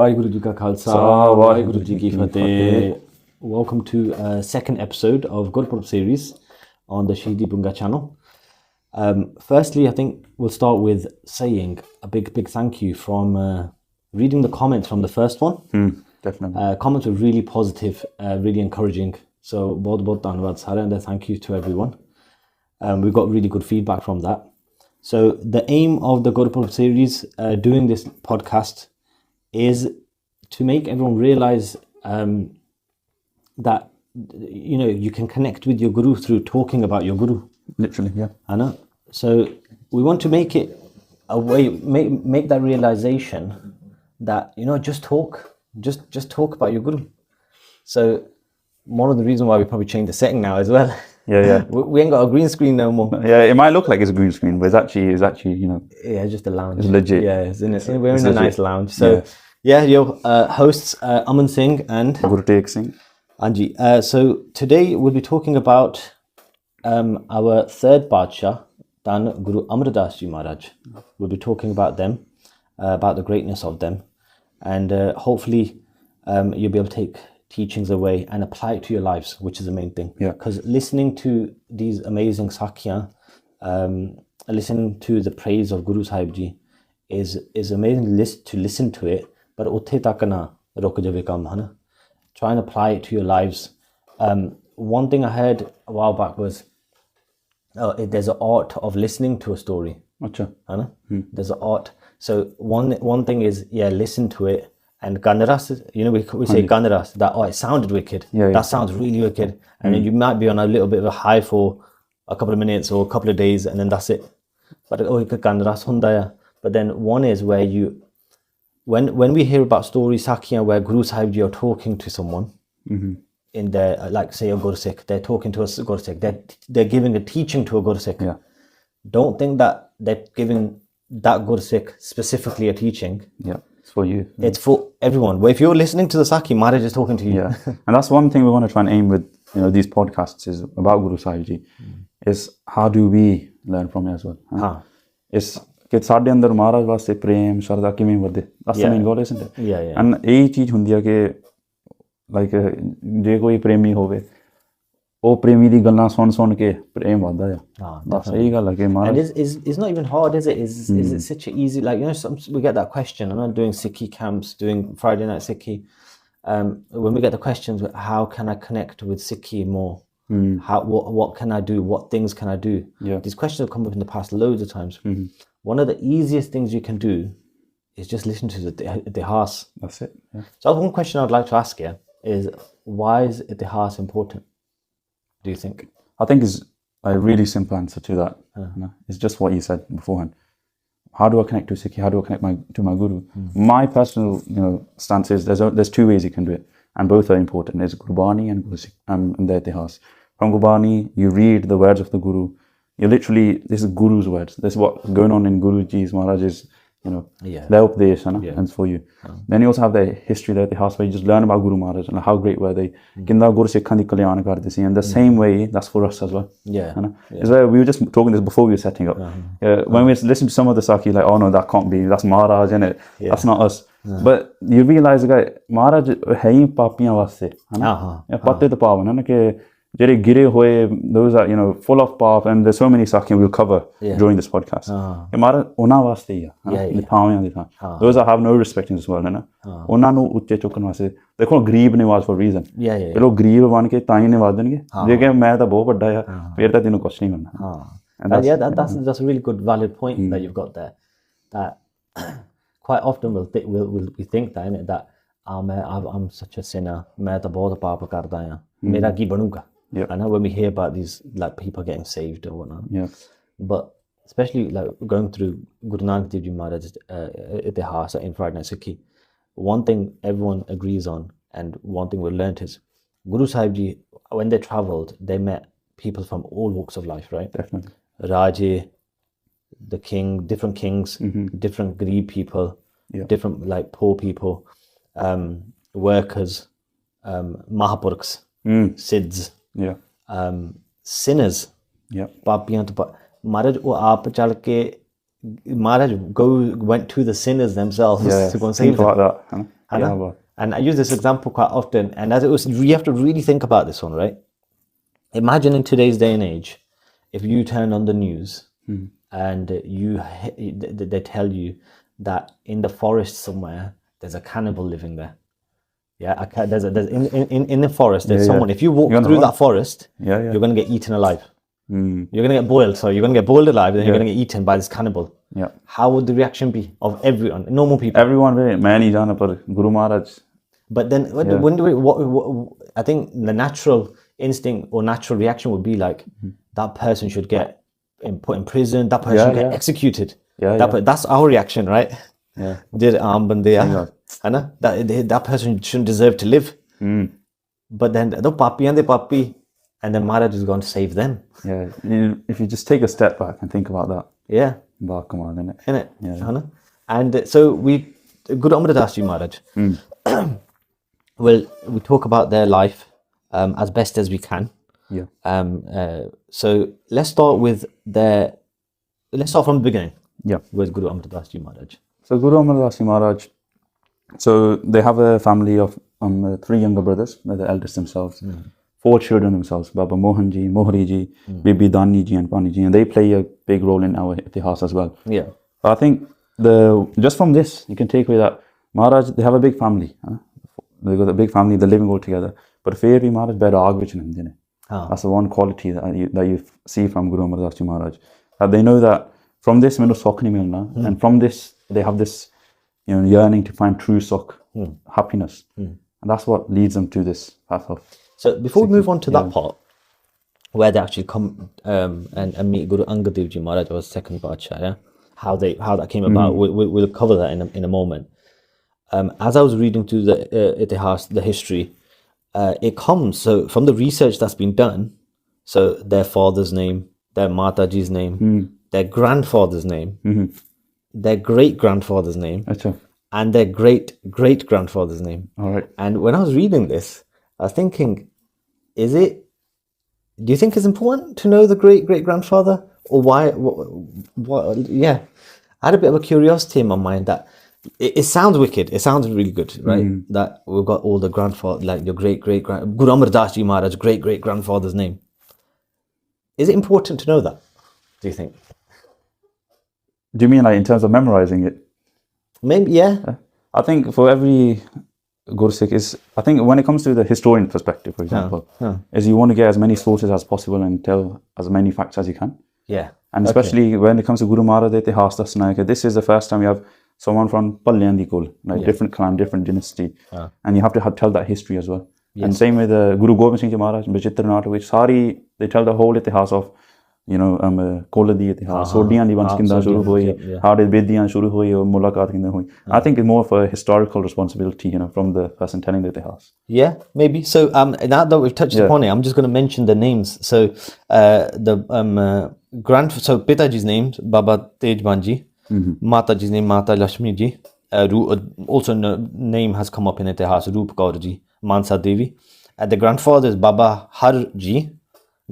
Waheguru Ji Ka Khalsa, Waheguru Ji Ki Fateh. Welcome to second episode of Gurpurab series on the Shaheedi Bunga channel. Firstly, I think we'll start with saying a big thank you from reading the comments from the first one. Definitely. Comments were really positive, really encouraging. So, bahut dhanyawad sare, and thank you to everyone. We got really good feedback from that. So, the aim of the Gurpurab series, doing this podcast, is to make everyone realize that you can connect with your guru through talking about your guru. Literally, yeah. I know. So we want to make it a way, make that realization that just talk about your guru. So one of the reasons why we probably changed the setting now as well. Yeah. We ain't got a green screen no more. Yeah, it might look like it's a green screen, but it's actually Yeah, just a lounge. It's legit. Yeah, we're in a nice lounge. So your hosts Aman Singh and Guru Singh. Anji. So today we'll be talking about our third Badshah, Dan Guru Amardas Ji Maharaj. We'll be talking about them, about the greatness of them, and hopefully you'll be able to take teachings away and apply it to your lives, which is the main thing. Yeah. Because listening to these amazing sakhiyan, listening to the praise of Guru Sahib Jee is amazing to listen to it, but utthe tak na ruk jave kam, hai na? Try and apply it to your lives. One thing I heard a while back was there's an art of listening to a story. Achha. There's an art. So one thing is, listen to it. And Ganaras, we say Ganaras, that it sounded wicked. Yeah. That sounds really wicked. And then you might be on a little bit of a high for a couple of minutes or a couple of days, and then that's it. But Ganaras hundaya. But then one is where when we hear about stories sakhiyan where Guru Sahib Ji are talking to someone in their, like say a Gursikh, they're talking to a Gursikh, they're giving a teaching to a Gursikh. Yeah. Don't think that they're giving that Gursikh specifically a teaching. Yeah. It's for you. It's for everyone. Well, if you're listening to the Sakhi, Maharaj is talking to you. Yeah. And that's one thing we want to try and aim with these podcasts is about Guru Sahib Ji, is how do we learn from it as well? It's ਕਿ ਸਾਡੇ ਅੰਦਰ ਮਹਾਰਾਜ ਵਾਸਤੇ ਪ੍ਰੇਮ ਸ਼ਰਧਾ ਕਿਵੇਂ ਵਧੇ, that's the main goal, isn't it? Yeah. And ਇਹ ਚੀਜ਼ ਹੁੰਦੀ ਹੈ ਕਿ ਲਾਈਕ ਜੇ ਕੋਈ ਪ੍ਰੇਮੀ ਹੋਵੇ ਉਹ ਪ੍ਰੇਮੀ ਦੀ ਗੱਲਾਂ ਸੁਣ ਕੇ ਪ੍ਰੇਮ ਵਧਦਾ ਆ। ਬਸ ਇਹੀ ਗੱਲ ਹੈ ਕਿ ਮਹਾਰਾਜ। And it's not even hard, is it? Is it such an easy, like we get that question. I'm not doing Sikhi camps, doing Friday night Sikhi. When we get the questions, how can I connect with Sikhi more? What can I do? What things can I do? Yeah. These questions have come up in the past loads of times. One of the easiest things you can do is just listen to the Itihas. That's it. Yeah. So one question I'd like to ask you is, why is Itihas important, do you think? I think it's a really simple answer to that. It's just what you said beforehand. How do I connect to Sikhi? How do I connect to my Guru? My personal stance is there's two ways you can do it, and both are important. There's Gurbani and the Itihas. From Gurbani, you read the words of the Guru. This is Guru's words. This is what's going on in Guru Ji's, Maharaj's, their updates, and it's for you. Then you also have the history, the Itihas, where you just learn about Guru Maharaj and how great were they. Kinda Guru Sikhan di kalyan karde si. And the same way, that's for us as well. It's where we were just talking this before we were setting up. When we listen to some of the Sakhi, like, oh no, that can't be, that's Maharaj, innit? That's not us. But you realize, Maharaj hai hi papiyan vaste. Patte to pavan, ke ਜਿਹੜੇ ਗਿਰੇ ਹੋਏ, those are full of pop, and there's so many sakhi we'll cover during this podcast. Mara ਉਹਨਾਂ ਵਾਸਤੇ ਹੀ ਆ ਲਿਖਾਵਾਂ ਦੇ ਥਾਂ, those that have no respect in this world, ਨਾ ਉਹਨਾਂ ਨੂੰ ਉੱਚੇ ਚੁੱਕਣ ਵਾਸਤੇ। ਦੇਖੋ ਗਰੀਬ ਨਿਵਾਜ਼ for reason, ਫਿਰ ਉਹ ਗਰੀਬ ਬਣ ਕੇ ਤਾਂ ਹੀ ਨਿਵਾਜ਼ ਦੇਣਗੇ। ਜੇ ਕਿ ਮੈਂ ਤਾਂ ਬਹੁਤ ਵੱਡਾ ਆ, ਫਿਰ ਤਾਂ ਤੈਨੂੰ ਕੁਛ ਨਹੀਂ ਕਰਨਾ। That's a really good valid point that you've got there. That quite often we think that, innit, that I'm such a sinner, ਮੈਂ ਤਾਂ ਬਹੁਤ ਪਾਪ ਕਰਦਾ ਆ, ਮੇਰਾ ਕੀ ਬਣੂਗਾ? I know when we hear about these, like, people getting saved or whatnot, but especially like going through Guru Nanak Dev Ji Maharaj's Itihas in Friday Night Sikhi, one thing everyone agrees on, and one thing we learned is Guru Sahib Ji, when they travelled, they met people from all walks of life, right? Definitely. Raje, the king, different kings, different greed people, different like poor people, workers, Mahapurkhs, Siddhs, sinners, ਪਾਪੀਆਂ ਤੋਂ ਮਹਾਰਾਜ ਉਹ ਆਪ ਚੱਲ ਕੇ Maharaj went to the sinners themselves to go and save think them. about that. Yeah, but And I use this example quite often. And as it was, you have to really think about this one, right? Imagine in today's day and age, if you turn on the news and they tell you that in the forest somewhere there's a cannibal living there. Yeah, there's in the forest there's someone. If you walk through that forest, you're going to get eaten alive. You're going to get boiled. So you're going to get boiled alive, and then you're going to get eaten by this cannibal. Yeah. How would the reaction be of everyone, normal people? Everyone, man, he jana par Guru Maharaj. But then, what I think the natural instinct or natural reaction would be like, that person should get put in prison. That person should get executed. That's our reaction, right? Yeah. That person shouldn't deserve to live. But then the papi and the papi, and then Maharaj is going to save them. Yeah. If you just take a step back and think about that. Yeah. Bah, come on, innit? Innit? Yeah. And so Guru Amardas Ji Maharaj. Well, we talk about their life as best as we can. Yeah. So let's start from the beginning. Yeah. With Guru Amardas Ji Maharaj. So Guru Amardas Ji Maharaj, so they have a family of 3 younger brothers. They're the eldest themselves. 4 children themselves, Baba Mohan Ji, Mohri Ji, Bibi Dani Ji and Pani Ji, and they play a big role in our itihas as well. Yeah. But I think just from this, you can take away that Maharaj, they have a big family. They've got a big family, they're living all together. But Fairy Maharaj Bairag vich nahi. That's the one quality that you see from Guru Amardas Ji Maharaj. That they know that from this, mainu sukh nahi milna, and from this, they have this yearning to find true sukh, happiness. And that's what leads them to this path of. So before we move on to that part, where they actually come and meet Guru Angad Dev Ji Maharaj, was second Badshah, how that came about, we'll cover that in a moment. As I was reading through the itihas, the history, it comes so from the research that's been done. So their father's name, their Mataji's name, their grandfather's name, their great grandfather's name, and their great great grandfather's name. All right. And when I was reading this, I was thinking, do you think it's important to know the great great grandfather, or why? Yeah, I had a bit of a curiosity in my mind that it sounds wicked. It sounds really good, right? That we've got all the grandfather, like your great great grand Guru Amardas Ji Maharaj, great great grandfather's name. Is it important to know that? Do you think? Do you mean like in terms of memorizing it? Maybe, yeah. I think for every Guru Sikh I think when it comes to the historian perspective, for example, is you want to get as many sources as possible and tell as many facts as you can. Yeah. And especially when it comes to Guru Maharaj, this is the first time you have someone from Palyandikul, like different clan, different dynasty, and you have to tell that history as well. Yes. And same with Guru Gobind Singh Ji Maharaj, Bichitranath, which they tell the whole itihas of, Koladi itihas, Sodiyan di vansh kinda shuru hui, how did Bediyan shuru hui, or Mulaqat kinda hui. I think it's more of a historical responsibility, from the person telling the itihas. Yeah, maybe. So now that we've touched upon it, I'm just going to mention the names. So so Pitaji's name, Baba Tejbanji, Mataji's name, Mata Lakshmi Ji. Also name has come up in itihas, Roop Kaur Ji, Mansa Devi. The grandfather is Baba Har Ji.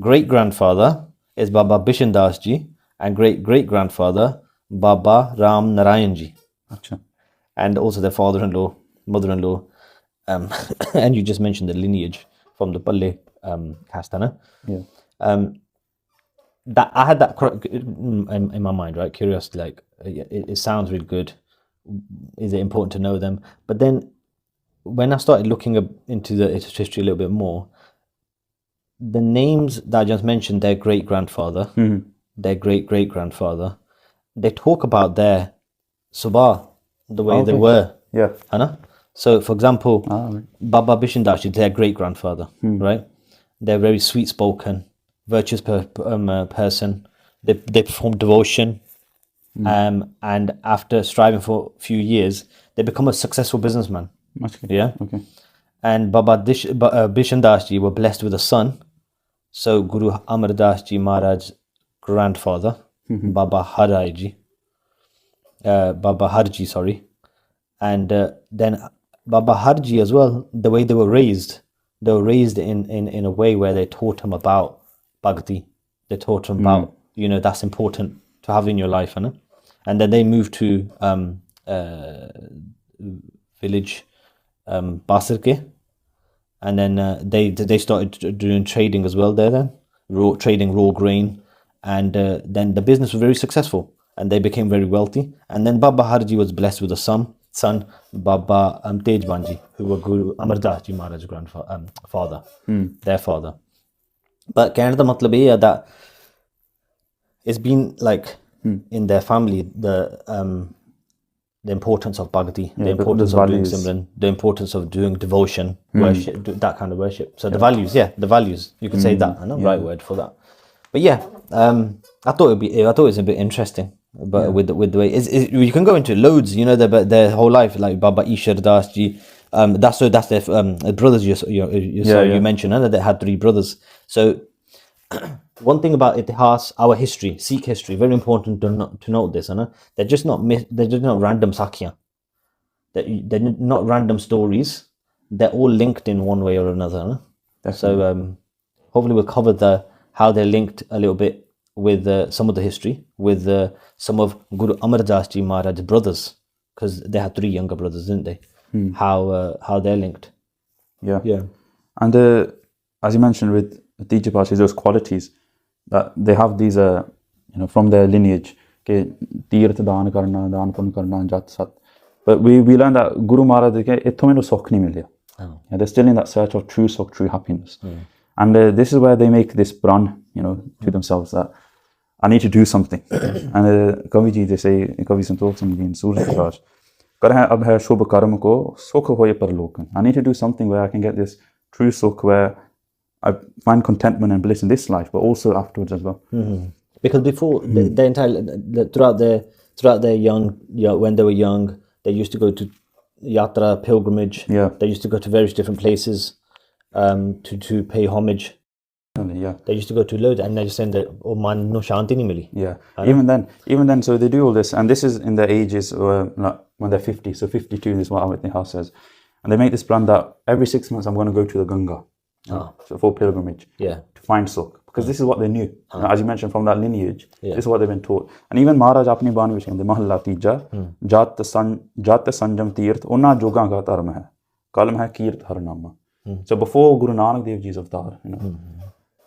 Great grandfather is Baba Bishan Das Ji, and great great grandfather Baba Ram Narayan Ji. Achha. And also their father-in-law, mother-in-law, and you just mentioned the lineage from the Palle caste. Yeah. That I had that in my mind, right? Curiosity, like it sounds really good. Is it important to know them? But then when I started looking into the history a little bit more, the names that I just mentioned, their great grandfather, their great great grandfather, they talk about their subah, the way they were. Yeah. So, for example, Baba Bishan Das Ji, their great grandfather, right? They're very sweet spoken, virtuous person. They perform devotion, and after striving for a few years, they become a successful businessman. Yeah. Okay. And Baba Bishan Das Ji were blessed with a son. So Guru Amardas Ji Maharaj's grandfather, Baba Harji, and then Baba Harji as well. The way they were raised in a way where they taught him about bhakti. They taught him about that's important to have in your life, and and then they moved to village Basirke, and then they started doing trading as well there. Then trading raw grain, and then the business was very successful, and they became very wealthy. And then Baba Harji was blessed with a son, Baba Tej Banji, who were Guru Amardas Ji Maharaj's father, their father. But कहने का मतलब ये है that it's been like in their family the importance of bhakti, the importance of doing simran, the importance of doing devotion, worship, that kind of worship. So the values, the values, you could say that, right word for that. But yeah, I thought it was a bit interesting, but with the way you can go into loads, you know, their whole life, like Baba Ishar Das Ji, that's their brothers. You mentioned, and they had 3 brothers. So one thing about itihas, our history, Sikh history, very important to note this, they're just not random sakhiyan. They're not random stories. They're all linked in one way or another. So hopefully we'll cover how they're linked a little bit with some of the history, with some of Guru Amardas Ji Maharaj's brothers, because they had 3 younger brothers, didn't they? How they're linked. Yeah. And as you mentioned with Tija Pasha, those qualities that they have these, from their lineage, Tirth Daan Karna, Daan Pun Karna, Jat Sat. But we learned that Guru Maharaj, itho mainu sukh nahi milya. They're still in that search of true sukh, true happiness. And this is where they make this pran, to themselves, that I need to do something. And Kavi Ji, they say, Kavi Santokh in Suraj, Karha ab hai shubh karma ko sukh hoye parlokan. I need to do something where I can get this true sukh, where I find contentment and bliss in this life, but also afterwards as well. Because before the entire throughout their young, when they were young, they used to go to yatra, pilgrimage. They used to go to various different places to pay homage. They used to go to loads, and they just saying that man no shanti nahi mili. Even then, so they do all this, and this is in their ages when they're 50. So 52 is what Amar says, and they make this plan that every 6 months I'm going to go to the Ganga. So for pilgrimage, to find sukh, because this is what they knew. As you mentioned, from that lineage, this is what they've been taught. And even Maharaj apni bani which the mahalla tija jat sanjam tirth ona joga ka dharma hai kalm hai kirt har nama. So before Guru Nanak Dev Ji's avatar,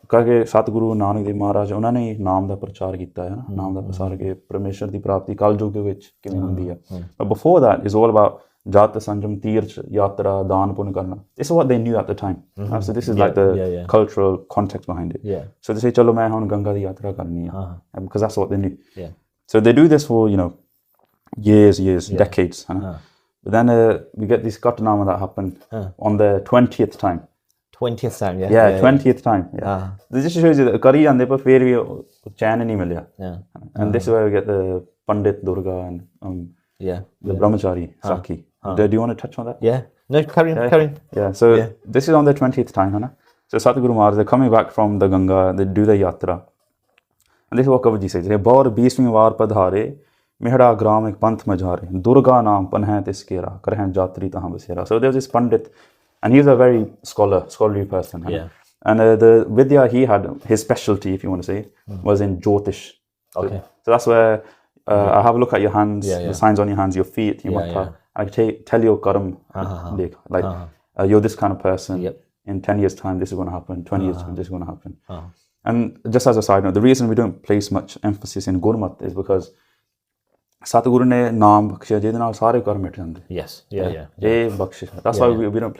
kage Satguru Nanak Dev Maharaj unhone naam da prachar ਕੀਤਾ है, naam da prasar ke parmeshwar di prapti kal yug vich kiਵੇਂ ਹੁੰਦੀ ਹੈ. But before that is all about Jat Sanjam Tirth Yatra Daan Pun Karna. This is what they knew at the time. So this is like the cultural context behind it. So they say chalo main hun Ganga di yatra karni hai, because that's what they knew. So they do this for years, decades. But then we get this Katnama that happened on the 20th time. 20th time, 20th time. This just shows you that Kari and Leper fair we chain nahi milya. And this is where we get the Pandit Durga and the Brahmchari Sakhi. Do you want to touch on that? No, carry on. So this is on the 20th time, So Satguru Maharaj, they're coming back from the Ganga, they do the yatra. And this is what Kavi Ji says, Baur 20वीं वार पधारे मेहड़ा ग्राम एक पंथ मझारे दुर्गा नाम पन्ह तिसकेरा करहं जात्री तहां बसेरा. So there's this Pandit, and he's a very scholarly person. And the Vidya he had, his specialty, if you want to say, was in Jyotish. So that's where I have a look at your hands, the signs on your hands, your feet, your matha. I can tell your karam, like you're this kind of person. In 10 years' time, this is going to happen. 20 years' time, this is going to happen. And just as a side note, the reason we don't place much emphasis in Gurmat is because Satguru ne naam bakshiya jede naal sare karm mit jande. That's why we don't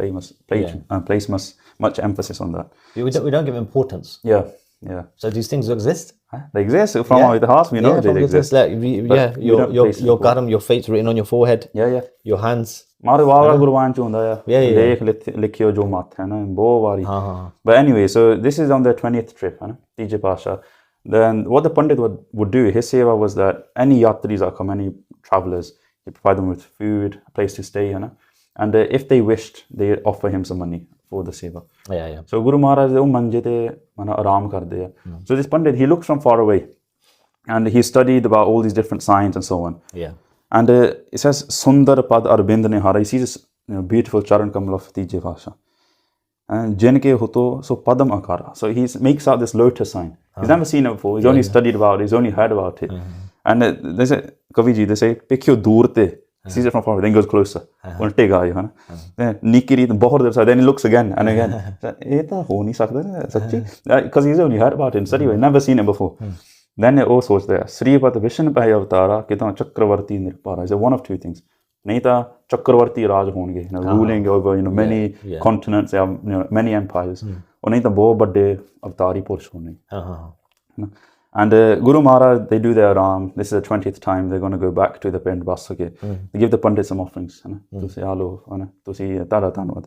place much emphasis on that. We don't give importance. So these things exist. They exist from our itihas. We know they exist. Like your karam, your fate's written on your forehead. Your hands. Mare wala Gurban chunda ya. Dekh likhiyo jo mat hai na bo wari. But anyway, so this is on the 20th trip, Tija Pasha. Then what the Pandit would do, his seva was that any yatris that come, any travelers, he provide them with food, a place to stay, and if they wished, they offer him some money for the seva. So Guru Maharaj manje te aram karde hai. So this Pandit, he looked from far away, and he studied about all these different signs and so on. And it says Sundar Pad Arbind Nehara. He sees this beautiful Charan Kamal of Tija Pasha. And Jenke Hoto, so Padam Akara. So he makes out this lotus sign. He's never seen it before. He's only studied about it. He's only heard about it. And they say, Kavi ji, they say, pick your dur te. Sees it from far, then goes closer. Ultega, you know. Then Nikiri, then he looks again and again. Because he's only heard about it in study, he's never seen it before. Then it also was there. Sripat Vishan Bhai Avatara, Kita Chakravarti Nirpara. He said one of two things. Naita Chakravarti Raj honge, ruling over many continents, they have many empires. Or Naita Bo Bade Avatari Purush honge. And Guru Maharaj, they do their this is the 20th time they're going to go back to the Pind Basake. They give the Pandit some offerings. To say hello, to say Tada Tanwad.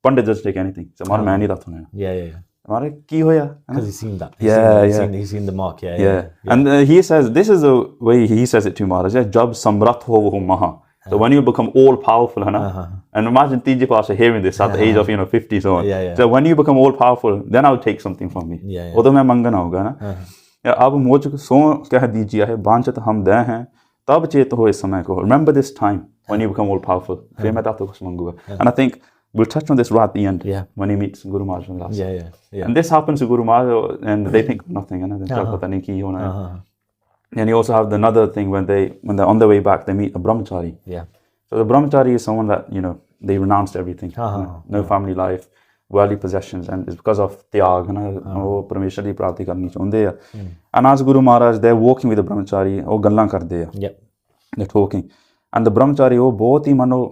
Pandit just take anything. So Mara Mani Ratune. Yeah. Mara Ki Hoya. Because he's seen that. He's seen the mark. Yeah. And he says, this is the way he says it to Maharaj. Jab Samrat ho maha. So when you become all powerful, and imagine Tiji Pasha hearing this at the age of 50 so on. So when you become all powerful, then I'll take something from me. Odo main mangana hoga na. अब मुझ सो कह दीजिए है बांचत हम दे हैं तब चेत हो इस समय को remember this time when you become all powerful फिर मैं तातो कुछ मांगूंगा. And I think we'll touch on this right at the end when he meets Guru Maharaj last. And this happens to Guru Maharaj and they think nothing and they talk pata nahi ki hona. And you also have another thing when they're on their way back they meet a Brahmchari. So the Brahmchari is someone that they renounced everything, no family life, worldly possessions, and it's because of tyag, wo Parmeshwar di prapti karni chaਹੁੰਦੇ ਆ. And as Guru Maharaj, they're walking with the Brahmchari, ਉਹ ਗੱਲਾਂ ਕਰਦੇ ਆ. They're talking. And the Brahmchari, ਉਹ ਬਹੁਤ ਹੀ ਮਨੋ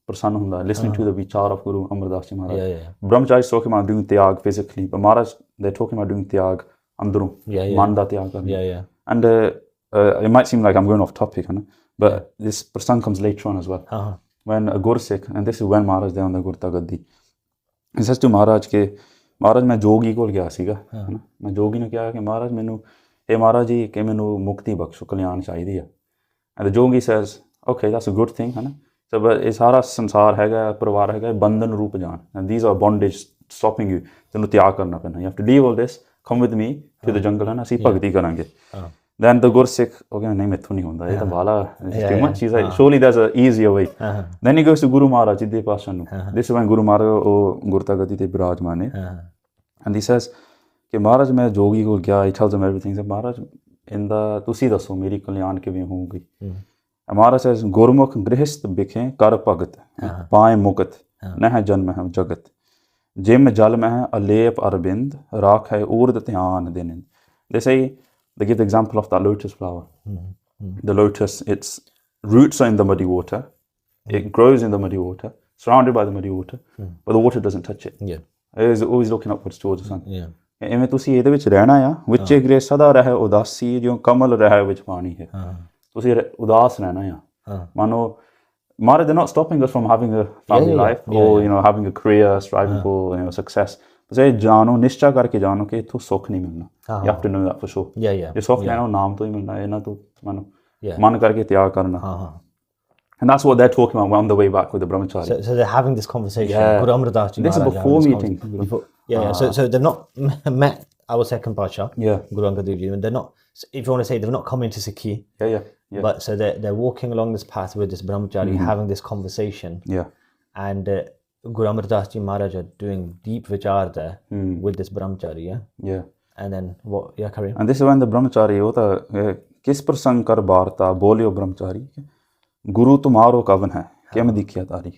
ਪ੍ਰਸੰਨ ਹੁੰਦਾ, listening to the vichar of Guru Amardas Ji Maharaj. Brahmchari is talking about doing tyag physically, but Maharaj, they're talking about doing tyag ਅੰਦਰੋਂ, ਮਨ ਦਾ tyag ਕਰਨਾ. And it might seem like I'm going off topic, but this prasang comes later on as well. When a Gursikh, and this is when Maharaj, they're on the Gurta Gaddi. He says to Maharaj ke Maharaj मैं जोगी कोल गया सीगा मैं जोगी ने कहा कि महाराज मैनू हे महाराज जी कि मैनू मुक्ति बख्शो कल्याण चाहिदी है. And the jogi says okay that's a good thing so but ਇਹ ਸਾਰਾ ਸੰਸਾਰ ਹੈਗਾ ਪਰਿਵਾਰ ਹੈਗਾ ਬੰਧਨ ਰੂਪ ਜਾਣ and these are bondage stopping you ਤੈਨੂੰ ਤਿਆਗ ਕਰਨਾ ਪੈਣਾ. You have to leave all this, come with me to the jungle ਅਸੀਂ ਭਗਤੀ ਕਰਾਂਗੇ. Then the Gursikh, okay, nahi maithu nahi hunda, ye ta bala, too much. He's like, surely there's an easier way. Then he goes to Guru Maharaj, Jidde Pashan. This is when Guru Maharaj, Gurta Gati te birajmane. And he says, कि Maharaj मैं जोगी को गया, he tells him everything. He said, Maharaj, in the, तुसी दसो मेरी कल्याण किवें होगी. And Maharaj says, Gurmukh grihist bikhe kar bhagat, पाए मुकत, नह जन्म है जगत. जिम जल में है अलेप अरबिंद, राख है ऊर्द ध्यान दिनिंद. They say, they give the example of that lotus flower. The lotus, its roots are in the muddy water. It grows in the muddy water, surrounded by the muddy water, but the water doesn't touch it. It is always looking upwards towards the sun. ਇਵੇਂ ਤੁਸੀਂ ਇਹਦੇ ਵਿੱਚ ਰਹਿਣਾ ਆ ਵਿੱਚੇ grey ਸਦਾ ਰਹੇ ਉਦਾਸੀ ਜਿਉਂ ਕਮਲ ਰਹੇ ਵਿੱਚ ਪਾਣੀ ਹੈ. ਤੁਸੀਂ ਉਦਾਸ ਰਹਿਣਾ ਆ. ਮਾਨੋ Maharaj, they're not stopping us from having a family life or having a career, striving for success. But ਜਾਣੋ ਨਿਸ਼ਚਾ ਕਰਕੇ ਜਾਣੋ ਕਿ ਇੱਥੋਂ ਸੁੱਖ ਨਹੀਂ ਮਿਲਣਾ. You have to know that for sure. ਜੇ ਸੁੱਖ ਲੈਣਾ ਉਹ ਨਾਮ ਤੋਂ ਹੀ ਮਿਲਣਾ, ਇਹਨਾਂ ਤੋਂ ਮਨ ਕਰਕੇ ਤਿਆਗ ਕਰਨਾ. And that's what they're talking about on the way back with the Brahmchari. So they're having this conversation. Guru Amardas Ji this is before meeting. So they've not met our second Pasha, Guru Angad Dev Ji, and they're not, if you want to say, they've not come into Sikhi. But so they're walking along this path with this Brahmchari, having this conversation. And Guru Amardas Ji Maharaj are doing deep vichar there with this Brahmchari. And then what? Carry on. And this is when the Brahmchari hota kis prasang kar barta bolyo Brahmchari Guru tumharo kavan hai kim dikhya tari.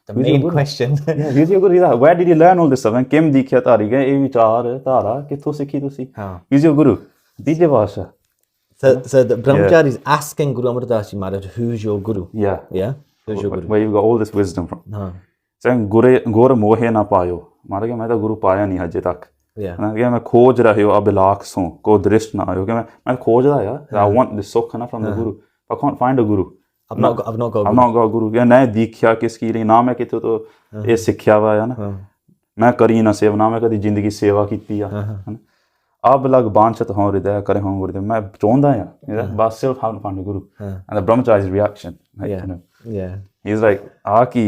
The main question. Where did you learn all this stuff? And kim dikhya tari ke ਇਹ ਵਿਚਾਰ ਧਾਰਾ ਕਿੱਥੋਂ ਸਿੱਖੀ ਤੁਸੀਂ? Who's your guru? ਤੀਜੇ ਪਾਤਸ਼ਾਹ. So the Brahmchari is asking Guru Amardas Ji Maharaj, who's your guru? Who's your guru? Where you've got all this wisdom from. Saying gur mohe na payo. Maharaj ਮੈਂ ਤਾਂ ਗੁਰੂ ਪਾਇਆ ਨਹੀਂ ਹਜੇ ਤੱਕ. ਕਿ ਮੈਂ ਖੋਜ ਰਹੇ ਹੋ ਅਬਿਲਾਖ ਸੋ ਕੋ ਦ੍ਰਿਸ਼ਟ ਨਾ ਆਇਓ ਕਿ ਮੈਂ ਖੋਜਦਾ ਆ. I want this sukh from the guru. I can't find a guru. I've not got a guru. या नए दीख्या किसकी रही ना मैं कितों तो ये सिक्ख्या हुआ है ना मैं करी ना सेवा ना मैं कभी जिंदगी सेवा की थी अब लग बांचत हों हृदय करे हों हृदय मैं चाहता है बस सिर्फ how to find a guru. And the Brahmchari's reaction he's like की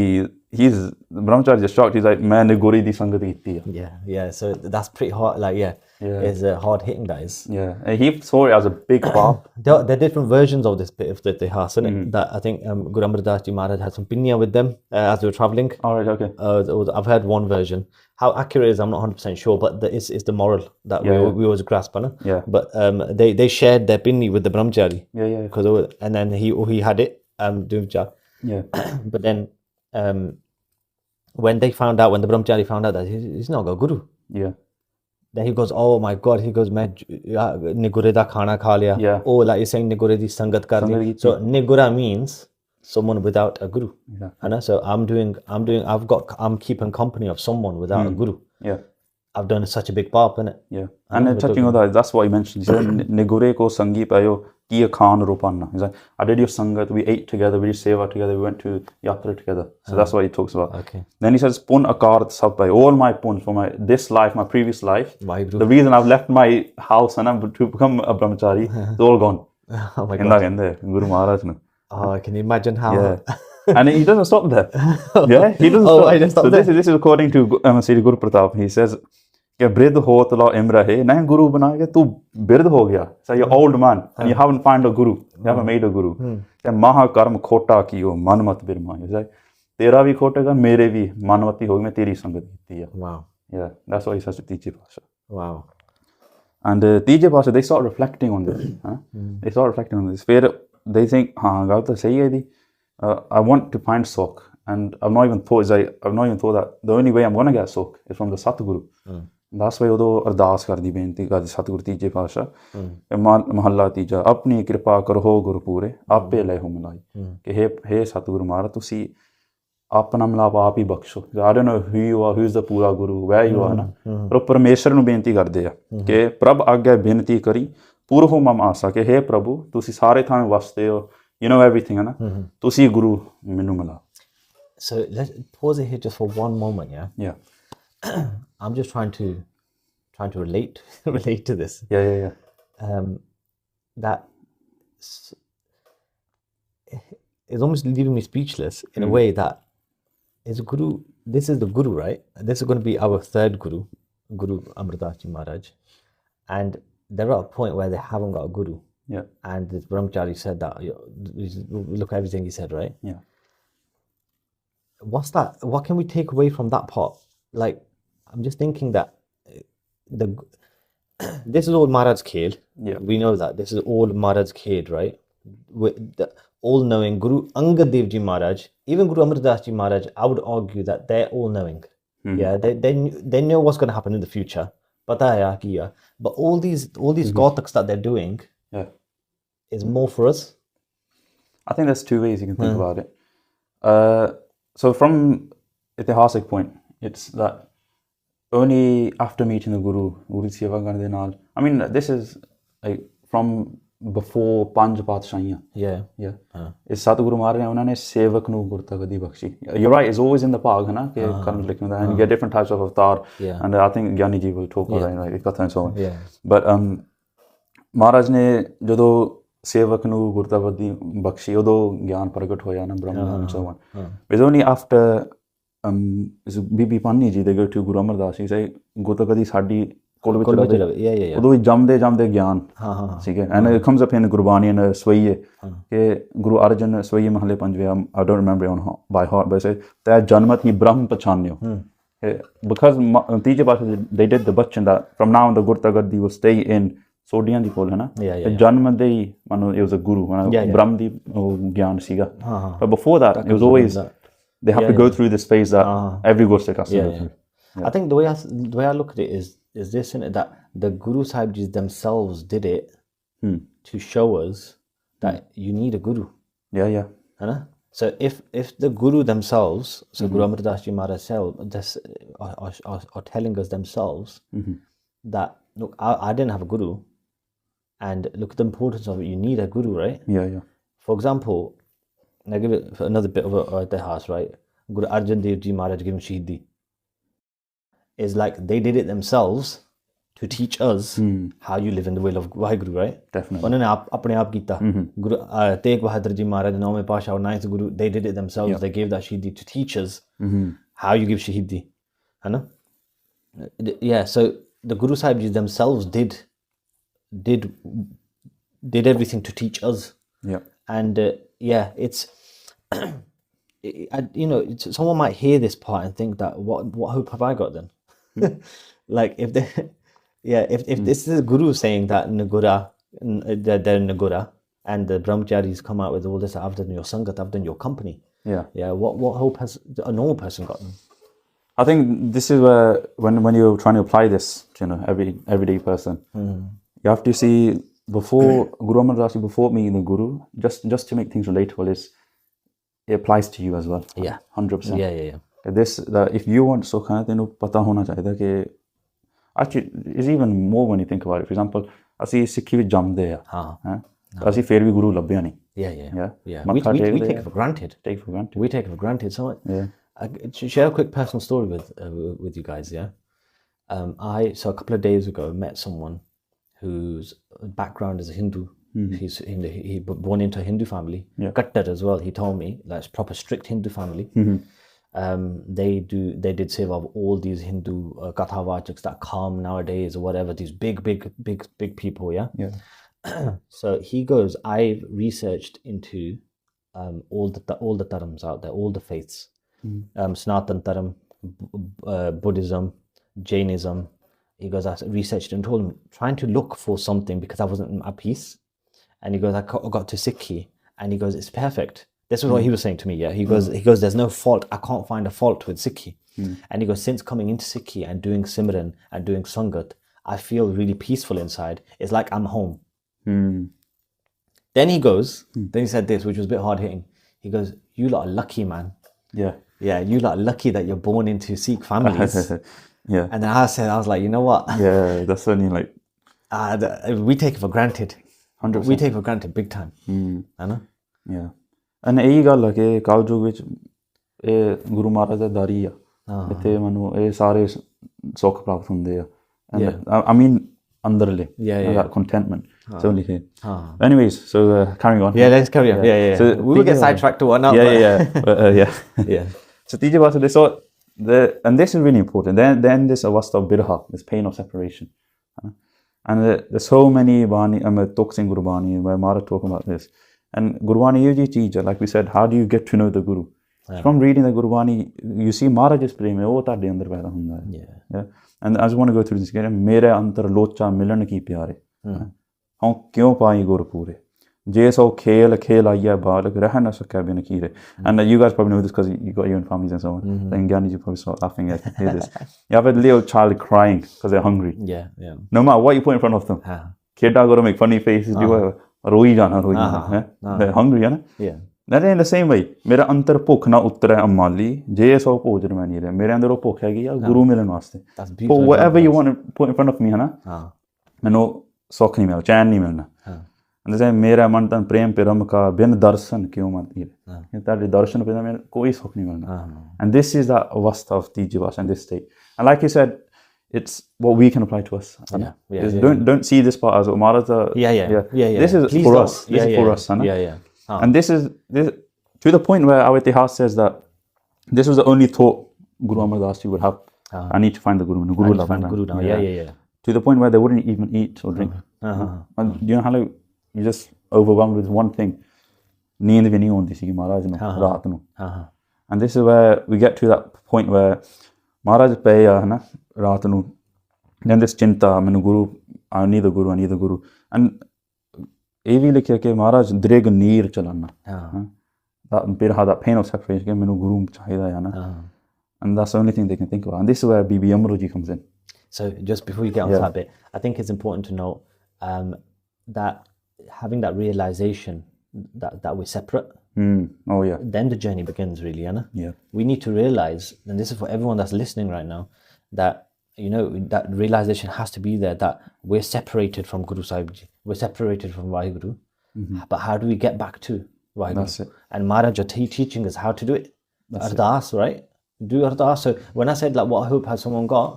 he's Brahmchari just shocked. He's like, man, Niguri di sangat ਕੀਤੀ ਆ. Yeah. So that's pretty hard. Like, it's hard hitting, that is. Yeah, and he saw it as a big pop. There are different versions of this bit of the Itihas, isn't it? That I think Guru Amardas Ji Maharaj had some pinya with them as they were travelling. All right, okay. I've heard one version. How accurate it is, I'm not 100% sure, but it's the moral that we always grasp on. Yeah. But they shared their pinni with the Brahmchari. Yeah. And then he had it doing job. Yeah. But then when the Brahmchari found out that he's not got guru. Yeah. Then he goes, oh my God, he goes, main nigure da khana kha liya. Yeah. Oh, like he's saying nigure di sangat kar li. So nigura means someone without a guru. Yeah. So I'm keeping company of someone without a guru. Yeah. I've done such a big pop, innit? Yeah. And touching on that, that's what he mentioned. He said, nigure ko sangi payo kiya khan ropanna. He's like, I did your sangat, we ate together, we did seva together, we went to yatra together. So that's what he talks about. Okay. Then he says, pun akard sab payo. All my puns for this life, my previous life, the reason I've left my house and to become a brahmachari, it's all gone. Oh my God. Guru Maharaj. Oh, can you imagine how? Yeah. And he doesn't stop there. Yeah, he doesn't stop. I just stopped there. This is according to Sri Gurpurab. He says, कि वृद्ध हो तो लो इमरा है नहीं गुरु बना के तू वृद्ध हो गया so you're old man and you haven't found a guru, you haven't made a guru. कि महा कर्म खोटा कियो मन मत बिरमा. तेरा भी खोटेगा मेरे भी मानवती होगी मैं तेरी संगत कीती है. Wow. Yeah, that's why he says to Tije Pasha. Wow. And Tije Pasha, they start reflecting on this. They start reflecting on this. Where they think, हाँ गल तो सही है दी. I want to find Sukh, and I've not even thought that the only way I'm gonna get Sukh is from the Satguru. That's why ਉਦੋਂ ਅਰਦਾਸ ਕਰਦੀ ਬੇਨਤੀ ਕਰਦੀ ਸਤਿਗੁਰ ਤੀਜੇ ਪਾਤਸ਼ਾਹ ਮਹੱਲਾ ਤੀਜਾ ਆਪਣੀ ਕਿਰਪਾ ਕਰੋ ਗੁਰਪੂਰੇ ਆਪੇ ਲੈ ਹੋ ਮਲਾਈ ਕਿ ਹੇ ਸਤਿਗੁਰ ਮਹਾਰਾਜ ਤੁਸੀਂ ਆਪਣਾ ਮਿਲਾਪ ਆਪ ਹੀ ਬਖਸ਼ੋ. I don't know who you are, who's the ਪੂਰਾ ਗੁਰੂ, where you are ਨਾ, ਪਰ ਪਰਮੇਸ਼ਰ ਨੂੰ ਬੇਨਤੀ ਕਰਦੇ ਆ ਕਿ ਪ੍ਰਭ ਆਗਿਆ ਬੇਨਤੀ ਕਰੀ ਪੂਰਹੁ ਮਮ ਆਸਾ ਕਿ ਹੇ ਪ੍ਰਭੂ ਤੁਸੀਂ ਸਾਰੇ ਥਾਂ ਵਸਦੇ ਹੋ, you know everything ਹੈ ਨਾ, ਤੁਸੀਂ ਗੁਰੂ ਮੈਨੂੰ ਮਿਲਾ. So let's pause it here just for one moment. Yeah. I'm just trying to relate to this. Yeah. That is almost leaving me speechless in a way that is guru. This is the guru, right? This is going to be our third guru, Guru Amardas Ji Maharaj, and they're at a point where they haven't got a guru. Yeah. And this Brahmchari said that. Look at everything he said, right? Yeah. What's that? What can we take away from that part? Like, I'm just thinking that this is all Maharaj's khed. Yeah. We know that this is all Maharaj's khed, right? With the all-knowing Guru Angad Dev Ji Maharaj, even Guru Amardas Ji Maharaj, I would argue that they're all-knowing. Yeah, they know what's going to happen in the future. Pata hai kiya. But all these Gautaks that they're doing, is more for us. I think there's two ways you can think about it. So from itihasic point, it's that only after meeting the Guru Seva karne de naal. I mean, this is like from before Panj Paatshaahiyan. Yeah. Is Satguru Maharaj ne unhone sevak nu gurta gadi bakshi. You're right, it's always in the Pag, na, ke karm likhe hunda, and you get different types of avatar. And I think Gyani ji will talk about that, like katha and so on. But Maharaj ne jado sevak nu gurta gadi bakshi, odo gyan pragat hoya na Brahma and so on. It's only after ਬੀਬੀ ਪਾਨੀ ਜੀ ਦੇ go to Guru Amardas, he say ਗੁਰਤਗਦੀ ਸਾਡੀ ਕੋਲ ਵਿੱਚ ਰਵੇ. ਉਦੋਂ ਹੀ ਜੰਮਦੇ ਗਿਆਨ ਸੀਗੇ. And it comes up in Gurbani and ਸਵਈਏ ਕਿ ਗੁਰੂ ਅਰਜਨ ਸਵਈਏ ਮਹੱਲੇ ਪੰਜਵੇਂ, I don't remember on by heart, but say ਤੈ ਜਨਮਤ ਹੀ ਬ੍ਰਹਮ ਪਛਾਨਿਓ. Because ਤੀਜੇ ਪਾਸੇ they did the bachan that from now on the ਗੁਰਤਗਦੀ will stay in ਸੋਡੀਆਂ ਦੀ ਕੋਲ ਹੈ ਨਾ, ਜਨਮ ਦੇ ਹੀ ਮਨੋ it was a guru, ਬ੍ਰਹਮ ਦੀ ਗਿਆਨ ਸੀਗਾ. But before that it was always they have to go through this phase that every Gursikh has to go through. I think the way I look at it is this, isn't it? That the Guru Sahib Jee themselves did it to show us that you need a guru. Yeah. So if the Guru themselves, so Guru Amardas Ji Maharaj are telling us themselves that look, I didn't have a guru, and look at the importance of it. You need a guru, right? Yeah. For example, I give it another bit of a itihas, right? Guru Arjan Dev Ji Maharaj giving Shaheedi is like they did it themselves to teach us how you live in the will of Waheguru, right? Definitely. उन्होंने अपने आप कीता. Guru Tegh Bahadur Ji Maharaj, 9वें Pasha or 9th Guru, they did it themselves. They gave that Shaheedi to teach us how you give Shaheedi. है ना? Yeah, so the Guru Sahib Ji themselves did everything to teach us. Yeah. And it's someone might hear this part and think that what hope have I got then? Like if this is Guru saying that Nagura, they're Nagura, and the Brahmcharis come out with all this, I've done your Sangat, I've done your company. Yeah. What hope has a normal person got then? I think this is where when you're trying to apply this to everyday person, you have to see before Guru Amardas, before meeting the Guru, just to make things relatable, it applies to you as well. Yeah. 100%. Yeah. That if you want Sukh, then pata hona chahiye ke actually it's even more when you think about it. For example, ਅਸੀਂ Sikhi ਵਿੱਚ ਜੰਮਦੇ ਆ ਅਸੀਂ ਫੇਰ ਵੀ ਗੁਰੂ ਲੱਭਿਆ ਨਹੀਂ. Yeah. We take it for granted. We take it for granted so much. Yeah. I share a quick personal story with you guys. So a couple of days ago I met someone whose background is a Hindu. He born into a Hindu family. Kattar as well. He told me that's proper strict Hindu family. They did Seva of all these Hindu kathavachaks that come nowadays or whatever, these big people. So he goes, I've researched into all the dharms out there, all the faiths. Sanatan Dharam, Buddhism, Jainism. He goes, I researched and told him, trying to look for something because I wasn't at peace. And he goes, I got to Sikhi, and he goes, it's perfect. This is what he was saying to me. He goes, there's no fault. I can't find a fault with Sikhi. And he goes, since coming into Sikhi and doing Simran and doing Sangat, I feel really peaceful inside. It's like I'm home. Then he goes, then he said this, which was a bit hard hitting. He goes, you lot are lucky, man. Yeah, you lot are lucky that you're born into Sikh families. And then I was like, you know what? Yeah, that's when you like. We take it for granted. 100%. We take it for granted big time. I know. Yeah. And ਇਹੀ ਗੱਲ ਹੈ ਕਿ ਕਾਲਯੁਗ ਵਿੱਚ ਇਹ ਗੁਰੂ ਮਹਾਰਾਜ ਦਾ ਦਾਰੀ ਆ ਇੱਥੇ ਮੈਨੂੰ ਇਹ ਸਾਰੇ ਸੁੱਖ ਪ੍ਰਾਪਤ ਹੁੰਦੇ ਆ I mean ਅੰਦਰਲੇ that contentment so only here. Anyways, so carrying on. Yeah, let's carry on. Yeah. So we will get sidetracked to one up. Yeah. So ਤੀਜੇ ਪਾਸੇ ਦੇ so and this is really important. Then this avastha of Birha, this pain of separation. And there's so many Bani, Santokh in Gurbani, where Maharaj talking about this. And Gurbani is teacher, like we said, how do you get to know the Guru? From reading the Gurbani, you see Maharaj's prem, oh tade andar paida hunda hai. Yeah. And I just want to go through this again. Mere antar locha milan ki pyare. Haun kyon pai Gurpure? Je so khel aiya balak reh na sakya bin kire. And you guys probably know this because you got your own families and so on. Then Gyani ji probably start laughing at hear this. You have a little child crying because they're hungry. Yeah. No matter what you put in front of them. Kid are going to make funny faces, do whatever. ਰੋਈ ਜਾਣਾ they're hungry ਹੈ ਨਾ then in the same way ਮੇਰਾ ਅੰਤਰ ਭੁੱਖ ਨਾ ਉਤਰੇ ਅਮਾਲੀ ਜੇ ਸੋ ਭੋਜਨ ਮੈਂ ਨਹੀਂ ਰਿਹਾ ਮੇਰੇ ਅੰਦਰ ਉਹ ਭੁੱਖ ਹੈਗੀ ਆ ਗੁਰੂ ਮਿਲਣ ਵਾਸਤੇ for whatever you want to put in front of me ਹੈ ਨਾ ਮੈਨੂੰ ਸੁੱਖ ਨਹੀਂ ਮਿਲਣਾ ਚੈਨ ਨਹੀਂ ਮਿਲਣਾ and then ਮੇਰਾ ਮਨ ਤਾਂ ਪ੍ਰੇਮ ਪਿਰਮ ਕਾ ਬਿਨ ਦਰਸ਼ਨ ਕਿਉਂ ਮੰਦੀ ਹੈ ਤੁਹਾਡੇ ਦਰਸ਼ਨ ਬਿਨਾਂ ਮੈਨੂੰ ਕੋਈ ਸੁੱਖ ਨਹੀਂ ਮਿਲਣਾ and this is the avastha of the jivas and this state and like you said it's what we can apply to us. Don't see this part as Amardas. This is for us. This is for us. And this is to the point where our Itihas says that this was the only thought Guru Amardas would have. I need to find the Guru. To the point where they wouldn't even eat or drink. And you know how you just overwhelmed with one thing. Neend vi nahi hondi si Maharaj nu raat nu. And this is where we get to that point where Maharaj paya hai na raat nu. Then this chinta, mainu Guru, I need the Guru. And ਇਹ ਵੀ ਲਿਖਿਆ ਕਿ ਮਹਾਰਾਜ ਦ੍ਰਿਗ ਨੀਰ ਚਲਾਨਾ that pain of separation ਕਿ ਮੈਨੂੰ ਗੁਰੂ ਚਾਹੀਦਾ ਹੈ ਨਾ and that's the only thing they can think about and this is where Bibi Amru ji comes in. So just before you get on that bit, I think it's important to note that having that realization that we're separate, then the journey begins really, we need to realize, and this is for everyone that's listening right now, that that realization has to be there that we're separated from Guru Sahib Jee. We're separated from Waheguru. But how do we get back to Waheguru? That's it. And Maharaj are teaching us how to do it. Ardas, right? Do Ardas. So when I said like what hope has someone got,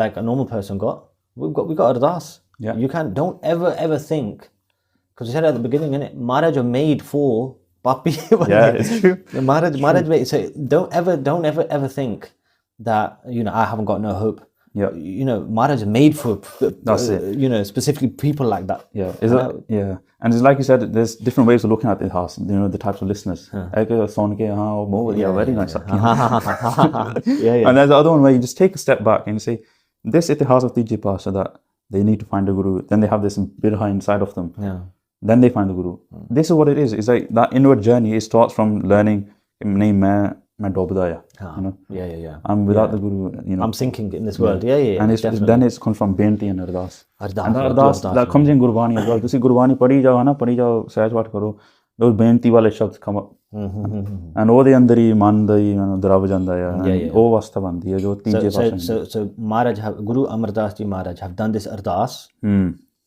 like a normal person got, we got Ardas. Yeah. You don't ever think, because you said at the beginning, innit, Maharaj are made for Papi. Yeah, it's true. Maharaj made, so don't ever think that, you know, I haven't got no hope. Yeah. You know, Maharaj is made for That's it. You know, specifically people like that. Yeah. Yeah. And it's like you said, there's different ways of looking at Itihas, you know, the types of listeners. Very nice. Yeah. And there's the other one where you just take a step back and you say, this Itihas of Tiji Pasha, that they need to find a Guru, then they have this Birha inside of them. Yeah. Then they find the Guru. This is what it is. It's like that inward journey. It starts from learning, मैं डूबदा या, you know. Yeah. I'm without the Guru, you know. I'm sinking in this world. Yeah. And then it's comes from benti and ardas. And ardas that comes in Gurbani as well. तुसी Gurbani पढ़ी जाओ है ना, पढ़ी जाओ, सहज पाठ करो. Those benti वाले शब्द come up. And ਉਹਦੇ ਅੰਦਰ ਹੀ ਮਨ ਦਾ ਹੀ ਦਰਵ ਜਾਂਦਾ ਹੈ. ਉਹ ਅਵਸਥਾ ਬਣਦੀ ਹੈ ਜੋ ਤੀਜੇ ਪਾਸੇ. So Maharaj, Guru Amardas Ji Maharaj have done this ardas,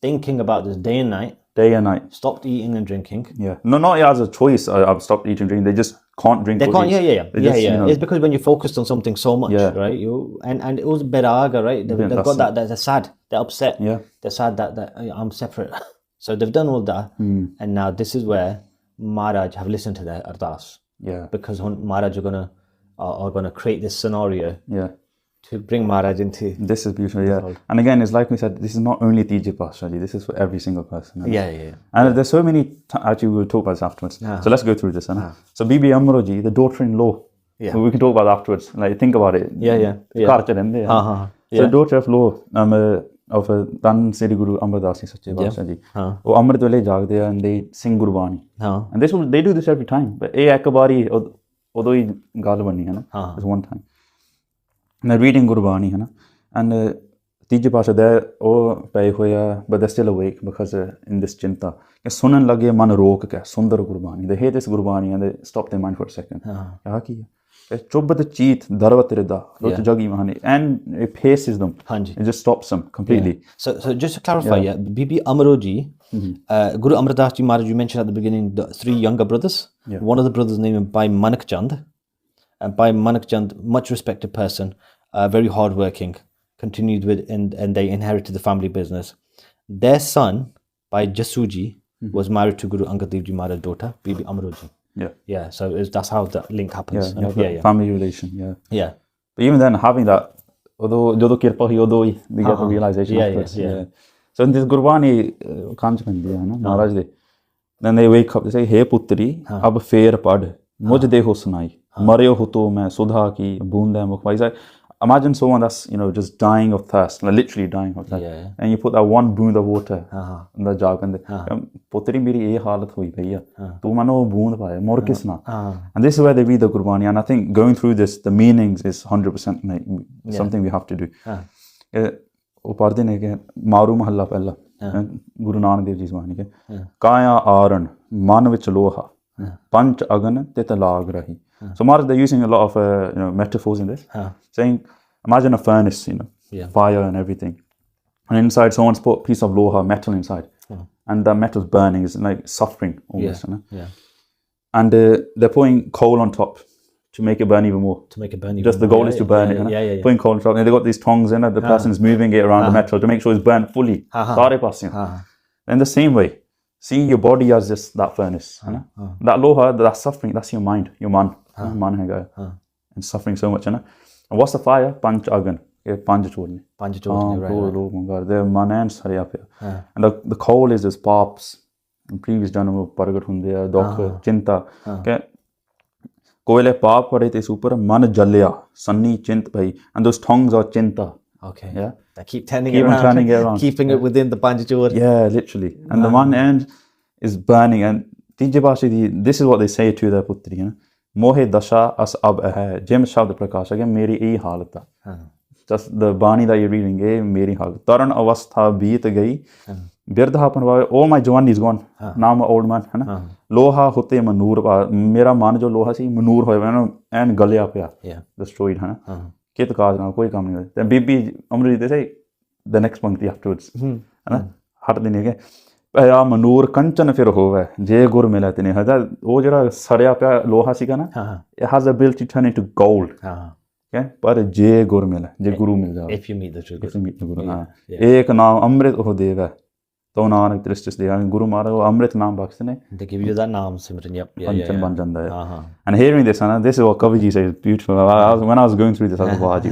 thinking about this day and night. Day and night. Stopped eating and drinking. Yeah. No, not as a choice. I've stopped eating and drinking. They just can't drink. They can't. Yeah. Just, you know, it's because when you're focused on something so much, right? And it was beraga, right? They've got that. They're sad. They're upset. Yeah. They're sad that I'm separate. So they've done all that, and now this is where Maharaj have listened to their ardas. Yeah. Because Maharaj are gonna create this scenario. Yeah. To bring Maharaj into this is beautiful, yeah. And again, it's like we said, this is not only Tiji Pasha, this is for every single person. Yeah. And there's so many, actually we'll talk about this afterwards. So let's go through this. So Bibi Amroji, the daughter-in-law, we can talk about afterwards. Like, think about it. Yeah. So the daughter-in-law of Dhan Sri Guru Amardas Sache Pasha Ji. ਉਹ ਅੰਮ੍ਰਿਤ ਵੇਲੇ ਜਾਗਦੇ ਆ and they sing Gurbani. And they do this every time. But ਇਹ ਇੱਕ ਵਾਰੀ ਉਦੋਂ ਹੀ ਗੱਲ ਬਣੀ ਹੈ ਨਾ. This one time. And they're reading Gurbani, and Tiji Pasha there, pay hoya, but they're still awake because in this chinta. Sunan lage man rok ke sundar Gurbani. They hear this Gurbani and they stop their mind for a second. Kya kiya? Chobbat cheet darvat rida, rot jagi mahani, and it paces them. It just stops them completely. Yeah. So just to clarify, Bibi Amroji, Guru Amardas Ji Maharaj, you mentioned at the beginning the 3 younger brothers. Yeah. One of the brothers named Bhai Mahesha. And Bhai Mahesha, much respected person, very hardworking, continued with, and they inherited the family business. Their son, Bhai Jasuji, was married to Guru Angad Ji Maharaj's daughter, Bibi Amroji. Yeah. So that's how the link happens. Yeah. Family relation. Yeah. But even then, having that, although Jodo Kirpa hi odo hi, they get the realization afterwards. Yeah. So in this Gurbani Kanch Kandi hai na Maharaj de. Then they wake up. They say, "Hey putri, ab fair pad, mujh de ho sunai." Mareo huto main sudha ki boonda mukhwai. Imagine someone that's, you know, just dying of thirst, like literally dying of thirst, and you put that one boond of water in the jug and putri meri ye halat hui bhai hai, tu mano boond paaya mor kisna. And this is where they read the Gurbani, and I think going through this, the meanings is 100% something we have to do. ਉਹ ਪੜ੍ਹਦੇ ਨੇ ਕਿ ਮਾਰੂ ਮਹੱਲਾ ਪਹਿਲਾ ਗੁਰੂ ਨਾਨਕ ਦੇਵ ਜੀ ਜ਼ਬਾਨੀ ਕੇ ਕਾਇਆ ਆਰਨ ਮਨ ਵਿੱਚ ਲੋਹਾ ਪੰਚ ਅਗਨ ਤੇ ਤਲਾਗ ਰਹੀ. So Maharaj, they're using a lot of metaphors in this, saying, imagine a furnace, fire and everything, and inside someone's put a piece of loha, metal inside, and that metal's burning, is like suffering almost. And they're putting coal on top to make it burn even more. Just the goal is to burn it. Putting coal on top, and they got these tongs in it. The person's moving it around the metal to make sure it's burnt fully. In the same way, see your body as just that furnace. That loha, that suffering, that's your mind, your man. And suffering so much. And what's the fire? Panch agan. Panch chodne. Right. They're man and sari up here. And the coal is this paps. In previous janam paragat hunde hai, dokh, chinta. Koile paap pade te super man jalya, sunny chint bhai. And those tongues are chinta. Okay. Yeah. They keep turning it around. Keeping it within the Panchachur. Yeah, literally. And the one end is burning. And Tiji Pasha, this is what they say to their putri. Mohe dasha as ab hai. Jim Shabd Prakash. Again, meri ei halata. Just the Bani that you're reading, meri halat. Taran avastha beet gai. Birha panvaye. Oh, my Jawani is gone. Now I'm an old man. Loha hote manur. Mera man jo loha si manur hoye. And galya pya. Destroyed. Kit kaaj na koi kam nahi hoya. Then Bibi Amroji, they say the next पंक्ति afterwards. हट देने के या मनूर कंचन फिर होवे जे गुर मिला तेने हदा वो जरा सड़या पे लोहा सी का ना it has the ability to turn into gold. क्या पर जे गुर मिले जे गुरु मिल जाए if you meet the true if you meet the Guru हाँ yeah. एक नाम अमृत ਉਹ ਦੇਵ ਹੈ तो नानक तृष्टिस देव गुरु महाराज ਉਹ ਅੰਮ੍ਰਿਤ ਨਾਮ ਬਖਸ਼ਦੇ ਨੇ they give you that naam simran yep ਪੰਚਨ ਬਣ ਜਾਂਦਾ ਹੈ and hearing this and this is what Kavi Ji says beautiful when I was going through this I was ਵਾਹ ਜੀ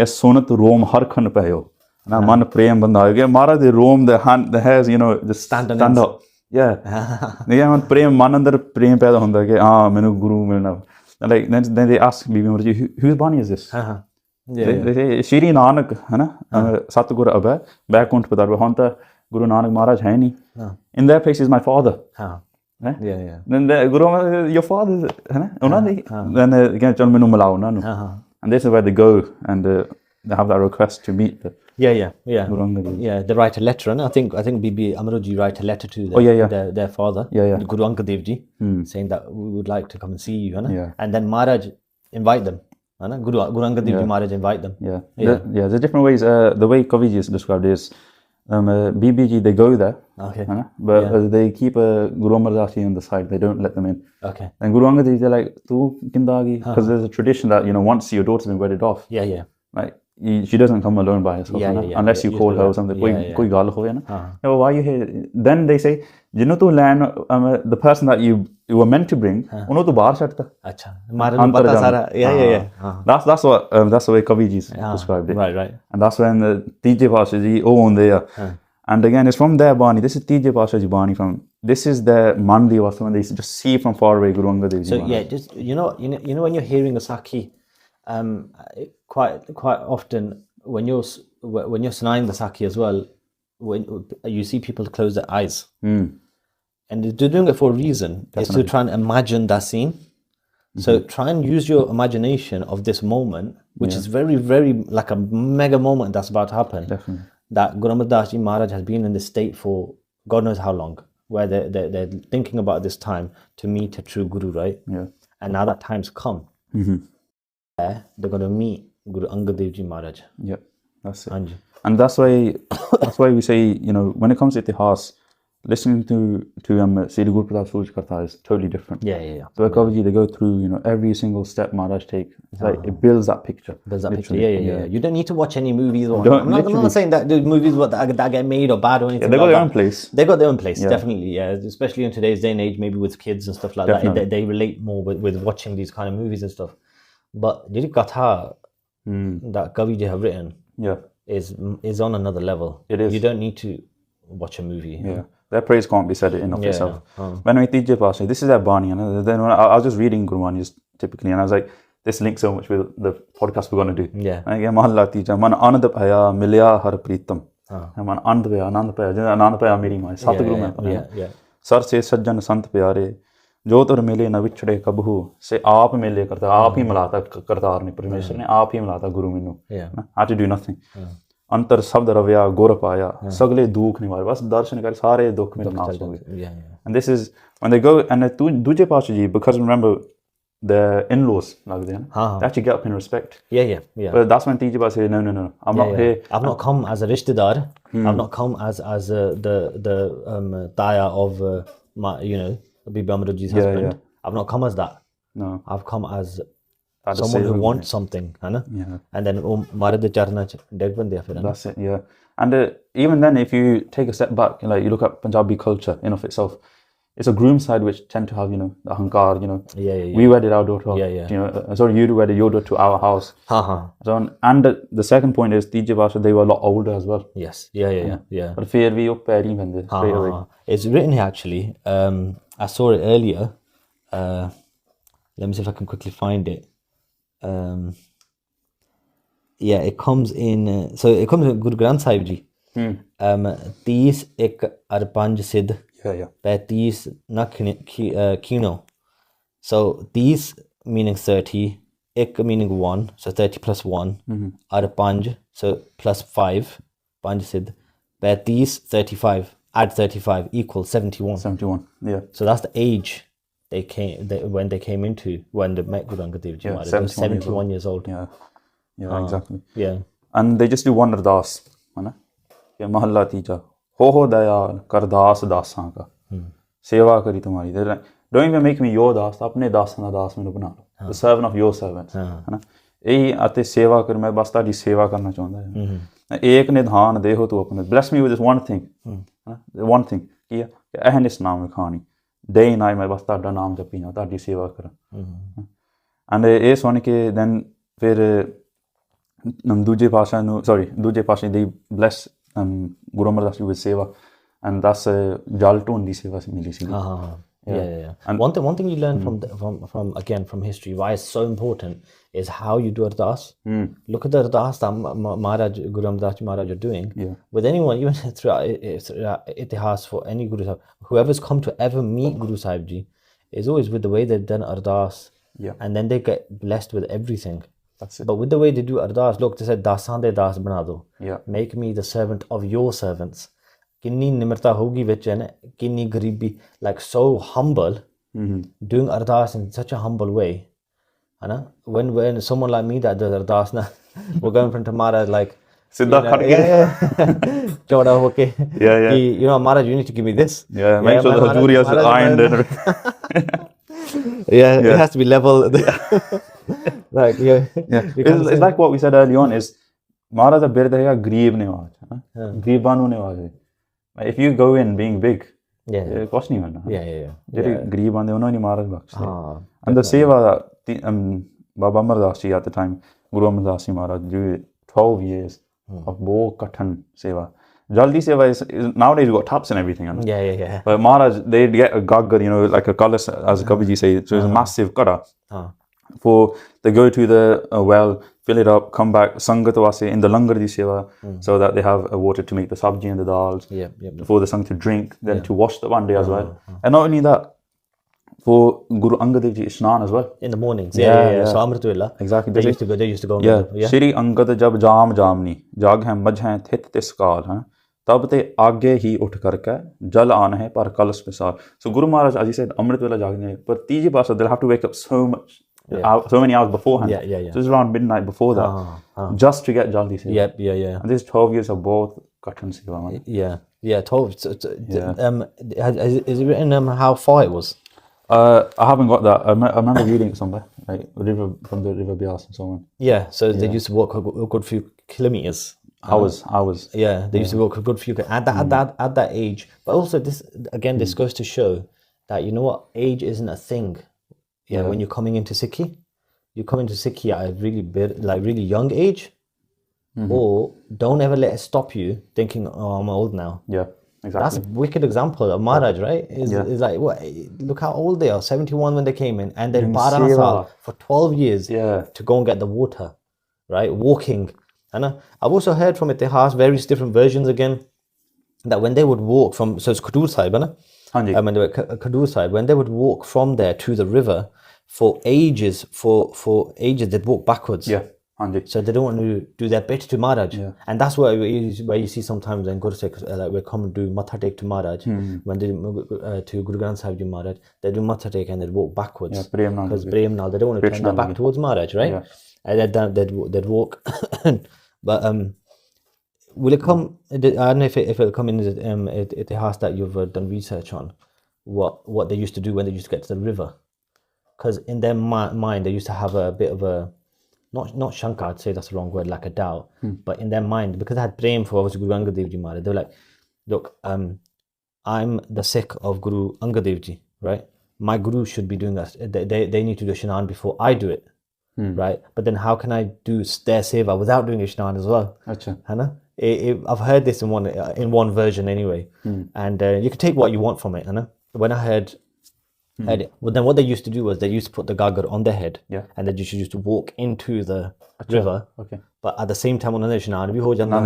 yes ਸੁਨਤ ਰੋਮ ਹਰ ਖੰਡ ਪਇਓ ਨਾ ਮਨ ਪ੍ਰੇਮ ਬੰਦਾ ਹੋ ਗਿਆ ਮਹਾਰਾਜ ਦੇ ਰੋਮ the hand the hairs you know just stand up yeah ਨਹੀਂ ਮਨ ਪ੍ਰੇਮ ਮਨ ਅੰਦਰ ਪ੍ਰੇਮ ਪੈਦਾ ਹੁੰਦਾ ਕਿ ਹਾਂ ਮੈਨੂੰ ਗੁਰੂ ਮਿਲਣਾ like then they ask Bibi Murari whose Bani is this they say Shri Nanak है ना Satguru अभय बैकुंठ पधारो ਹੁਣ ਤਾਂ Guru Nanak Maharaj है नहीं in that place is my father then the Guru your father है ना ਉਹਨਾਂ ਦੇ then again ਚਲ ਮੈਨੂੰ ਮਿਲਾਓ ਉਹਨਾਂ ਨੂੰ and this is where they go and they have that request to meet the Guru Angad they write a letter and I think Bibi Amaruji write a letter to their father Guru Angad Dev Ji saying that we would like to come and see you and then Maharaj invite them Guru Angad Dev Ji Maharaj invite them there's different ways the way Kavi Ji is described is BBG they go there but they keep Guru Amardas on the side they don't let them in and Guru Angad Dev they're like tu kinda aa gayi because there's a tradition that you know once your daughter's been wedded off right she doesn't come alone by herself unless you call her or something koi gal hoye na why you here then they say jinu tu land the person that you were meant to bring ਉਹਨੂੰ ਤੋਂ ਬਾਹਰ ਛੱਡਤਾ ਅੱਛਾ ਮਾਰਨ ਨੂੰ ਪਤਾ ਸਾਰਾ that's the way Kavi Ji described it right and that's when the ਤੀਜੇ ਪਾਤਸ਼ਾਹ ਜੀ ਉਹ ਆਉਂਦੇ ਆ and again it's from their Bani this is ਤੀਜੇ ਪਾਤਸ਼ਾਹ ਜੀ Bani from this is their man ਦੀ ਅਵਸਥਾ when they just see from far away Guru Angad Dev Ji so just you know when you're hearing a Sakhi quite often when you're sanaying the Sakhi as well when you see people close their eyes and they're doing it for a reason. Definitely. Is to try and imagine that scene. So try and use your imagination of this moment, which is very, very like a mega moment that's about to happen. Definitely. That Guru Amardas Ji Maharaj has been in this state for God knows how long, where they're thinking about this time to meet a true Guru, right? And now that time's come. They're going to meet Guru Angad Dev Ji Maharaj. That's it. And that's why we say, you know, when it comes to Itihas, listening to Sri Gurpurab Suraj Karta is totally different. So at Kavi Ji they go through, you know, every single step Maharaj take. It's like it builds that picture. You don't need to watch any movies or I'm not saying that the movies that get made or bad or anything. They got their own place. They got their own place, definitely. Especially in today's day and age, maybe with kids and stuff like that. They relate more with watching these kind of movies and stuff. But the Katha that Kavi Ji have written is on another level. It is. You don't need to watch a movie. Their praise can't be said enough itself. When we teach Pasha, this is their Bani. And then when I was just reading Gurbani just typically, and I was like, this links so much with the podcast we're going to do. And again, Mahalla teacher, man Anand paya milya har pritam. Man Anand paya meri mai. Satguru mein. Sar se sajjan sant pyare. जो तुर मिले न विछड़े कबहू से आप मिले करता आप ही मिलाता करतार ने परमेश्वर ने आप ही मिलाता गुरु मैनू I had to do nothing अंतर शब्द रव्या गुर पाया सगले दुख निवारे बस दर्शन कर सारे दुख मेरे नाश हो गए and this is when they go and दूजे पातशाह जी because remember the in-laws लगते हैं they actually get up in respect but that's when तीजे पातशाह say no I'm not here I've not come as a rishtedar I've not come as the taya of my you know Bibi Amaruji's husband. I've not come as that. No. I've come as someone who wants something, and then Marad Charna Degbande. That's it, And even then, if you take a step back, like you look at Punjabi culture in of itself, it's a groom side which tend to have, you know, the hankar, you know. We wedded our daughter. You know, sorry, you wedded your daughter to our house. So, and the second point is Tije Pasha, they were a lot older as well. Yes. Yeah. But fear we up straight away. It's written here actually. I saw it earlier. Let me see if I can quickly find it. It comes in. So it comes in Guru Granth Sahib Ji. 30 ek ar 5 siddh. 35 na kino. So 30 meaning 30, ek meaning 1, so 30 plus 1, ar 5, so plus 5, 5 siddh. 35, 35. Add 35 equals 71. 71, So that's the age when they came into when they met Guru Angad Dev Ji. 71 years old. Exactly. And they just do one ardas, है ना? कि महल्ला तीजा हो दयाल कर दास दासां का सेवा करी तुम्हारी. They're like, don't even make me your das, अपने दासां दा दास मैंने बना लो. The servant of your servants, है ना? ਇਹੀ ਅਤੇ ਸੇਵਾ ਕਰ ਮੈਂ ਬਸ ਤੁਹਾਡੀ ਸੇਵਾ ਕਰਨਾ ਚਾਹੁੰਦਾ ਹਾਂ ਏਕ ਨਿਧਾਨ ਦੇਹੋ ਤੂੰ ਆਪਣੇ bless me with this one thing ਕੀ ਆ ਅਹਨਿਸ ਨਾਮ ਖਾਣੀ day night ਮੈਂ ਬਸ ਤੁਹਾਡਾ ਨਾਮ ਜਪੀਣਾ ਤੁਹਾਡੀ ਸੇਵਾ ਕਰਾਂ ਐਂਡ ਇਹ ਸੁਣ ਕੇ ਦੈਨ ਫਿਰ ਦੂਜੇ ਪਾਤਸ਼ਾਹ ਦੀ ਬਲੈਸ ਗੁਰੂ ਅਮਰਦਾਸ ਜੀ ਵਿਦ ਸੇਵਾ ਐਂਡ ਦਸ ਜਲ ਢੋਣ ਦੀ ਸੇਵਾ ਮਿਲੀ ਸੀ Yeah. And one thing you learn from history, why it's so important, is how you do ardas. Look at the ardas that Maharaj Guru Amardas Maharaj are doing with anyone, even throughout itihas for any Guru Sahib. Whoever's come to ever meet Guru Sahib Jee is always with the way they've done ardas, and then they get blessed with everything. That's it. But with the way they do ardas, look, they said dasan de das bana do. Make me the servant of your servants. किन्नी निम्रता होगी विच है ना किन्नी गरीबी like so humble doing ardas in such a humble way है ना when someone like me that does ardas na we're going from tomorrow like सिद्धा खड़ गया चौड़ा होके you know Maharaj you need to give me this make sure the hajuri is ironed it has to be level like it's like what we said early on is Maharaj da bird hai गरीब निवाज गरीबां ਨੂੰ ਨਿਵਾਜ if you go in being big ਕੁਛ ਨਹੀਂ ਹੋਣਾ ਜਿਹੜੇ ਗਰੀਬ ਆਂਦੇ ਉਹਨਾਂ ਨੂੰ ਮਹਾਰਾਜ ਬਖਸ਼ਦੇ and the seva Baba Amardas ji at the time Guru Amardas ji Maharaj ji 12 years of ਬਹੁਤ ਕਠਨ ਸੇਵਾ jaldi seva is nowadays you got taps and everything but Maharaj they'd get a gaggar you know like a colors as Kavi ji say so it's a massive kada for they go to the well fill it up come back sangat wase in the langar di seva so that they have water to make the sabji and the dals for the sang to drink then to wash the one day as well and not only that for Guru Angad Dev ji ishnan as well in the mornings so amrit vela exactly they used to go Shri Angad jab jaam jamni जाग है मझ है थित तिस काल है तब ते आगे ही उठ करके जल आन है पर कलश मिसाल so Guru Maharaj as he said amrit vela जागने पर तीजे पास they'll have to wake up so many hours beforehand so it's around midnight before that just to get jaldi seva and this 12 years of both katan seva man 12 is it written how far it was I haven't got that I remember reading it somewhere like from the river Bias and so on so they used to walk a good few kilometers hours they used to walk a good few at that age but also this again this goes to show that you know what age isn't a thing when you're coming into Sikhi you come into Sikhi at a really young age or don't ever let it stop you thinking oh I'm old now exactly that's a wicked example of Maharaj right is like what look how old they are 71 when they came in and then 12 saal for 12 years to go and get the water right walking and I've also heard from itihas various different versions again that when they would walk from so it's Khadur Sahib when they were Khadur Sahib when they would walk from there to the river for ages they'd walk backwards so they don't want to do their bit to Maharaj and that's where you see sometimes when Guru Sikh like we come and do matha take to Maharaj when they to Guru Granth Sahib Ji Maharaj they do matha take and they'd walk backwards because prem now they don't want to turn their back towards Maharaj right and they'd walk but will it come I don't know if it'll come in itihas that you've done research on what they used to do when they used to get to the river because in their mind they used to have a bit of a not shanka I'd say that's the wrong word like a doubt but in their mind because they had prem for obviously Guru Angad Dev Ji Maharaj they were like look I'm the Sikh of Guru Angad Dev Ji right my guru should be doing that they need to do Ishnan before I do it right but then how can I do their seva without doing Ishnan as well I've heard this in one version anyway and you can take what you want from it when I heard well then what they used to do was they used to put the gagar on their head and they just used to walk into the river but at the same time on the Ishnan bhi ho janda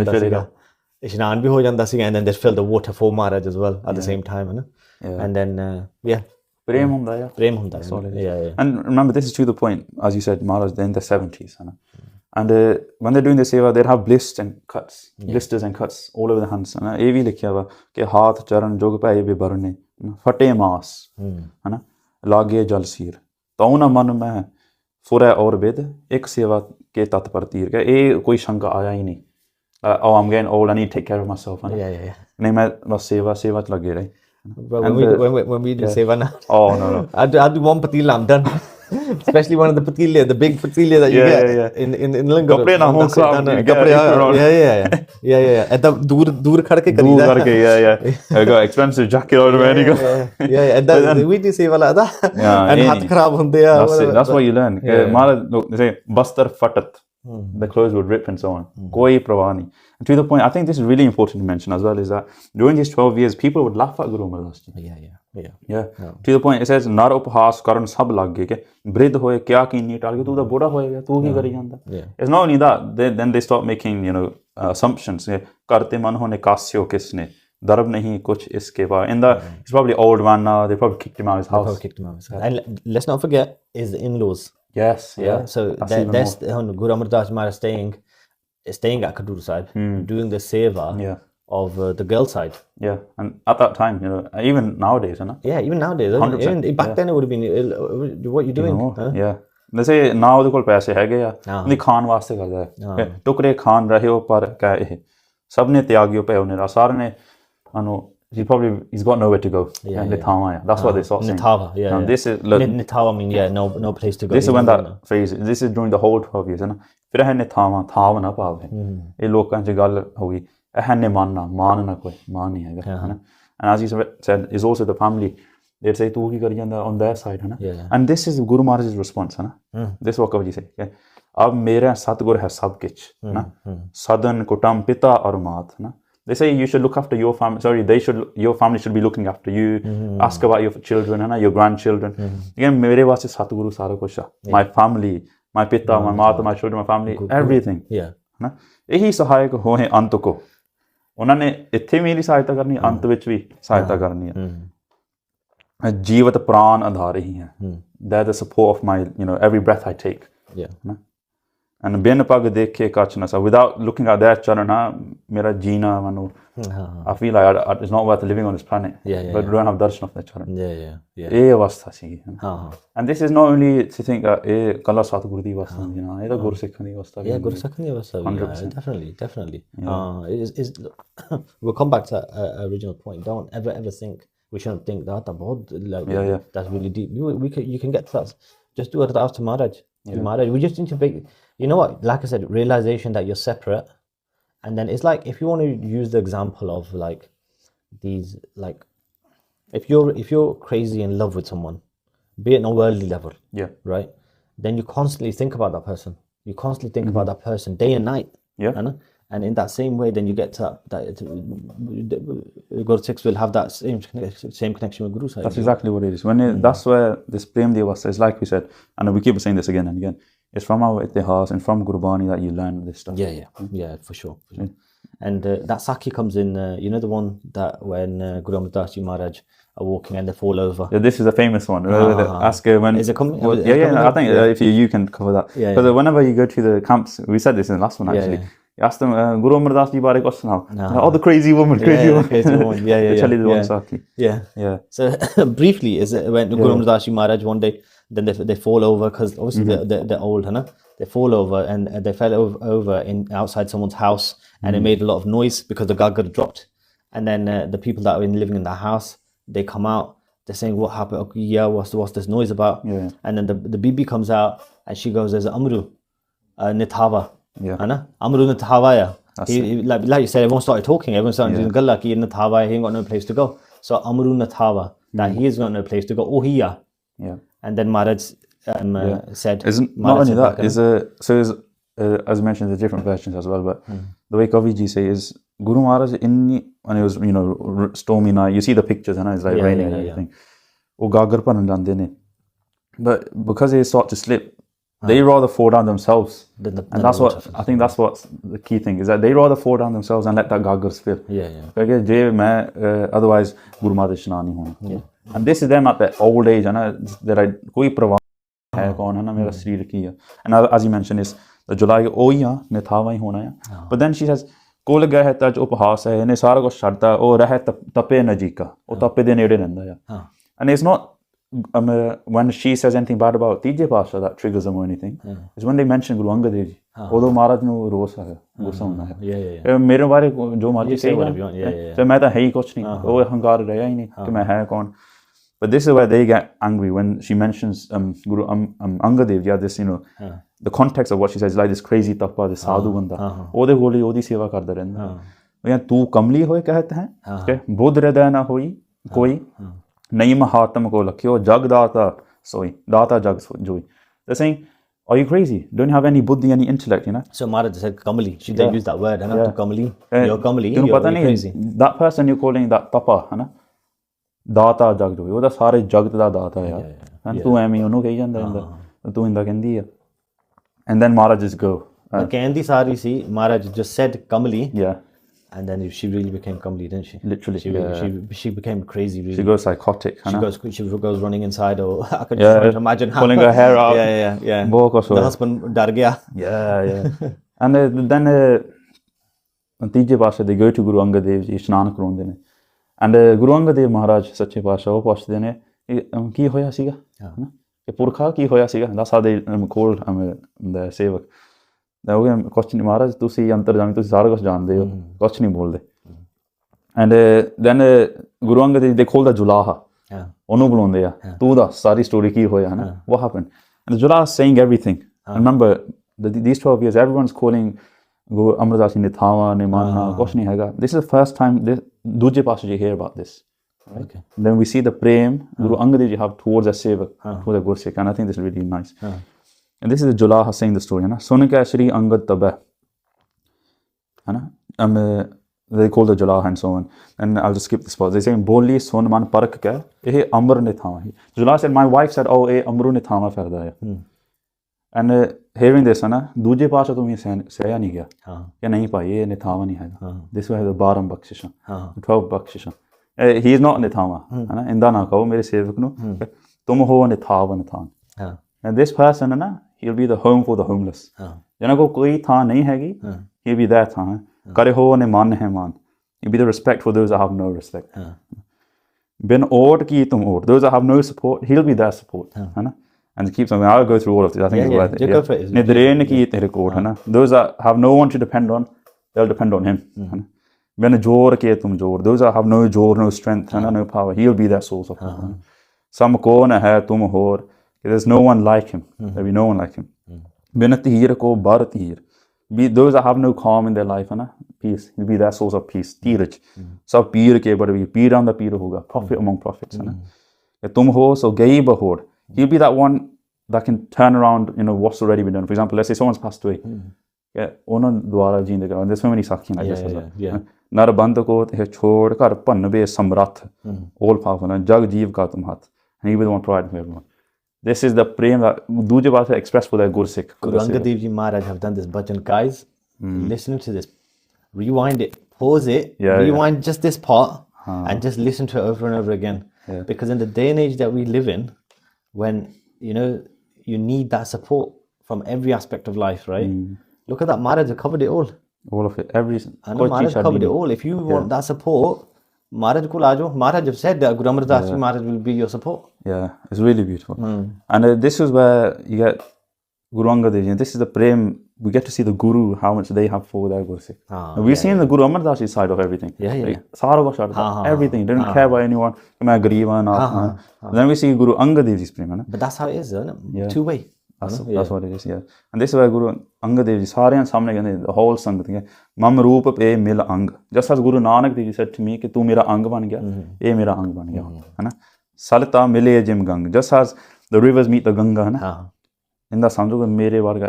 Ishnan bhi ho janda si and then they fill the water for Maharaj as well at the same time and then prem hunda and remember this is to the point as you said Maharaj they're in their 70s and when they're doing the seva they have blisters and cuts all over the hands ਇਹ ਵੀ ਲਿਖਿਆ ਵਾ ਕਿ ਹਾਥ ਚਰਨ ਜੁਗ ਪਏ ਬਿਬਰਨੇ ਫਟੇ ਮਾਸ ਹਨਾ ਲਾਗੇ ਜਲ ਸੀਰ ਤਉ ਨਾ ਮਨ ਮੈਂ ਫੁਰੈ ਔਰ ਵਿਦ ਇੱਕ ਸੇਵਾ ਕੇ ਤਤ ਪਰ ਤੀਰ ਕੇ ਇਹ ਕੋਈ ਸ਼ੰਕਾ ਆਇਆ ਹੀ ਨਹੀਂ oh I'm getting old I need to take care of myself ਨਹੀਂ ਮੈਂ ਬਸ ਸੇਵਾ ਚ ਲੱਗੇ ਰਹੇ when we do seva now oh no I do one patila I'm done especially one of the patile, the big patile that you get in Langar. Kapde na ho kharaab yeah. At the dur khad ke kari dur karke I got expensive jacket on me yeah and that we do seva like that and hath kharab hunde that's what you learn mara they say bastar fatat the clothes would rip and so on koi parwah nahi. And to the point, I think this is really important to mention as well, is that during these 12 years people would laugh at Guru Amardas Ji. Yeah. To the point, it says nar uphas karan sab lag gaye ke brid hoye kya kini tal ke tu da boda hoyega tu ki kari janda. It's not only that, then they start making assumptions karte man hone kasyo kisne darab nahi kuch iske baad in the he's probably old man now, they probably kicked him out of his house. And let's not forget is the in-laws. Yes, so that's Guru Amardas Ji staying at Guru Sahib, doing the seva of the girl side. Yeah, and at that time, even nowadays, even nowadays, 100%. Even back then it would have been, what you doing? Yeah. They say now ਉਹਦੇ ਕੋਲ ਪੈਸੇ ਹੈਗੇ ਆ ਉਹਦੀ ਖਾਣ ਵਾਸਤੇ ਕਰਦਾ ਹੈ ਟੁਕੜੇ ਖਾਣ ਰਹੇ ਹੋ ਪਰ ਕਹ ਇਹ ਸਭ ਨੇ ਤਿਆਗਿਓ ਪਏ ਉਹਨੇ ਸਾਰੇ ਨੇ he's got nowhere to go. Nithava, that's what they start saying. Nithava, this is Nithava mean no place to go. This is when that phrase. This is during the whole 12 years, ਫਿਰ ਇਹ Nithava ਥਾਵ ਨਾ ਪਾਵੇ ਇਹ ਲੋਕਾਂ 'ਚ ਗੱਲ ਹੋ ਗਈ ਇਹ ਨੇ ਮਾਨ ਨਾ ਕੋਈ ਮਾਨ ਨਹੀਂ ਹੈਗਾ and as you said is also the family they'd say ਤੂੰ ਕੀ ਕਰੀ ਜਾਂਦਾ on their side and this is Guru Maharaj's response this what Kavi say अब मेरा सतगुर है सब किछ सदन कुटुंब पिता और मात They say you should look after your family. Your family should be looking after you. Ask about your children, your grandchildren. Again, mere vaste Satguru sara kuch. My family, my pita, my mata, my children, my family, everything. Ehi sahayak hoye ant ko. ਉਹਨਾਂ ਨੇ ਇੱਥੇ ਵੀ ਸਹਾਇਤਾ ਕਰਨੀ ਅੰਤ ਵਿੱਚ ਵੀ ਸਹਾਇਤਾ ਕਰਨੀ ਹੈ ਜੀਵਤ ਪ੍ਰਾਨ ਆਧਾਰ ਹੀ ਹੈ that the support of my every breath I take and bin pag dekhe kach na sa without looking at that charana mera jeena manu I feel like it's not worth living on this planet but we don't have darshan of that charana ਇਹ ਅਵਸਥਾ ਸੀ and this is not only to think that ਇਹ ਕੱਲਾ ਸਤਿਗੁਰੂ ਦੀ ਅਵਸਥਾ ਨਹੀਂ ਇਹ ਤਾਂ ਗੁਰਸਿੱਖਾਂ ਦੀ ਅਵਸਥਾ ਵੀ ਗੁਰਸਿੱਖਾਂ ਦੀ ਅਵਸਥਾ ਵੀ definitely we'll come back to that original point. Don't ever think we shouldn't think that बहुत that's really deep. You can get to that. Just do it after Maharaj. We just need to be, like I said, realization that you're separate. And then it's like, if you want to use the example of like these, like if you're crazy in love with someone, be it on a worldly level, right, then you constantly think about that person. You constantly think about that person day and night. And in that same way, then you get to that Guru Sikhs will have that same connection with Guru Sahib. That's exactly what it is. That's where this Prem Devasa is, like we said, and we keep saying this again and again. It's from our Itihas and from Gurbani that you learn this stuff. Yeah, for sure. And that Sakhi comes in, the one that when Guru Amardas Ji Maharaj are walking and they fall over. Yeah, this is a famous one. Ask when. Is it coming? I think if you can cover that. Because whenever you go to the camps, we said this in the last one actually. You ask them, Guru Amardas Ji bare kuch sunao. Oh, the crazy woman. Crazy woman. Yeah. Sakhi. Yeah. So briefly, is it when Guru Amardas Ji Maharaj one day, then they fall over because obviously they're old, They fall over and they fell over outside someone's house and it made a lot of noise because the Ganga dropped. And then the people that were living in that house, they come out. They're saying, what happened? Okay, what's this noise about? And then the Bibi comes out and she goes, there's Amru, Nithava. Amru Nithava. Like you said, everyone started talking. Everyone started doing Galla ki Nithava. He ain't got no place to go. So Amru Nithava, that he's got no place to go. Oh, hiya. And then Maharaj said, not only that, as mentioned, there's different versions as well, but the way Kavi Ji say is Guru Maharaj when it was stormy night, you see the pictures and it's like raining and everything. Oh, Gagar Paran jande ne. But because they start to slip, they rather fall down themselves. And that's what I think that's what's the key thing is that they rather fall down themselves and let that Gagar spill. Otherwise Guru Maharaj shna nahi hona. And this is them at the old age, koi parwah hai kaun hai na mera shareer ki hai. And as you mentioned, is the July oh hi nithava hi hona hai. But then she says kol gaya hai taj upahas hai ene sara kuch chhadta oh rahe tape najika oh tape de nede rehda hai. And it's not when she says anything bad about Tije Pasha that triggers them or anything. It's when they mention Guru Angad Dev Ji. Although Maharaj nu rosa hai, gussa hona hai. Mere bare jo marji say, so main ta hai hi kuch nahi, oh hankar raya hi nahi ki main hai kaun. But this is where they get angry when she mentions Guru Angad Dev Ji. This, you know, the context of what she says is like this crazy tapa, this sadhu banda. ਉਹਦੇ ਕੋਲ ਉਹਦੀ ਸੇਵਾ ਕਰਦਾ ਰਹਿੰਦਾ। ਉਹ ਤੂੰ ਕਮਲੀ ਹੋਏ ਕਹਤ ਹੈ ਕਿ ਬੁੱਧ ਹਿਰਦੈ ਨਾ ਹੋਈ ਕੋਈ ਨਹੀਂ ਮਹਾਤਮ ਕੋ ਲਖਿਓ ਜਗ ਦਾਤਾ ਸੋਈ ਦਾਤਾ ਜਗ ਜੋਈ। They're saying, are you crazy? Don't you have any buddhi, any intellect, you know? So Amardas said kamli. She didn't use that word, to kamli. You're kamli, you're crazy. That person you're calling that tapa, है ना? ਦਾਤਾ ਜਗ ਜੋਈ, ਉਹਦਾ ਸਾਰੇ ਜਗਤ ਦਾ ਦਾਤਾ ਆ। ਤੂੰ ਐਵੇਂ ਉਹਨੂੰ ਕਹੀ ਜਾਂਦਾ ਹੁੰਦਾ, ਤੂੰ ਇੰਦਾ ਕਹਿੰਦੀ ਆ। And then Maharaj just go. ਕਹਿੰਦੀ ਸਾਰੀ ਸੀ, Maharaj just said kamli. Yeah. And then she really became kamli, didn't she? Literally. She became crazy, really. She goes psychotic. She goes running inside, or I could just imagine her. Pulling her hair out. Yeah. The husband dar gaya. Yeah. And then ਤੀਜੇ ਪਾਸੇ they go to Guru Angad Dev Ji, ਇਸ਼ਨਾਨ ਕਰਾਉਂਦੇ ਨੇ। And Guru Angad Dev Maharaj ਸੱਚੇ ਪਾਤਸ਼ਾਹ ਉਹ ਪੁੱਛਦੇ ਨੇ ਕੀ ਹੋਇਆ ਸੀਗਾ, ਹਨਾ, ਕਿ ਪੁਰਖਾ ਕੀ ਹੋਇਆ ਸੀਗਾ, ਦੱਸ ਸਾਡੇ ਕੋਲ ਦਾ ਸੇਵਕ ਉਹ ਕੁਛ ਨਹੀਂ ਮਹਾਰਾਜ, ਤੁਸੀਂ ਅੰਤਰਜਾਮੀ, ਤੁਸੀਂ ਸਾਰਾ ਕੁਛ ਜਾਣਦੇ ਹੋ, ਕੁਛ ਨਹੀਂ ਬੋਲਦੇ। ਐਂਡ ਦੈਨ ਗੁਰੂ ਅੰਗਦ ਦੇਵ ਦੇ ਕੋਲ ਦਾ ਜੁਲਾਹਾ, ਉਹਨੂੰ ਬੁਲਾਉਂਦੇ ਆ, ਤੂੰ ਦੱਸ ਸਾਰੀ ਸਟੋਰੀ ਕੀ ਹੋਇਆ, ਹਨਾ, what happened? And Jula is saying everything. Remember these 12 years everyone's calling Amardas ne thawa ne manna, kuch nahi hega. This is the first time duje paase you hear about this. Okay. Then we see the prem Guru Angad Dev Ji have towards a sevak, towards a Gursikh, and I think this is really nice. And this is the Julaha saying the story, na sun ka Shri Angad tabah, na they call the Julaha and so on. And I'll just skip this part. They saying Boali sun man parak ka eh Amar ne thawa hi. Julaha said, my wife said, oh eh Amru ne thawa firda hai. And hearing this, na duje paasha to me sehya nahi gaya ਕਿ ਨਹੀਂ ਭਾਈ ਇਹ ਨਿਥਾਵਾ ਨਹੀਂ ਹੈਗਾ। This was the 12 ਬਖਸ਼ਿਸ਼ਾਂ, 12 ਬਖਸ਼ਿਸ਼ਾਂ। He is not ਨਿਥਾਵਾ, ਹੈ ਨਾ, ਇੰਦਾ ਨਾ ਕਹੋ ਮੇਰੇ ਸੇਵਕ ਨੂੰ ਤੁਮ ਹੋ ਨਿਥਾਵ ਨਿਥਾਨ। And this person, na, he'll be the home for the homeless. ਜਿਹਨਾਂ ਕੋਲ ਕੋਈ ਥਾਂ ਨਹੀਂ ਹੈਗੀ, he'll be that ਥਾਂ। ਕਰੇ ਹੋ ਨੇ ਮਨ ਹੈ ਮਾਨ, he'll be the respect for those that have no respect. ਬਿਨ ਓਟ ਕੀ ਤੁਮ ਓਟ, those that have no support, he'll be their support, ਹੈ ਨਾ। And it keeps on. I'll go through all of this. I think it's worth it. Nidreen ki tere koot, hai na. Those that have no one to depend on, they'll depend on him. When jor ke tum jor, those that have no jor, no strength, hai na, no power, he'll be their source of power. Sam ko na hai tum hor. There's no one like him. There'll be no one like him. Bin tihir ko bar tihir. Be those that have no calm in their life, hai na, peace. He'll be their source of peace. Tiraj. Sab peer ke bar bhi. Peer on the peer hoga. Prophet among prophets, hai na. Tum ho so gayi bahor. He'll be that one that can turn around, you know, what's already been done. For example, let's say someone's passed away. ਉਹਨਾਂ ਦੁਆਰਾ ਜੀਂਦੇ ਕਰਾਉਂਦੇ। There's so many ਸਾਖੀਆਂ like this. ਨਰ ਬੰਦ ਕੋ ਤੇ ਛੋੜ ਘਰ ਭੰਨਵੇ ਸਮਰੱਥ, all powerful, ਜਗ ਜੀਵ ਕਾ ਤੁਮ ਹੱਥ, and he will want pride for everyone. This is the prem that ਦੂਜੇ ਪਾਸੇ expressed for their Gursikh. Guru Angad Dev Ji Maharaj have done this bhajan. Guys, listen to this. Rewind it, pause it, rewind just this part, and just listen to it over and over again. Because in the day and age that we live in, when, you know, you need that support from every aspect of life, right? Look at that, Maharaj covered it all. All of it, every. And Maharaj covered it all. If you want that support, Maharaj ko laajo. Maharaj have said that Guru Amardas Maharaj will be your support. Yeah, it's really beautiful. And this is where you get Guru Angad Dev Ji. This is the prem. We get to see the Guru, how much they have for their Gursikh. We've seen the Guru Amardas side of everything. Sara kuch everything. They don't care about anyone. मैं गरीब हूँ, ना। Then we see Guru Angad Dev Ji's prem, है ना? But that's how it is, isn't it? Two way. That's what it is. Yeah. And this is where Guru Angad Dev Ji सारे सामने कहते, the whole संगत है, मम रूप पे मिल अंग. Just as Guru Nanak Dev Ji said to me कि तू मेरा अंग बन गया, ये मेरा अंग बन गया, है ना? सलता मिले जिम गंग. Just as the rivers meet the Ganga, है ना? इंदा समझो कि मेरे वर्गा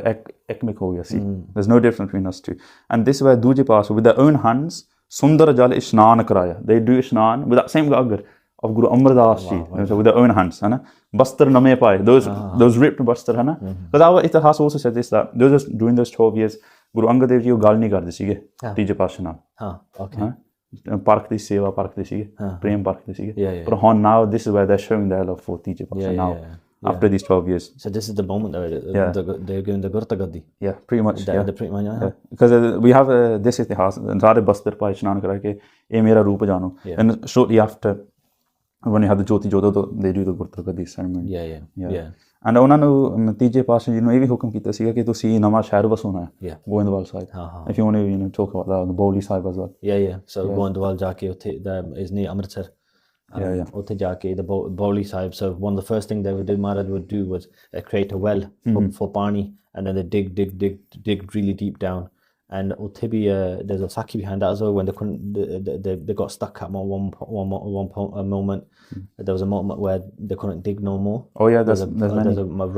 एक में हो गया सी. There's no difference between us two. And this is where दूजे पास with their own hands सुंदर जल इश्नान कराया. They do ishnan with that same gagar of Guru Amardas Ji, with their own hands, है ना. Bastar name पाए, those ripped bastar, है ना. Because our इतिहास also said this, that those during those 12 years Guru Angad Dev Ji वो गाल नहीं करते सीगे तीजे पास नाल. Okay. Park the Seva, park the Sige, prem park the Sige. But on now this is where they're showing their love for तीजे पास now. After these 12 years. So this is the moment they're giving the Gurta Gaddi. Yeah, pretty much. Because we have this itihas, सारे बस्तर पर इश्नान करा के ये मेरा रूप जानो. And shortly after, when you have the Jyoti Jodha, they do the Gurta Gaddi ceremony. Yeah. And ਉਹਨਾਂ ਨੂੰ ਤੀਜੇ ਪਾਤਸ਼ਾਹ ਜੀ ਨੂੰ ਇਹ ਵੀ ਹੁਕਮ ਕੀਤਾ ਸੀਗਾ ਕਿ ਤੁਸੀਂ ਨਵਾਂ ਸ਼ਹਿਰ ਵਸਾਉਣਾ ਹੈ, Goindwal Sahib. If you want to, talk about that, the Boali Sahib as well. So Goindwal ਜਾ ਕੇ ਉੱਥੇ is near Amritsar. ਉੱਥੇ ਜਾ ਕੇ the Boali Sahib. So one of the first things they would do, Maharaj would do was create a well for pani, and then they dig really deep down. And ਉੱਥੇ ਵੀ there's a Sakhi behind that as well, when they couldn't, they got stuck at one moment. There was a moment where they couldn't dig no more. Oh yeah, there's a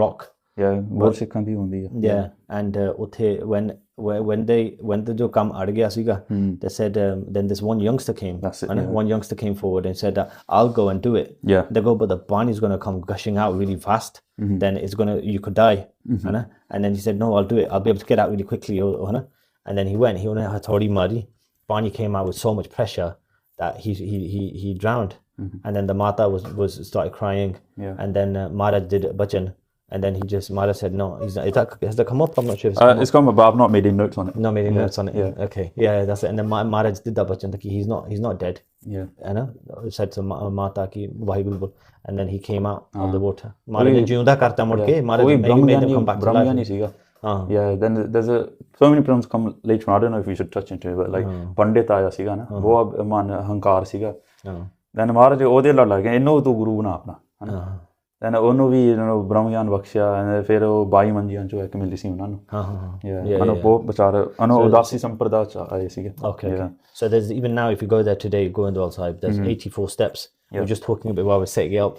rock. Yeah, Sikhs ਦੀ ਹੁੰਦੀ ਹੈ. Yeah, and ਉੱਥੇ when the ਜੋ ਕੰਮ ਅੜ ਗਿਆ ਸੀਗਾ, they said then this one youngster came. That's it. One youngster came forward and said I'll go and do it. Yeah. They go, but the pani is going to come gushing out really fast. Then you could die. And then he said, no, I'll do it. I'll be able to get out really quickly. And then he went Hathori Mari. Pani came out with so much pressure that he drowned. And then the Mata was started crying. Yeah. And then Maharaj did bhajan. And then Maharaj said, no, he's not. Has that come up? I'm not sure if it's come up, but I've not made any notes on it. Not made any notes on it. Yeah. Okay. Yeah, that's it. And then Maharaj did that bhajan. He's not dead. Yeah. Said to Mata ki Vaheguru, and then he came out of the water. Maharaj ne jiunda karta mud ke. Maharaj made him come back to life. Yeah. Then there's so many problems come later on. I don't know if we should touch into it, but like Pandit aaya siga na, wo man hankar siga. Then Maharaj ਉਹਦੇ ਨਾਲ ਲੱਗ ਗਿਆ, ਇਹਨੂੰ ਤੂੰ ਗੁਰੂ ਬਣਾ ਆਪਣਾ. Then ਉਹਨੂੰ ਵੀ ਬ੍ਰਹਮ ਗਿਆਨ ਬਖਸ਼ਿਆ, ਫਿਰ ਉਹ 22 ਮੰਜੀਆਂ ਚੋਂ ਇੱਕ ਮਿਲੀ ਸੀ ਉਹਨਾਂ ਨੂੰ. ਉਹਨੂੰ ਬਹੁਤ ਵਿਚਾਰ ਉਦਾਸੀ ਸੰਪਰਦਾ ਚ ਆਏ ਸੀਗੇ. Okay. So there's, even now if you go there today, Goindwal Sahib, there's 84 steps. We're just talking about while we're setting it up.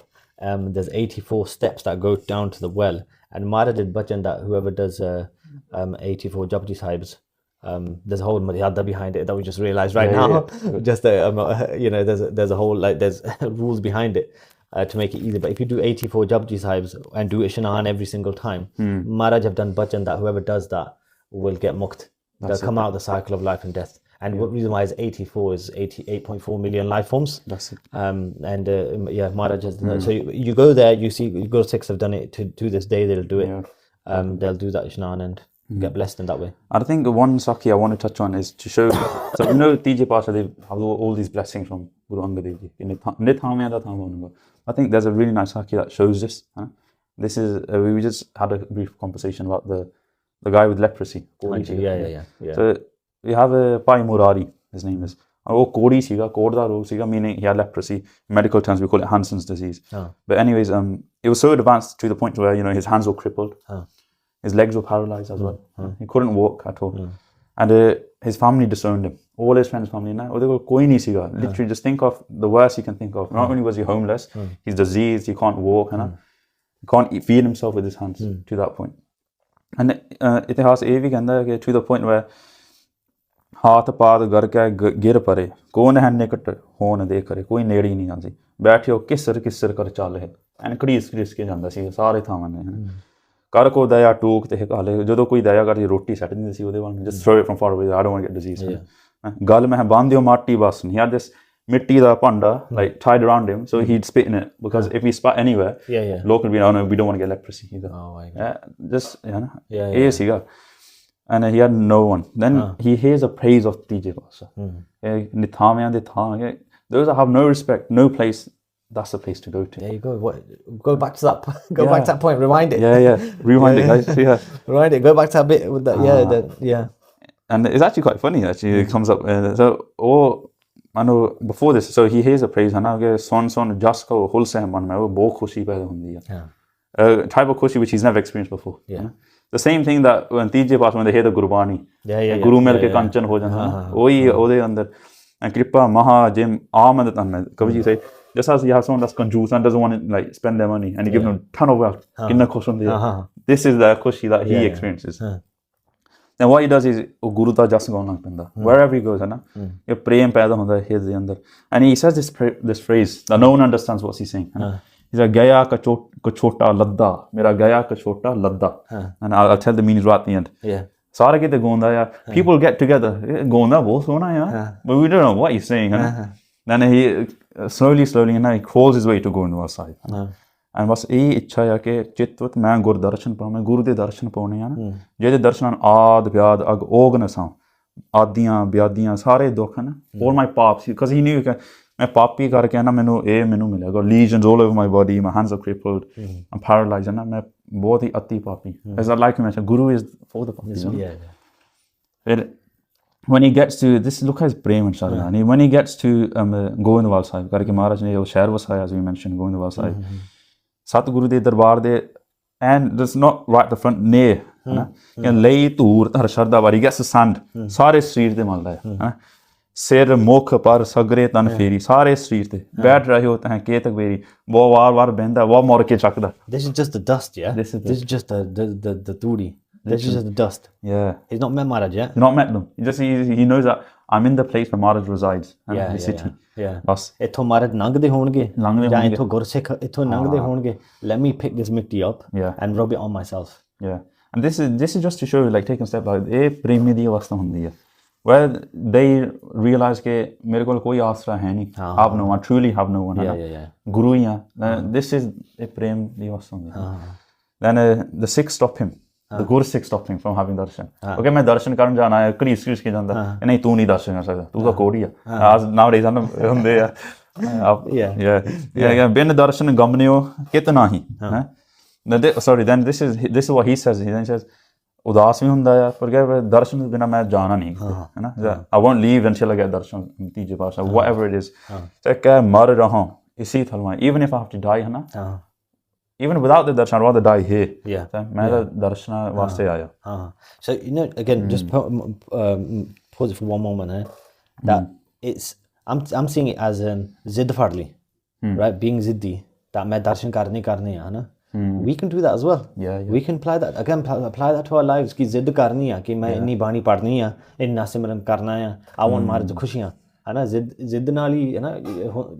There's 84 steps that go down to the well, and Maharaj did bhajan that whoever does 84 Japji Sahibs, there's a whole Madhyada behind it that we just realized right now. Just there's a whole, like, there's rules behind it to make it easy. But if you do 84 Japji Sahibs and do Ishnan every single time, Maharaj have done bhajan that whoever does that will get mukt. They'll come out of the cycle of life and death. And what reason why is 84 is 88.4 million life forms. That's it. Maharaj has done that. So you go there, you see Guru Sikhs have done it to this day. They'll do it. They'll do that Ishnan and get blessed in that way. I think the one Sakhi I want to touch on is to show. So Tije Pasha, they have all these blessings from Guru Angad Dev Ji. I think there's a really nice Sakhi that shows this. This is we just had a brief conversation about the guy with leprosy. So we have a Bhai Murari, his name is. Oh, Kodi siga, Korda rog siga, meaning he had leprosy. In medical terms, we call it Hansen's disease. But anyways, it was so advanced to the point where his hands were crippled, his legs were paralyzed as well. He couldn't walk at all, and his family disowned him. All his friends' family now, they go koi nahi siga. Literally, just think of the worst you can think of. Not only was he homeless, he's diseased, he can't walk, he can't feed himself with his hands to that point. And itihas ਇਹ ਵੀ ਕਹਿੰਦਾ ਕਿ to the point where हाथ पाद गर के गिर परे कौन है निकट होन दे करे कोई नेड़ ही नहीं आंदी बैठियो किसर कर चल है एन घड़ीस के ਜਾਂਦਾ ਸੀ ਸਾਰੇ ਥਾਵਾਂ ਨੇ ਕਰ ਕੋ ਦਇਆ ਟੂਕ ਤੇ ਹਾਲੇ ਜਦੋਂ ਕੋਈ ਦਇਆ ਕਰਦੀ ਰੋਟੀ ਸੱਟ ਦਿੰਦੀ ਸੀ ਉਹਦੇ ਵੱਲ just throw it from far away. I don't want to get disease. ਗੱਲ ਮੈਂ ਬੰਨਿਓ ਮਾਟੀ ਬਸ he had this ਮਿੱਟੀ ਦਾ ਭਾਂਡਾ like tied around him so he'd spit in it because if he spat anywhere local we don't want to get leprosy either. ਇਹ ਸੀਗਾ. And he had no one. Then he hears the praise of Tije Pasha. Those that have no respect, no place, that's the place to go to. There you go. Go back to that. Back to that point. Rewind it. Rewind it, guys. Rewind it. Go back to that bit with that. And it's actually quite funny. Actually, it comes up. I know before this. So he hears the praise. And now, son, just go whole man. मैं वो बहुत खुशी पैदा होती है. Type of खुशी which he's never experienced before. The same thing that when Tije Pasha, when they hear the Gurbani, Guru mil ke kanchan ho janda, ohi ode andar kripa maha jim Amad tanna. Kavi ji say, just as you have someone that's conjuice and doesn't want to like spend their money, and you give them a ton of wealth, kinna khush hunde. This is the khushi that he experiences. Then what he does is Guru da jas gauna penda. Wherever he goes, ye prem paida hunda his andar, and he says this phrase that no one understands what he's saying. He's like, Gaya ka chota ladda, mera Gaya ka chota ladda. And I'll tell the meanings right at the end. Sare kite gonda ya. People get together. Gonda bahut sona ya. But we don't know what he's saying. Then he slowly, and he crawls his way to Goindwal Sahib. And bas ਇਹ ਇੱਛਾ ਹੈ ਕਿ ਚਿਤਵਤ ਮੈਂ ਗੁਰ ਦਰਸ਼ਨ ਪਾਵਾਂ ਗੁਰੂ ਦੇ ਦਰਸ਼ਨ ਪਾਉਣੇ ਹਨ ਜਿਹਦੇ ਦਰਸ਼ਨਾਂ ਆਦ ਵਿਆਦ ਅਗ ਓਗ ਨਸਾਂ ਆਦੀਆਂ ਵਿਆਦੀਆਂ ਸਾਰੇ ਦੁੱਖ ਹਨ all my paps because he knew ਮੈਂ ਪਾਪੀ ਕਰਕੇ ਨਾ ਮੈਨੂੰ ਮਿਲੇਗਾ lesions all over my body, my hands are crippled, I'm paralyzed ਨਾ ਮੈਂ ਬਹੁਤ ਹੀ ਅਤੀ ਪਾਪੀ as I like to mention Guru is for the ਪਾਪੀ ਫਿਰ when he gets to this, look at his prem and Shah Jahan. When he gets to Goindwal Sahib, karke Maharaj ne wo shahr vasaya, as we mentioned, Goindwal Sahib, Satguru de darbar de, and there's not right at the front near ਲਈ ਧੂਰ ਧਰ ਸ਼ਰਦਾ ਵਾਰੀ gas ਸੰਡ ਸਾਰੇ ਸਰੀਰ ਤੇ ਮਲਦਾ ਹੈ ਸਿਰ ਮੁਖ ਪਰ ਸਗਰੇ ਤਨ ਫੇਰੀ ਸਾਰੇ ਸਰੀਰ ਤੇ ਬੈਠ ਰਹੇ ਹੋ ਤਾਂ ਕੇਤਕ ਵੇਰੀ ਉਹ ਵਾਰ ਬਹਿੰਦਾ ਉਹ ਮੁੜ ਕੇ ਚੱਕਦਾ this is just the dust this is just the Dhuri this is just the dust he's not met Maharaj yet not met them he knows that I'm in the place where Maharaj resides the city ਬਸ ਇੱਥੋਂ ਮਹਾਰਾਜ ਲੰਘਦੇ ਹੋਣਗੇ ਜਾਂ ਇੱਥੋਂ ਗੁਰਸਿੱਖ ਇੱਥੋਂ ਲੰਘਦੇ ਹੋਣਗੇ let me pick this mitti up and rub it on myself and this is just to show you like taking a step back ਇਹ ਪ੍ਰੇਮੀ ਦੀ ਅਵਸਥਾ ਹੁੰਦੀ ਹੈ where they realize ਕਿ ਮੇਰੇ ਕੋਲ ਕੋਈ ਆਸਰਾ ਹੈ ਨਹੀਂ have no one truly have no one ਗੁਰੂ ਹੀ ਆ this is ਇਹ ਪ੍ਰੇਮ ਦੀ ਅਵਸਥਾ ਹੁੰਦੀ ਹੈ then the Sikhs stop him the Guru Sikh stopped him from having darshan okay ਮੈਂ ਦਰਸ਼ਨ ਕਰਨ ਜਾਣਾ ਹੈ ਘੜੀਸ ਕੇ ਜਾਂਦਾ ਨਹੀਂ ਤੂੰ ਨਹੀਂ ਦਰਸ਼ਨ ਕਰ ਸਕਦਾ ਤੂੰ ਤਾਂ ਕੋੜੀ ਆ nowadays ਹੁੰਦੇ ਆ ਬਿਨ ਦਰਸ਼ਨ ਗਮਨਿਓ ਕਿਤਨਾ ਹੀ sorry then this is what he says he then says ਉਦਾਸ ਵੀ ਹੁੰਦਾ ਆ ਪਰ ਕਿ ਦਰਸ਼ਨ ਤੋਂ ਬਿਨਾਂ ਮੈਂ ਜਾਣਾ ਨਹੀਂ ਹੈ ਨਾ I won't leave until I get ਦਰਸ਼ਨ ਤੀਜੇ ਪਾਤਸ਼ਾਹ whatever it is ਤੇ ਕਿ ਮਰ ਰਹਾ ਇਸੀ ਥਲਵਾਂ even if I have to die ਹੈ ਨਾ even without the darshan I'd rather die here ਮੈਂ ਤਾਂ ਦਰਸ਼ਨਾਂ ਵਾਸਤੇ ਆਇਆ so you know again just pause it for one moment that it's I'm seeing it as an zidd far ਲਈ right being ziddi that ਮੈਂ ਦਰਸ਼ਨ ਕਰਨੇ ਆ ਹੈ ਨਾ we can do that as well we can apply that again apply that to our lives ਕਿ ਜ਼ਿੱਦ ਕਰਨੀ ਆ ਕਿ ਮੈਂ ਇੰਨੀ ਬਾਣੀ ਪੜ੍ਹਨੀ ਆ ਇੰਨਾ ਸਿਮਰਨ ਕਰਨਾ ਆ I want ਮਹਾਰਾਜ ਦੀਆਂ ਹੈ ਨਾ ਜ਼ਿੱਦ ਨਾਲ ਹੀ ਹੈ ਨਾ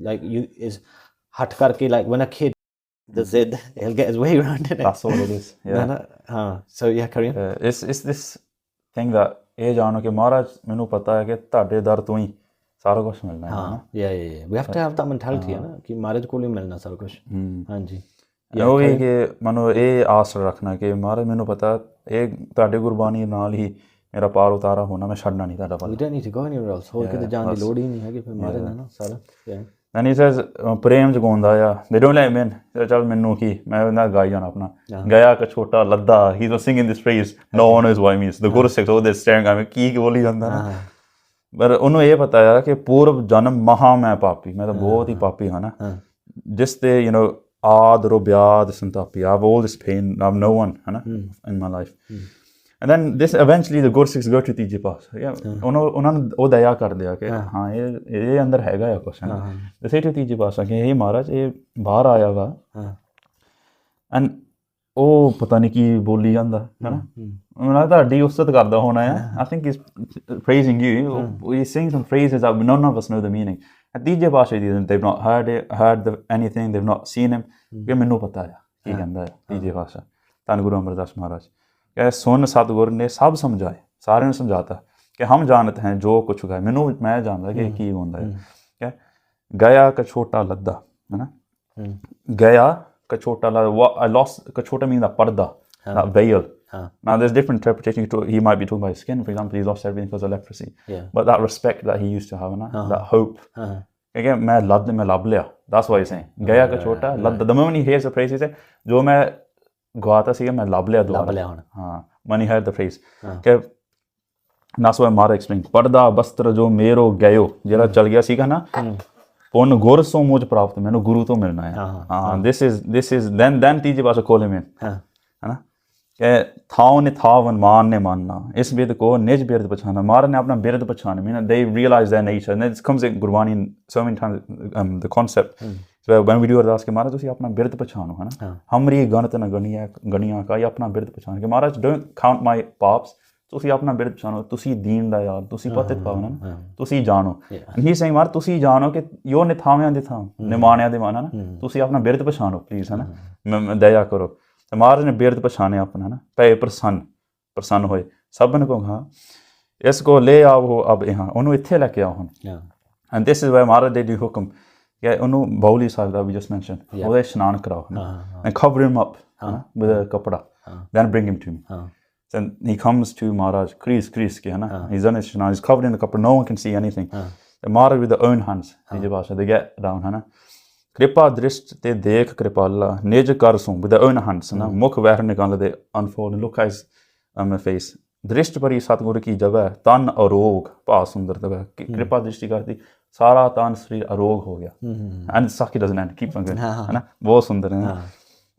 like you is ਹਟ ਕਰਕੇ like when a kid the zid he'll get his way around it that's all it is so carry on it's this thing that ਇਹ ਜਾਣੋ ਕਿ ਮਹਾਰਾਜ ਮੈਨੂੰ ਪਤਾ ਹੈ ਕਿ ਤੁਹਾਡੇ ਦਰ ਤੋਂ ਹੀ ਸਾਰਾ ਕੁਝ ਮਿਲਣਾ ਹੈ we have to have that mentality ਹੈ ਨਾ ਕਿ ਮਹਾਰਾਜ ਕੋਲ ਹੀ ਮਿਲਣਾ ਸਾਰਾ ਕੁਝ ਹਾਂਜੀ ਉਹ ਵੀ ਕਿ ਮੈਨੂੰ ਇਹ ਆਸ ਰੱਖਣਾ ਕਿ ਮਹਾਰਾਜ ਮੈਨੂੰ ਪਤਾ ਇਹ ਤੁਹਾਡੇ ਗੁਰਬਾਣੀ ਨਾਲ ਹੀ ਮੇਰਾ ਪਾਰ ਉਤਾਰਾ ਹੋਣਾ ਮੈਂ ਛੱਡਣਾ ਨਹੀਂ ਤੁਹਾਡਾ we don't need to go anywhere else ਹੋਰ ਕਿਤੇ ਜਾਣ ਦੀ ਲੋੜ ਹੀ ਨਹੀਂ ਹੈਗੀ ਫਿਰ ਮਹਾਰਾਜ ਨਾਲ ਸਾਰਾ and he says ਪ੍ਰੇਮ ਜਗਾਉਂਦਾ ਆ they don't let him in ਚੱਲ ਮੈਨੂੰ ਕੀ ਮੈਂ ਉਹਨਾਂ ਗਾਈ ਜਾਣਾ ਆਪਣਾ ਗਿਆ ਕ ਛੋਟਾ ਲੱਦਾ he was singing this phrase no one knows what it means the Guru Sikhs all this staring at me ਕੀ ਬੋਲੀ ਜਾਂਦਾ ਨਾ ਪਰ ਉਹਨੂੰ ਇਹ ਪਤਾ ਆ ਕਿ ਪੂਰਵ ਜਨਮ ਮਹਾ ਮੈਂ ਪਾਪੀ ਮੈਂ ਤਾਂ ਬਹੁਤ ਹੀ ਪਾਪੀ ਹਾਂ ਨਾ ਜਿਸ ਤੇ you know ਆਦ ਰੋਬਿਆਦ ਸੰਤਾਪੀ I have all this pain I have no one in my life and then this eventually the Guru Sikhs go to ਤੀਜੇ ਪਾਸ ਉਹਨਾਂ ਨੂੰ ਉਹ ਦਇਆ ਕਰਦੇ ਆ ਕਿ ਹਾਂ ਇਹ ਅੰਦਰ ਹੈਗਾ ਆ ਕੁਛ they say to ਤੀਜੇ ਪਾਸ ਕਿ ਇਹ ਮਹਾਰਾਜ ਇਹ ਬਾਹਰ ਆਇਆ ਵਾ and ਉਹ ਪਤਾ ਨਹੀਂ ਕੀ ਬੋਲੀ ਜਾਂਦਾ ਹੈ ਨਾ ਉਹਨਾਂ ਤੁਹਾਡੀ ਉਸਤਤ ਕਰਦਾ ਹੋਣਾ ਆ I think he's praising you he's saying some phrases that none of us know the meaning ਤੀਜੇ ਪਾਸੇ they've not heard anything they've not seen him ਕਿ ਮੈਨੂੰ ਪਤਾ ਆ ਕੀ ਕਹਿੰਦਾ ਹੈ ਤੀਜੇ ਪਾਸਾ ਧੰਨ ਗੁਰੂ ਅਮਰਦਾਸ ਮਹਾਰਾਜ ਕਿ ਸੁਣ ਸਤਿਗੁਰ ਨੇ ਸਭ ਸਮਝਾਏ ਸਾਰਿਆਂ ਨੂੰ ਸਮਝਾਤਾ ਕਿ ਹਮ ਜਾਣਤੇ ਹੈ ਜੋ ਕੁਛ ਹੈ ਮੈਨੂੰ ਮੈਂ ਜਾਣਦਾ ਕਿ ਕੀ ਹੁੰਦਾ ਹੈ ਕਿ ਗਿਆ ਕ ਛੋਟਾ ਲੱਦਾ ਹੈ ਨਾ ਗਿਆ ਕ ਛੋਟਾ ਲੱਦਾ I lost ਕ ਛੋਟਾ means that parda that veil now there's different interpretation he might be talking about his skin for example he lost everything because of leprosy but that respect that he used to have that hope again ਮੈਂ ਲੱਭ ਲਿਆ that's what he's saying ਗਿਆ ਕ ਛੋਟਾ ਲੱਦਾ the moment he hears the phrase he says ਜੋ ਮੈਂ ਗਵਾਤਾ ਸੀਗਾ ਮੈਂ ਲੱਭ ਲਿਆ ਦੁਬਾਰਾ ਹਾਂ when he heard the phrase ਕਿ that's why Mara explained ਪਰਦਾ ਬਸਤਰ ਜੋ ਮੇਰੋ ਗਇਓ ਜਿਹੜਾ ਚਲ ਗਿਆ ਸੀਗਾ ਨਾ ਪੁੰਨ ਗੁਰ ਸੋ ਮੁਝ ਪ੍ਰਾਪਤ ਮੈਨੂੰ ਗੁਰੂ ਤੋਂ ਮਿਲਣਾ ਹੈ ਹਾਂ this is then ਤੀਜੇ ਪਾਸੇ ਕੋਲ ਮੈਂ ਹੈ ਨਾ ਕਿ ਥਾਉ ਨੇ ਥਾਵਨ ਮਾਨ ਨੇ ਮਾਨਣਾ ਇਸ ਬਿਰਦ ਕੋ ਨਿਜ ਬਿਰਦ ਪਛਾਨਾ ਮਾਰ ਨੇ ਆਪਣਾ ਬਿਰਦ ਪਛਾਨ mean they realize their nature and it comes in Gurbani so many times the concept so when we do ਅਰਦਾਸ ਕਿ ਮਹਾਰਾਜ ਤੁਸੀਂ ਆਪਣਾ ਬਿਰਦ ਪਛਾਣੋ ਹੈ ਨਾ ਹਮਰੀ ਗਣਤ ਨ ਗਣੀਆਂ ਕਾ ਆਪਣਾ ਬਿਰਦ ਪਛਾਣ ਕਿ ਮਹਾਰਾਜ don't count my paps ਤੁਸੀਂ ਆਪਣਾ ਬਿਰਦ ਪਛਾਣੋ ਤੁਸੀਂ ਦੀਨ ਦਾ ਯਾਰ ਤੁਸੀਂ ਪਤਿਤ ਪਾਵਨ ਨਾ ਤੁਸੀਂ ਜਾਣੋ and he's saying ਮਹਾਰਾਜ ਤੁਸੀਂ ਜਾਣੋ ਕਿ ਯੋ ਨਿਥਾਵਿਆਂ ਦੇ ਥਾਂ ਨਿਮਾਣਿਆਂ ਦੇ ਮਾਨਾ ਨਾ ਤੁਸੀਂ ਆਪਣਾ ਬਿਰਦ ਪਛਾਣੋ ਪਲੀਜ਼ ਹੈ ਨਾ ਦਇਆ ਕਰੋ ਤੇ ਮਹਾਰਾਜ ਨੇ ਬਿਰਦ ਪਛਾਣਿਆ ਆਪਣਾ ਨਾ ਪਏ ਪ੍ਰਸੰਨ ਹੋਏ ਸਭ ਨੇ ਕਹੋ ਹਾਂ ਇਸ ਕੋ ਲੈ ਆਓ ਅਬ यहाँ ਉਹਨੂੰ ਇੱਥੇ ਲੈ ਕੇ ਆਓ ਹੁਣ and this is where ਮਹਾਰਾਜ ਦੇ ਹੁਕਮ ਕਿ ਉਹਨੂੰ ਬੌਲੀ ਸਾਹਿਬ ਦਾ ਵੀ just mentioned ਉਹਦਾ ਇਸ਼ਨਾਨ ਕਰਾਓ and cover him up with a ਕੱਪੜਾ then bring him to me then he comes to Maharaj crease ke hai na he's done his ishnan he's covered in the kapra no one can see anything the Maharaj with their own hands they get down hai na kripa drisht te dekh kripala nij kar su with their own hands na mukh vehar nikal de unfold and look at his face ਦ੍ਰਿਸ਼ਟ ਭਰੀ ਸਤਿਗੁਰ ਕੀ ਜਗ੍ਹਾ ਤਨ ਅਰੋਗ ਭਾ ਸੁੰਦਰ ਤਵੈ ਕਿਰਪਾ ਦ੍ਰਿਸ਼ਟੀ ਕਰਤੀ ਸਾਰਾ ਤਨ ਸਰੀਰ ਅਰੋਗ ਹੋ ਗਿਆ ਐਂਡ ਸਾਖੀ doesn't and keep on going ਹੈ ਨਾ ਬਹੁਤ ਸੁੰਦਰ ਹੈ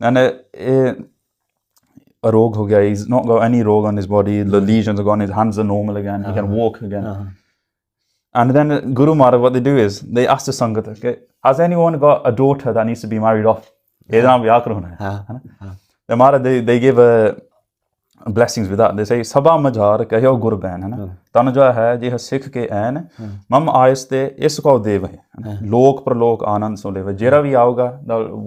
ਐਂਡ ਇਹ ਅਰੋਗ ਹੋ ਗਿਆ he's not got any rog on his body the lesions are gone his hands are normal again he can walk again and then Guru Maharaj what they do is they ask the Sangat okay has anyone got a daughter that needs to be married off ਇਹਦੇ ਨਾਲ ਵਿਆਹ ਕਰਾਉਣਾ ਹੈ ਤੇ Maharaj they give blessings with that they say ਸਭਾ ਮਝਾਰ ਕਹਿਓ ਗੁਰ ban ਹੈ ਨਾ ਤਨ ਜੋ ਹੈ ਜੇ ਸਿੱਖ ਕੇ ਐਨ ਮਮ ਆਇਸ ਤੇ ਇਸ ਕੋ ਦੇਵ ਹੈ ਲੋਕ ਪ੍ਰਲੋਕ ਆਨੰਦ ਸੋ ਲੇਵ ਜਿਹੜਾ ਵੀ ਆਊਗਾ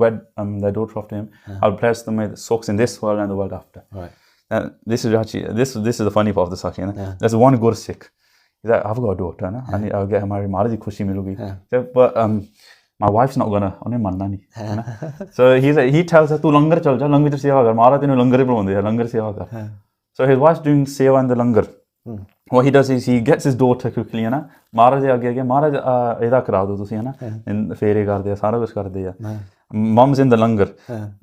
wed the daughter of him I'll bless them with sukhs in this world and the world after right this is actually this is the funny part of the sakhi there's one Gur Sikh he's like I've got a daughter and I'll get her married Maharaj ਦੀ ਖੁਸ਼ੀ ਮਿਲੂਗੀ but my wife's not gonna ਉਹਨੇ ਮੰਨਣਾ ਨਹੀਂ so he tells her ਤੂੰ ਲੰਗਰ ਚੱਲ ਜਾ ਲੰਗਰ ਚ ਸੇਵਾ ਕਰ ਮਹਾਰਾਜ ਤੈਨੂੰ ਲੰਗਰ ਹੀ ਬਣਾਉਂਦੇ ਆ ਲੰਗਰ ਸੇਵਾ ਕਰ so his wife's doing seva in the langar what he does is he gets his daughter quickly ਹੈ ਨਾ ਮਹਾਰਾਜ ਦੇ ਅੱਗੇ ਮਹਾਰਾਜ ਇਹਦਾ ਕਰਾ ਦਿਓ ਤੁਸੀਂ ਹੈ ਨਾ ਫੇਰੇ ਕਰਦੇ ਆ ਸਾਰਾ ਕੁਛ ਕਰਦੇ ਆ mom's in the langar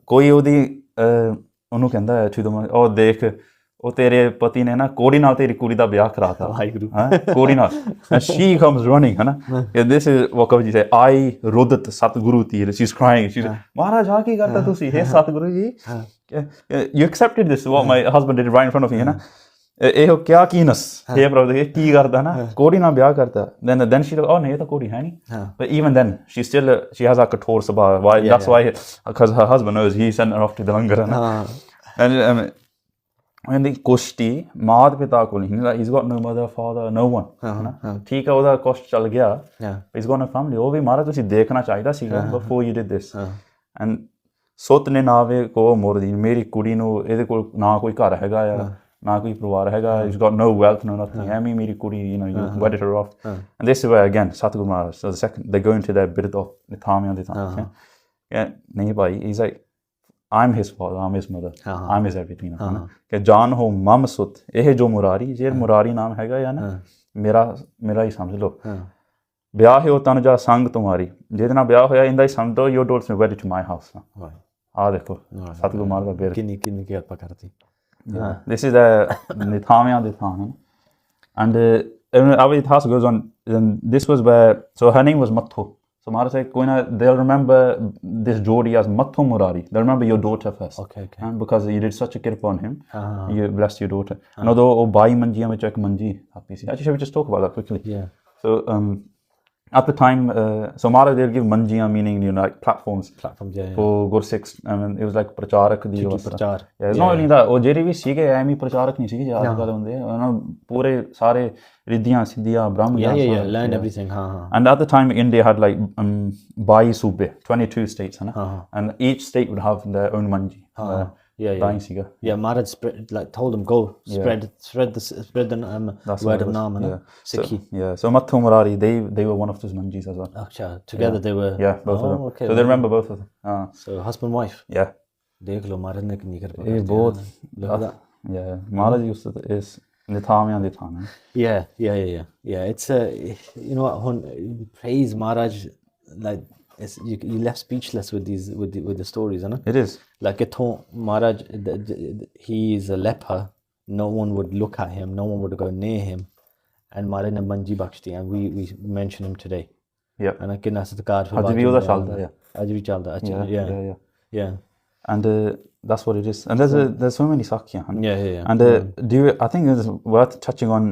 ਕੋਈ ਉਹਦੀ ਉਹਨੂੰ ਕਹਿੰਦਾ ਉਹ ਦੇਖ ਉਹ ਤੇਰੇ ਪਤੀ ਨੇ ਨਾ ਕੋੜੀ ਨਾਲ ਤੇਰੀ ਕੁੜੀ ਦਾ ਵਿਆਹ ਕਰਾਤਾ ਵਾਹਿਗੁਰੂ ਕੋੜੀ ਨਾਲ she comes running ਹੈ ਨਾ this is what Kavi say I ਰੁਦਤ ਸਤਿਗੁਰੂ ਤੀਰ she's crying she's ਮਹਾਰਾਜ ਆ ਕੀ ਕਰਤਾ ਤੁਸੀਂ ਹੇ Satguru ji you accepted this what my husband did right in front of me ਹੈ ਨਾ ਇਹ ਕਿਆ ਕੀਨਸ ਹੇ ਪ੍ਰਭੂ ਇਹ ਕੀ ਕਰਦਾ ਨਾ ਕੋੜੀ ਨਾਲ ਵਿਆਹ ਕਰਤਾ then she oh ਨਹੀਂ ਇਹ ਤਾਂ ਕੋੜੀ ਹੈ ਨਹੀਂ but even then she has a ਕਠੋਰ ਸੁਭਾਅ why that's why because her husband knows he sent her off to the langar and when the ਕੁਸ਼ਤੀ ਮਾਤ ਪਿਤਾ ਕੋਲ ਨਹੀਂ he's got no mother father no one ਠੀਕ ਹੈ ਉਹਦਾ ਕੁਸ਼ਟ ਚੱਲ ਗਿਆ he's got no family ਉਹ ਵੀ ਮਹਾਰਾਜ ਤੁਸੀਂ ਦੇਖਣਾ ਚਾਹੀਦਾ ਸੀਗਾ before you did this and ਸੁੱਤ ਨੇ ਨਾਵੇ ਕੋ ਮੋਰਦੀ ਮੇਰੀ ਕੁੜੀ ਨੂੰ ਇਹਦੇ ਕੋਲ ਨਾ ਕੋਈ ਘਰ ਹੈਗਾ ਆ ਨਾ ਕੋਈ ਪਰਿਵਾਰ ਹੈਗਾ he's got no wealth no nothing ਐਵੇਂ ਮੇਰੀ ਕੁੜੀ you know you wedded her off and this is where again Satguru Maharaj so the second they go into their bit of ਨਿਥਾਵਿਆਂ ਦੇ ਤਾਂ ਨਹੀਂ ਭਾਈ he's like I'm his father I'm his mother I'm his everything ਕਿ ਜਾਨ ਹੋ ਮਮ ਸੁਤ ਇਹ ਜੋ ਮੁਰਾਰੀ ਜੇ ਮੁਰਾਰੀ ਨਾਮ ਹੈਗਾ ਆ ਨਾ ਮੇਰਾ ਹੀ ਸਮਝ ਲਓ ਵਿਆਹ ਹੈ ਉਹ ਤਨ ਜਾ ਸੰਗ ਤੁਮਾਰੀ ਜਿਹਦੇ ਨਾਲ ਵਿਆਹ ਹੋਇਆ ਇੰਦਾ ਹੀ ਸਮਝ ਲਓ your daughter is wedded to my house ਆ ਦੇਖੋ ਸਤਿਗੁਰੂ ਮਹਾਰਾਜ ਦਾ ਬੇਰ ਕਿੰਨੀ ਕਿਰਪਾ ਕਰਤੀ this is the ਨਿਥਾਵਿਆਂ ਦੇ ਥਾਂ and our itas goes on and this was where so her name was Matho so Maharaj said they'll remember this jodi as Matho Murari they'll remember your daughter first okay and because you did such a kirpa on him you blessed your daughter and although ਉਹ 22 ਮੰਜੀਆਂ ਵਿੱਚ ਇੱਕ ਮੰਜੀ ਆਪੀ ਸੀ actually shall we just talk about that quickly so at the time so Maharaj they'll give manjiyan meaning you know like platforms for Gursikhs I mean it was like pracharak ਦੀ ਪ੍ਰਚਾਰ it's not only that ਉਹ ਜਿਹੜੇ ਵੀ ਸੀਗੇ ਐਵੇਂ ਪ੍ਰਚਾਰਕ ਨਹੀਂ ਸੀਗੇ ਅੱਜ ਕੱਲ੍ਹ ਹੁੰਦੇ ਉਹਨਾਂ ਪੂਰੇ ਸਾਰੇ ਰਿੱਧੀਆਂ ਸਿੱਧੀਆਂ ਬ੍ਰਾਹਮਣ learn everything and at the time India had like 22 ਸੂਬੇ 22 states ਹੈ ਨਾ and each state would have their own manji Maharaj told them go spread the word of Naam Sikhi so Matho Murari they were one of those manjis as well together they were both of them so they remember both of them so husband wife ਦੇਖ ਲਓ Maharaj ਨੇ ਕਿੰਨੀ ਕਿਰਪਾ ਇਹ ਬਹੁਤ Maharaj used to is ਨਿਥਾਵਿਆਂ ਦੇ ਥਾਂ yeah it's you know when praise Maharaj like you left speechless with these with the stories huh? It is like Maharaj he is a leper no one would look at him no one would go near him and Maharaj ne manji bakshti and we mention him today and kinna satਕਾਰ ਫਿਰ ਅੱਜ ਵੀ ਉਹਦਾ ਚੱਲਦਾ ਹੈ ਅੱਜ ਵੀ ਚੱਲਦਾ ਅੱਛਾ yeah and that's what it is and there's so many sakhya and I think it's worth touching on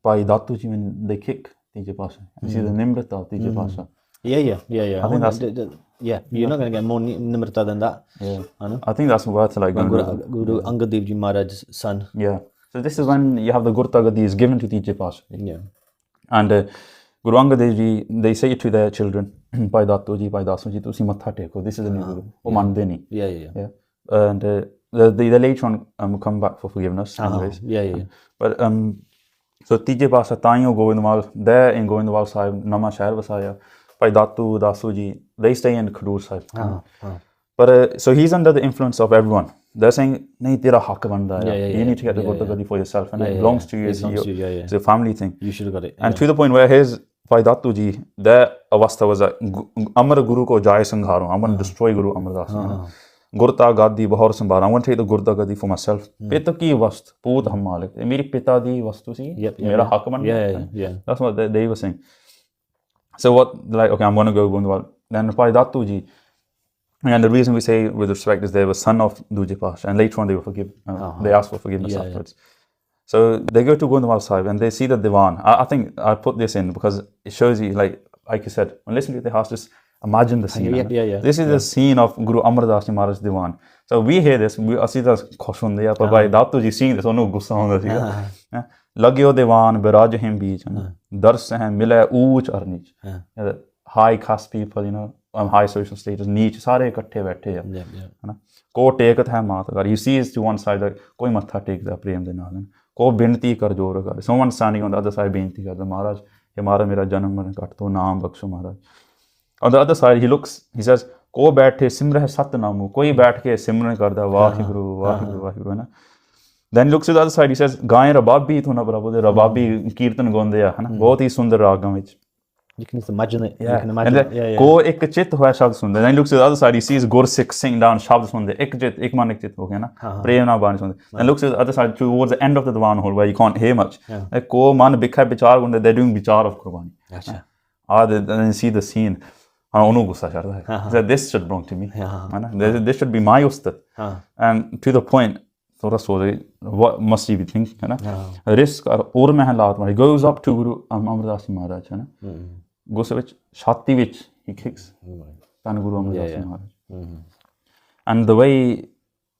by Dattu ji when they kick ਤੀਜੇ ਪਾਸੇ you see the nimrata ਤੀਜੇ ਪਾਸੇ Yeah. I think that's you're not going to get more nimrata than that. I think that's worth like Guru Angad Dev Ji Maharaj's son. So this is when you have the Gurta Gadi is given to Tije Pash. And Guru Angad Dev Ji they say to their children by Dattu ji by Dasu ji tusi matha teko this is the new Guru. O mande nahi. Yeah. And they later on come back for forgiveness. But so Tije Pash Tayo Goindwal there in Goindwal Sahib Nama Shahar vasaya. By Dasu ji they stay in Guru Sahib but so he's under the influence of everyone they're saying nahi tera haq banda hai you need to get the Gurta Gadi for yourself and it belongs to you it's a family thing you should have got it and to the point where his by Dattu ji their avastha was that Amar Guru ko jaye sangharo I'm going to destroy Guru Amardas ਗੁਰਤਾ Gaddi ਬਹੁਰ ਸੰਭਾਲਾਂ, I want to take the ਗੁਰਤਾ Gaddi for myself. ਪਿਤ ਕੀ ਵਸਤ ਪੂਤ ਹਮ ਮਾਲਿਕ, ਇਹ ਮੇਰੀ ਪਿਤਾ ਦੀ ਵਸਤੂ ਸੀ, ਮੇਰਾ ਹੱਕ ਬਣਦਾ। That's what they were saying. So what, like, okay, I'm going to go Goindwal. Then Bhai Dattu Ji, and the reason we say with respect is they were son of Duje Pasha, and later on they were forgiven. They asked for forgiveness afterwards. So they go to Goindwal Sahib and they see the divan. I think I put this in because it shows you, like you said, when listening to the house, just imagine the scene. This is the scene of Guru Amardas Maharaj divan. So we hear this, ਅਸੀਂ ਤਾਂ ਖੁਸ਼ ਹੁੰਦੇ ਆ, ਪਰ ਭਾਈ ਦਾਤੂ ਜੀ ਸਿੰਘ ਸਾਨੂੰ ਗੁੱਸਾ ਆਉਂਦਾ ਸੀਗਾ। ਲੱਗਿਓ ਦੀਵਾਨ ਬਿਰਾਜ ਹਿਮ ਬੀਚ, ਦਰਸ ਹੈ ਮਿਲੇ ਊਚ ਅਰ ਨੀਚ, high caste people, you know, high social status, ਨੀਚ ਸਾਰੇ ਇਕੱਠੇ ਬੈਠੇ ਆ, ਹਨਾ। ਕੋ ਟੇਕਤ ਹੈ ਮਾਤ ਕਰ, you see to one side, ਕੋਈ ਮੱਥਾ ਟੇਕਦਾ ਪ੍ਰੇਮ ਦੇ ਨਾਲ, ਕੋ ਬੇਨਤੀ ਕਰ ਜੋਰ ਕਰ, someone standing on the other side ਬੇਨਤੀ ਕਰਦਾ, ਮਹਾਰਾਜ ਇਹ ਮਹਾਰਾਜ ਮੇਰਾ ਜਨਮ ਮਰਨ ਕੱਟ ਦੋ, ਨਾਮ ਬਖਸ਼ੋ ਮਹਾਰਾਜ। On the other side he looks, he says ਕੋ ਬੈਠੇ ਸਿਮਰਹਿ ਸਤਨਾਮੁ, ਕੋਈ ਬੈਠ ਕੇ ਸਿਮਰਨ ਕਰਦਾ ਵਾਹਿਗੁਰੂ ਵਾਹਿਗੁਰੂ ਵਾਹਿਗੁਰੂ, ਹੈ ਨਾ। Then he looks to the other side, he says ਗਾਏ ਰਬਾਬੀ ਤੋਂ ਪ੍ਰਭੂ ਦੇ, ਰਬਾਬੀ ਕੀਰਤਨ ਗਾਉਂਦੇ ਆ, ਹੈ ਨਾ, ਬਹੁਤ ਹੀ ਸੁੰਦਰ ਰਾਗਾਂ ਵਿੱਚ। You can just imagine it. You can imagine it. ਕੋ ਇੱਕ ਚਿੱਤ ਹੋਇਆ ਸ਼ਬਦ ਸੁਣਦੇ। Then he looks to the other side, he sees ਗੁਰਸਿੱਖ sing down ਸ਼ਬਦ ਸੁਣਦੇ, ਇੱਕ ਚਿੱਤ, ਇੱਕ ਮਨ ਇੱਕ ਚਿੱਤ ਹੋ ਗਿਆ ਨਾ, ਪ੍ਰੇਮ ਨਾਲ ਬਾਣੀ ਸੁਣਦੇ। Then looks to the other side towards the end of the divan hall where you can't hear much, ਕੋ ਮਨ ਬਿਖੈ ਵਿਚਾਰ ਹੁੰਦੇ, they're doing ਵਿਚਾਰ of Gurbani. Then you see the scene, ਉਹਨੂੰ ਗੁੱਸਾ ਚੜਦਾ ਹੈ, that this should belong to me, this should be my ustat, and to the point ਥੋੜਾ ਸੋਚੇ what must he be thinking, ਹੈ ਨਾ। ਰਿਸਕ ਔਰ ਮਹਿਲਾਤ ਵਾਲੀ goes up to Guru Amardas Maharaj, ਹੈ ਨਾ, ਗੁੱਸੇ ਵਿੱਚ ਛਾਤੀ ਵਿੱਚ he kicks ਧੰਨ Guru Amardas Maharaj, and the way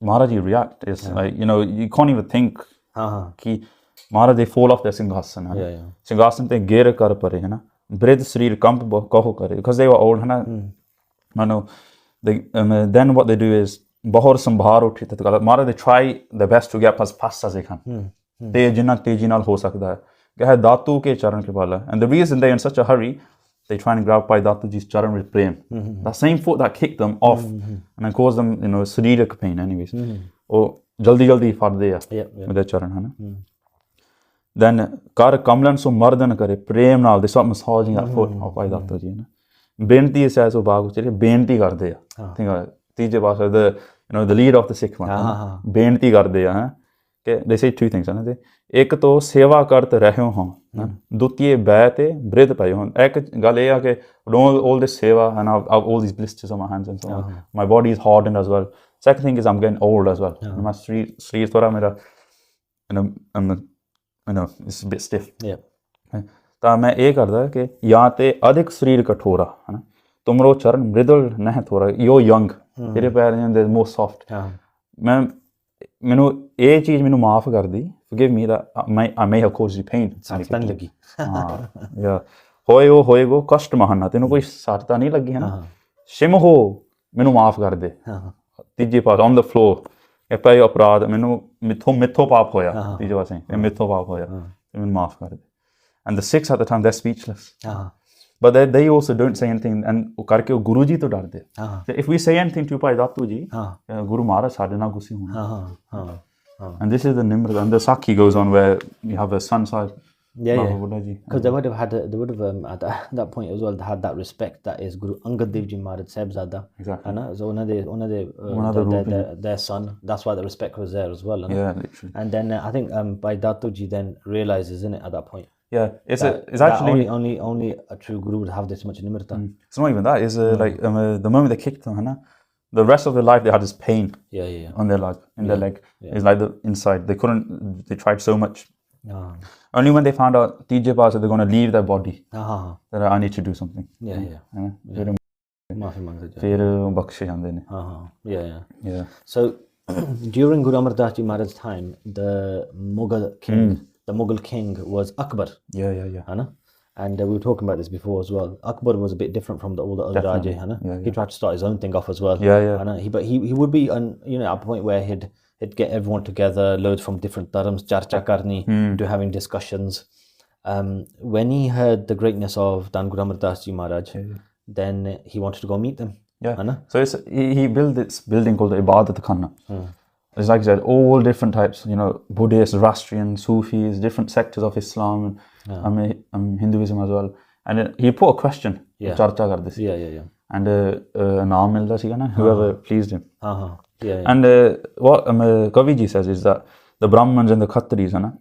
Maharaj react is like, you know, you can't even think ਕਿ ਮਹਾਰਾਜ they fall off their ਸਿੰਘਾਸਨ, ਸਿੰਘਾਸਨ ਤੇ ਗਿਰ ਕਰ ਪਰੇ, ਹੈ ਨਾ, ਬ੍ਰਿਧ ਸਰੀਰ ਕੰਪ ਕਹੋ ਕਰੇ, because they were old, ਹੈ ਨਾ। I know then what they do is ਬਹੁਤ ਸੰਭਾਰ ਉੱਠੀ ਤਤਕਾਲ, ਮਹਾਰਾਜ they try their best to get as fast as they can, ਤੇ ਜਿੰਨਾ ਤੇਜ਼ੀ ਨਾਲ ਹੋ ਸਕਦਾ ਹੈ, ਕਹੇ ਦਾਤੂ ਕੇ ਚਰਨ ਕਿਰਪਾਲਾ, and the reason they in such a hurry, they try and grab Bhai Dattu Ji's charan with prem, that same foot that kicked them off and it caused them, you know, saririk pain anyways, ਉਹ ਜਲਦੀ ਜਲਦੀ ਫੜਦੇ ਆ ਉਹਦੇ ਚਰਨ, ਹੈ ਨਾ। then ਕਰ ਕਮਲਨ ਸੋ ਮਰਦਨ ਕਰੇ, ਪ੍ਰੇਮ ਨਾਲ they start massaging that foot of Bhai Dattu Ji, ਹੈ ਨਾ। ਬੇਨਤੀ ਇਸ ਐਸੋ ਬਾਗ ਉਚਰੇ, ਬੇਨਤੀ ਕਰਦੇ ਆ, ਤੀਜੇ ਪਾਸੇ you know, the leader of the Sikh one, ਬੇਨਤੀ ਕਰਦੇ ਆ, ਕਿ they say two things, ਹੈ, ਇੱਕ ਤੋਂ ਸੇਵਾ ਕਰਤ ਰਹਿਓ ਹਾਂ, ਦੂਤੀਏ ਬੈ ਤੇ ਬ੍ਰਿਧ ਪਏ ਹੋਣ। ਇੱਕ ਗੱਲ ਇਹ ਆ ਕਿ all this seva and I have all these blisters on my hands and so on, my body is hardened as well. Second thing is I'm getting old as well, my ਸਰੀਰ ਥੋੜਾ ਮੇਰਾ, you know, it's a bit stiff, ਤਾਂ ਮੈਂ ਇਹ ਕਰਦਾ ਕਿ ਜਾਂ ਤੇ ਅਧਿਕ ਸਰੀਰ ਕਠੋਰਾ, ਹੈ ਨਾ, ਤੁਮਰੋ ਚਰਨ ਮ੍ਰਿਦੁਲ ਨਹਿ ਥੋੜਾ, ਯੋ ਯੰਗ, ਤੇਰੇ ਪੈਰ ਨੇ ਮੋਰ ਸੌਫਟ, ਮੈਨੂੰ ਇਹ ਚੀਜ਼ ਮੈਨੂੰ ਮਾਫ ਕਰ ਦੀ, forgive me that I may have caused you pain, ਸੱਟ ਲੱਗੀ, ਹੋਏ ਉਹ ਹੋਏਗੋ ਕਸ਼ਟ ਮਹਾਨਾ, ਤੈਨੂੰ ਕੋਈ ਸੱਟ ਤਾਂ ਨਹੀਂ ਲੱਗੀ, ਹੈ ਨਾ। ਸ਼ਿਮ ਹੋ, ਮੈਨੂੰ ਮਾਫ ਕਰ ਦੇ। ਤੀਜੇ ਪਾਸ on the floor, ਇਹ ਪਏ ਅਪਰਾਧ, ਮੈਨੂੰ ਮਿੱਥੋਂ ਪਾਪ ਹੋਇਆ, ਤੀਜੇ ਪਾਸੇ ਇਹ ਮਿੱਥੋਂ ਪਾਪ ਹੋਇਆ, ਤੇ ਮੈਨੂੰ ਮਾਫ ਕਰ ਦੇ। and the Sikhs at the time, they're speechless, but they also don't say anything, and ਉਹ ਕਰਕੇ ਉਹ ਗੁਰੂ ਜੀ ਤੋਂ ਡਰਦੇ। if we say anything to Bhai Dattu Ji, Guru Maharaj ਸਾਡੇ ਨਾਲ ਗੁੱਸੇ ਹੋਣਾ। and this is the Nimrod, and the Sakhi goes on where you have a Sann side, because they would have at that point as well had that respect that is Guru Angad Dev Ji Maharaj Sahibzada, exactly, so their son, that's why the respect was there as well, literally. And then I think Bhai Dattu Ji then realizes, isn't it, at that point, it's actually only a true guru would have this much nimrata. It's not even that, it's like the moment they kicked them, the rest of their life they had this pain on their leg, in their leg, it's like the inside, they tried so much, only when they found out tije paas they're going to leave their body, that I need to do something, ਫਿਰ ਬਖਸ਼ੇ ਜਾਂਦੇ ਨੇ। So during Guru Amardas Ji Maharaj's time, the Mughal king was Akbar. And we were talking about this before as well. Akbar was a bit different from all the other Raja. He tried to start his own thing off as well. But he would be, you know, at a point where he'd get everyone together, loads from different dharms, charcha karni, to having discussions. When he heard the greatness of Guru Amardas Ji Maharaj, then he wanted to go meet them. So he built this building called the Ibadat Khana. It's like I said, all different types, you know, Buddhists, Zoroastrian, Sufis, different sectors of Islam, Hinduism as well. And he put a question, charcha karde si. and ਨਾਮ ਮਿਲਦਾ ਸੀਗਾ ਨਾ, whoever pleased him. Yeah. And what Kavi Ji says is that the Brahmins and the Khatris, na,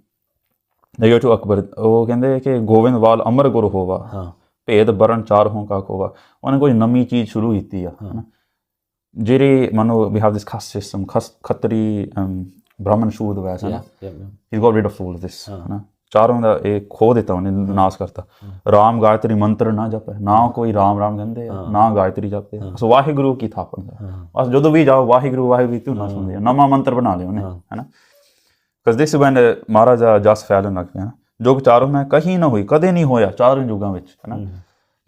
they go to Akbar. ਉਹ ਕਹਿੰਦੇ ਕਿ ਗੋਇੰਦਵਾਲ ਅਮਰ ਗੁਰ ਹੋਵਾ, ਭੇਦ ਬਰਨ ਚਾਰ ਹੋਂ ਕਾ ਕੋਵਾ. ਉਹਨੇ ਕੋਈ ਨਵੀਂ ਚੀਜ਼ ਸ਼ੁਰੂ ਕੀਤੀ ਆ, ਜਿਹੜੇ ਮੰਨੋ we have this caste system, Khatri, Brahman ਸ਼ੂਦ ਵੈਸੇ ਨਾ, he got rid of all of this, ਨਾ ਚਾਰੋਂ ਦਾ ਇਹ ਖੋ ਦਿੱਤਾ ਉਹਨੇ, ਨਾਸ ਕਰਤਾ. ਰਾਮ ਗਾਇਤਰੀ ਮੰਤਰ ਨਾ ਜਪੇ, ਨਾ ਕੋਈ ਰਾਮ ਕਹਿੰਦੇ ਆ, ਨਾ ਗਾਇਤਰੀ ਜਪਦੇ, ਬਸ ਵਾਹਿਗੁਰੂ ਕੀ ਥਾਪਣ ਦਾ, ਬਸ ਜਦੋਂ ਵੀ ਜਾਓ ਵਾਹਿਗੁਰੂ ਵਾਹਿਗੁਰੂ ਤੂੰ ਨਾ ਸੁਣਦੇ, ਨਵਾਂ ਮੰਤਰ ਬਣਾ ਲਿਆ ਉਹਨੇ, ਹੈ ਨਾ. ਬਿਕਾਜ਼ ਦਿਸ ਵੈਨ ਮਹਾਰਾਜਾ ਜਸ ਫੈਲਣ ਲੱਗ ਪਿਆ, ਜੋ ਚਾਰੋਂ ਮੈਂ ਕਹੀਂ ਨਾ ਹੋਈ, ਕਦੇ ਨਹੀਂ ਹੋਇਆ ਚਾਰੋਂ ਯੁੱਗਾਂ ਵਿੱਚ, ਹੈ ਨਾ.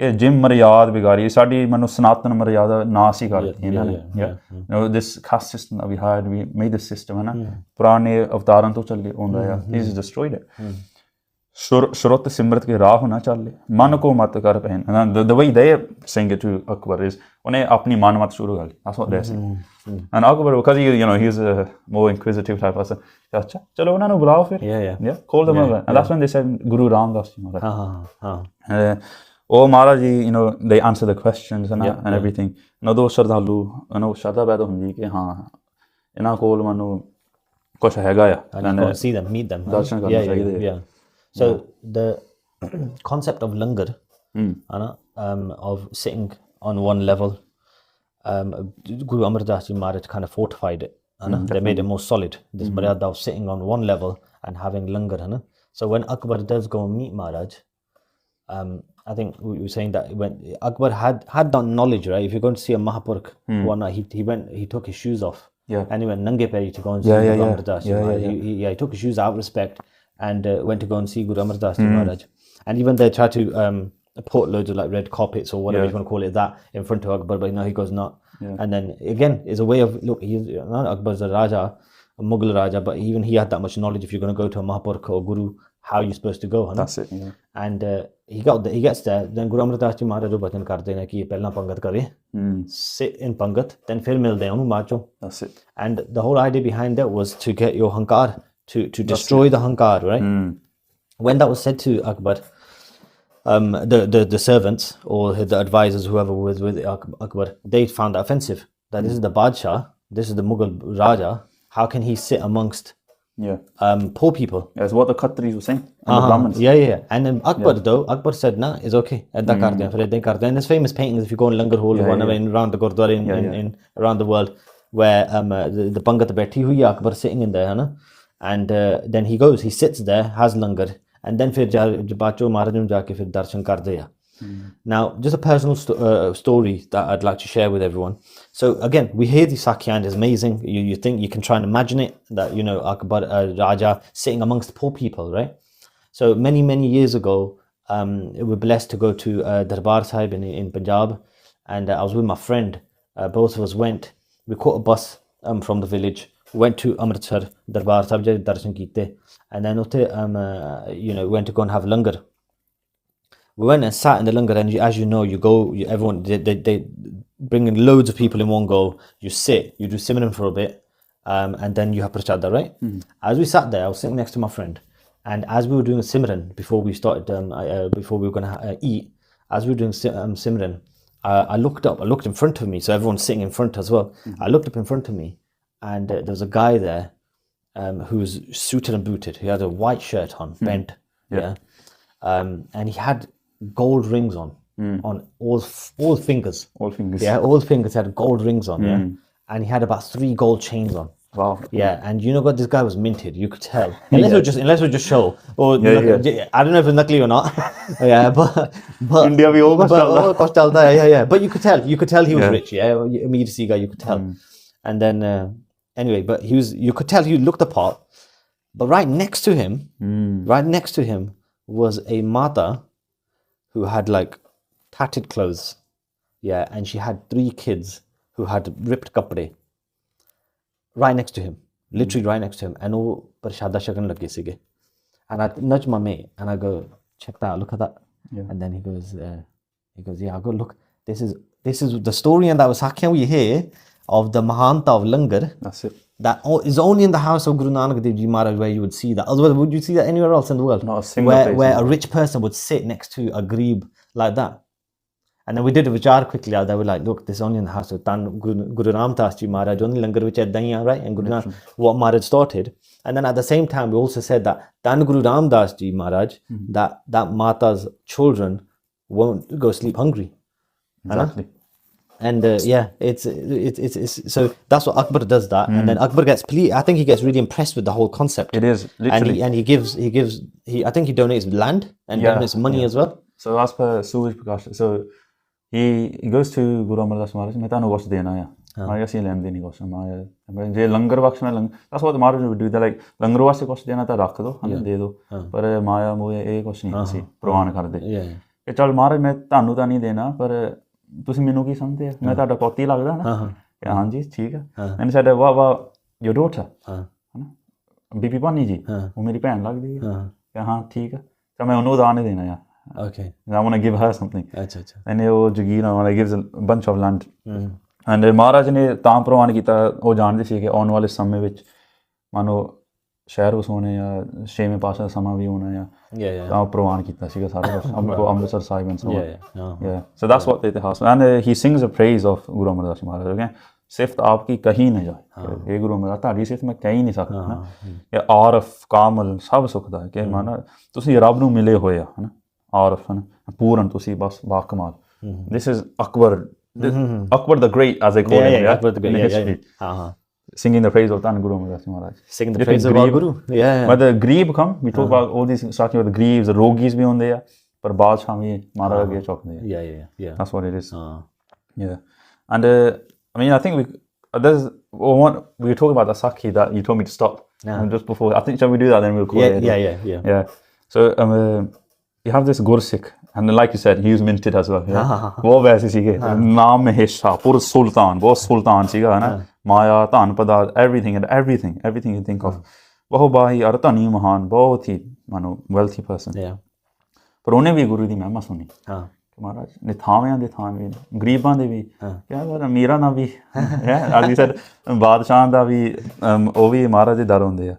ਇਹ ਜਿਮ ਮਰਿਆਦ ਵਿਗਾਰੀ, ਸਾਡੀ ਮੈਨੂੰ ਸਨਾਤਨ ਮਰਿਆਦਾ ਨਾਸ ਹੀ ਕਰ ਦਿੱਤੀ ਇਹਨਾਂ ਨੇ. This caste system that we had, we made this system, ਹੈ ਨਾ, ਪੁਰਾਣੇ ਅਵਤਾਰਾਂ ਤੋਂ ਚੱਲੇ ਆਉਂਦਾ ਆ, this is destroyed it. ਸ਼ੁਰਤ ਸਿਮਰਤ ਕੇ ਰਾਹ ਨਾ ਚੱਲੇ, ਮਨ ਕੋ ਮਤ ਕਰ ਪਹਿਨ. The way they sing it to Akbar is, ਉਹਨੇ ਆਪਣੀ ਮਨ ਮਤ ਸ਼ੁਰੂ ਕਰ ਲਈ, that's what they're saying. And Akbar, because he's a more inquisitive type person, ਅੱਛਾ ਚਲੋ ਉਹਨਾਂ ਨੂੰ ਬੁਲਾਓ ਫਿਰ, call them over, and that's when they said Guru Ramdas ji, ਉਹ Maharaj ji, they answer the questions and everything. ਉਦੋਂ ਸ਼ਰਧਾਲੂ ਉਹਨੂੰ ਸ਼ਰਧਾ ਪੈਦਾ ਹੁੰਦੀ ਕਿ ਹਾਂ ਇਹਨਾਂ ਕੋਲ ਮੈਨੂੰ ਕੁਛ ਹੈਗਾ ਆ, see them, meet them, ਦਰਸ਼ਨ ਕਰਨੇ ਚਾਹੀਦੇ ਆ. So the concept of langar, of sitting on one level, Guru Amardas Ji Maharaj kind of fortified it. They made it more solid. This maryada of sitting on one level and having langar. So when Akbar does go and meet Maharaj, I think we were saying that when Akbar had that knowledge, right? If you're going to see a Mahapurkh, he took his shoes off. And he went nange peri to go and see Guru Amardas Ji Maharaj. He took his shoes out of respect and went to go and see Guru Amardas Ji Maharaj. And even they tried to put loads of like red carpets or whatever you want to call it, that in front of Akbar, but no, he goes not. And then again, it's a way of, look, Akbar's a Raja, a Mughal Raja, but even he had that much knowledge. If you're going to go to a Mahapurkh or Guru, how are you supposed to go? That's it. And he gets there. Then Guru Amardas Ji Maharaj batan karde ne ki pehla pangat kare, sit in pangat, then fir milde onu maacho. That's it. And the whole idea behind that was to get your hankar, to destroy the hankar, right? When that was said to Akbar, the servants or the advisors, whoever was with Akbar, they found that offensive. That this is the Badshah, this is the Mughal Raja. How can he sit amongst poor people? That's what the Khatris were saying. And the Brahmins. And then Akbar though, Akbar said, nah, it's okay. And there's famous paintings if you go in Langar Hall, around the Gurdwara in around the world, where the Pangat Beti hui Akbar sitting in there, and then he goes, he sits there, has langar, and then fir bacho Maharaj nu jaake fir darshan karde ya. Now, just a personal story that I'd like to share with everyone. So again, we hear the Sakya and it's amazing. You think you can try and imagine it, that Akbar Raja sitting amongst poor people, right? So many years ago, we were blessed to go to Darbar Sahib in Punjab, and I was with my friend. Both of us went. We caught a bus from the village. Went to Amritsar, Darbar Sahib, darshan kite, and then went to go and have langar. We went and sat in the langar, and as you know, you go, everyone, they bring in loads of people in one go. You sit, you do simran for a bit, and then you have prasada, right? As we sat there, I was sitting next to my friend, and as we were doing simran before we started, before we were going to eat, as we were doing simran, I looked up, I looked in front of me, so everyone's sitting in front as well. I looked up in front of me, and there was a guy there who was suited and booted. He had a white shirt on, bent, and he had gold rings on all fingers. All fingers. Yeah, all fingers had gold rings on. And he had about 3 gold chains on. Wow. Yeah, and you know what? This guy was minted. You could tell. Unless it was just show. Or I don't know if it's nakli or not. but India we all chalta. Yeah. But you could tell. You could tell he was rich. Yeah, Amir see guy. You could tell. And then anyway, but you could tell he looked the part. But right next to him was a mata who had like tattered clothes. Yeah, and she had 3 kids who had ripped kapde. Right next to him, literally right next to him, and all prashada shakan lage sige. And I nudge my mate and I go, check that, look at that. And then he goes, yeah. I go, look, this is the story, and that was Sakya we hear of the Mahanta of langar. That's it. That is only in the house of Guru Nanak Dev Ji Maharaj where you would see that. Otherwise, would you see that anywhere else in the world? Not a single place. Where a rich person would sit next to a greeb like that. And then we did a vichar quickly. They were like, look, this is only in the house of Tan Guru Ramdas Ji Maharaj, only langar vich edda hi hai, right? And Guru what Maharaj started. And then at the same time, we also said that Tan Guru Ramdas Ji Maharaj, that Mata's children won't go sleep hungry. Exactly. And it's so that's what Akbar does that. And then Akbar gets I think he gets really impressed with the whole concept. It is literally. And he gives I think he donates land and donates money as well. So as per Suraj Prakash, so he goes to Guru Amardas Maharaj, मैं तानु कुछ देना है, मैं ऐसे लेन देनी कुछ, मैं जे लंगर बख्श में that's what the Maharaj would do. Like लंगर वास्ते कुछ देना तो रख दो, हमें दे दो, पर माया मोह ये कुछ नहीं ऐसे प्रवान कर दे. कि चल महाराज मैं तानु तो नहीं देना, पर तुसी मैनू की समझते हैं, मैं ताड़ा पोती लगदा ना, कि हाँ जी ठीक है. मैंने said वाह your daughter, है ना, बीबी पानी जी, वो मेरी भैन लगदी है, कि हाँ ठीक है, तो मैं उन्होंने दान नहीं देना यार. Okay. I want to give her something. अच्छा. And वो जगीर वाला gives a bunch of land. And महाराज ने ਤਾਂ ਪ੍ਰਵਾਨ ਕੀਤਾ, ਉਹ ਜਾਣਦੇ ਸੀ ਕਿ ਆਉਣ ਵਾਲੇ ਸਮੇਂ ਵਿੱਚ ਮਾਨੋ ਸ਼ਹਿਰ ਵਸਾਉਣੇ ਜਾਂ 6ਵੇਂ ਪਾਤਸ਼ਾਹ ਦਾ ਸਮਾਂ ਵੀ ਹੋਣਾ ਆ, ਤਾਂ ਪ੍ਰਵਾਨ ਕੀਤਾ ਸੀਗਾ ਸਾਰਾ ਕੁਝ Amritsar Sahib and so on. So that's what the ਇਤਿਹਾਸ. And he sings the praise of Guru Amardas Maharaj. Okay, ਸਿਫਤ ਆਪਕੀ ਕਹੀ ਨਾ ਜਾਏ, ਇਹ ਗੁਰੂ ਅਮਰਦਾਸ ਤੁਹਾਡੀ ਸਿਫਤ ਮੈਂ ਕਹਿ ਹੀ ਨਹੀਂ ਸਕਦਾ ਨਾ, ਕਿ ਆਰਫ ਕਾਮਲ ਸਭ ਸੁੱਖ ਦਾ, ਕਿ ਮਾਨਾ ਤੁਸੀਂ ਰੱਬ ਨੂੰ ਮਿਲੇ ਹੋਏ ਆ, ਹਨਾ, ਆਰਫ ਹਨ ਪੂਰਨ, ਤੁਸੀਂ ਬਸ ਬਾਕਮਾਲ. This is Akbar, Akbar the Great as they call him, Akbar the Great, in history, singing the praise of Tan Guru Amardas Maharaj, singing the praise of our Guru. When the Greeb come, we talk about all these, starting with the Greebs, the Rogis भी ਹੁੰਦੇ ਆ, ਪਰ ਬਾਦਸ਼ਾਹ ਵੀ ਮਹਾਰਾਜ ਅੱਗੇ ਝੁਕਦੇ ਆ. That's what it is. And I mean, I think we were talking about the Sakhi that you told me to stop just before. I think shall we do that, then we'll call it. Yeah. So you have this Gursikh, and like you said, he was minted as well. वो वैसे सीखे, नाम महेशा, पूरा सुल्तान, बहुत सुल्तान सीखा है ना, माया, तान पदार्थ, everything you think of. बहुत बाही और धनी महान, बहुत ही मानो wealthy person. पर उन्हें भी गुरु दी महिमा सुनी. महाराज ने थावियां दे थावे, गरीबां दे भी, क्या यार अमीरां दा भी, as you said, बादशाह दा भी, ਉਹ ਵੀ ਮਹਾਰਾਜ ਦੇ ਦਰ ਹੁੰਦੇ ਆ.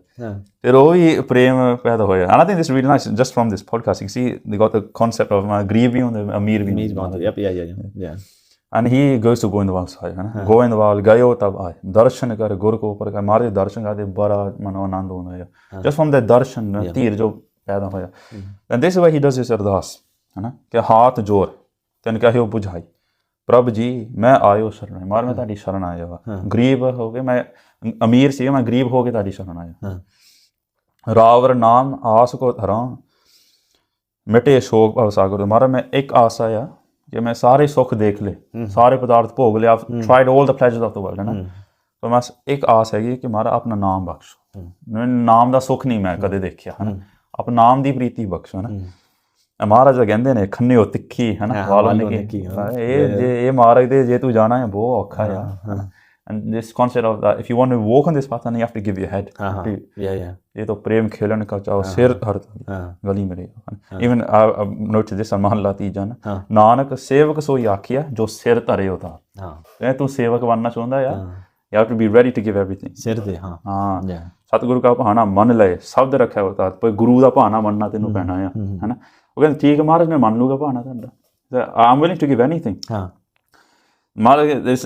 ਫਿਰ ਉਹ ਵੀ ਪ੍ਰੇਮ ਪੈਦਾ ਹੋਇਆ. And I think this is really nice, just from this podcast you see they got the concept of ਗਰੀਬ ਵੀ ਹੁੰਦੇ, ਅਮੀਰ ਵੀ ਹੁੰਦੇ. And he goes to Goindwal Sahib, है ना, Goindwal गयो तब आए, दर्शन कर गुर को ऊपर का, महाराज दर्शन करते बड़ा मनो आनंद होना है, just from the दर्शन ਧੀਰ ਜੋ ਪੈਦਾ ਹੋਇਆ. And this is why he does this ਅਰਦਾਸ, है ना, कि हाथ जोर तेन कहे हो बुझाई, प्रभ जी मैं आयो शरण, मार मैं ताड़ी शरण आया वा, गरीब हो गए, मैं अमीर सी, मैं गरीब हो के ताड़ी शरण आया. रावर नाम आस को धरा, मिटे शोक भव सागर, मारा मैं एक आस आया कि मैं सारे सुख देख ले, सारे पदार्थ भोग ले, I've tried all the pleasures of the world, है ना, तो मैं एक आस हैगी कि मारा अपना नाम बख्श, नाम ਦਾ ਸੁੱਖ ਨਹੀਂ ਮੈਂ ਕਦੇ ਦੇਖਿਆ, ਹੈ ਨਾ, ਆਪਣਾ ਨਾਮ ਦੀ ਪ੍ਰੀਤੀ ਬਖਸ਼ੋ, ਹੈ ਨਾ. ਮਹਾਰਾਜ ਕਹਿੰਦੇ ਨੇ ਖੰਨੇ ਹੋ ਤਿੱਖੀ, ਹੈ ਨਾ, ਵਾਲਾਂ ਨੇ ਕੀ ਇਹ ਮਹਾਰਾਜ ਦੇ ਜੇ ਤੂੰ ਜਾਣਾ ਹੈ ਬਹੁਤ ਔਖਾ ਆ. And this concept of that, if you want to walk on this path, then you have to give your head. ये तो प्रेम खेलन का चाहो सिर हर गली में. Even I've noticed this, महला तीजा ना, नानक सेवक सोई आखिया जो सिर धरे होता. तू सेवक बनना चाहता है, you have to be ready to give everything. सिर दे, हाँ. सतगुरु का भाना मन ले, शब्द रखा होता, पर गुरु का भाना मनना तेनू पैना है ना. वो कहते ठीक है महाराज मैं मान लूँगा भाना तुहाडा, I'm willing to give anything. Maharaj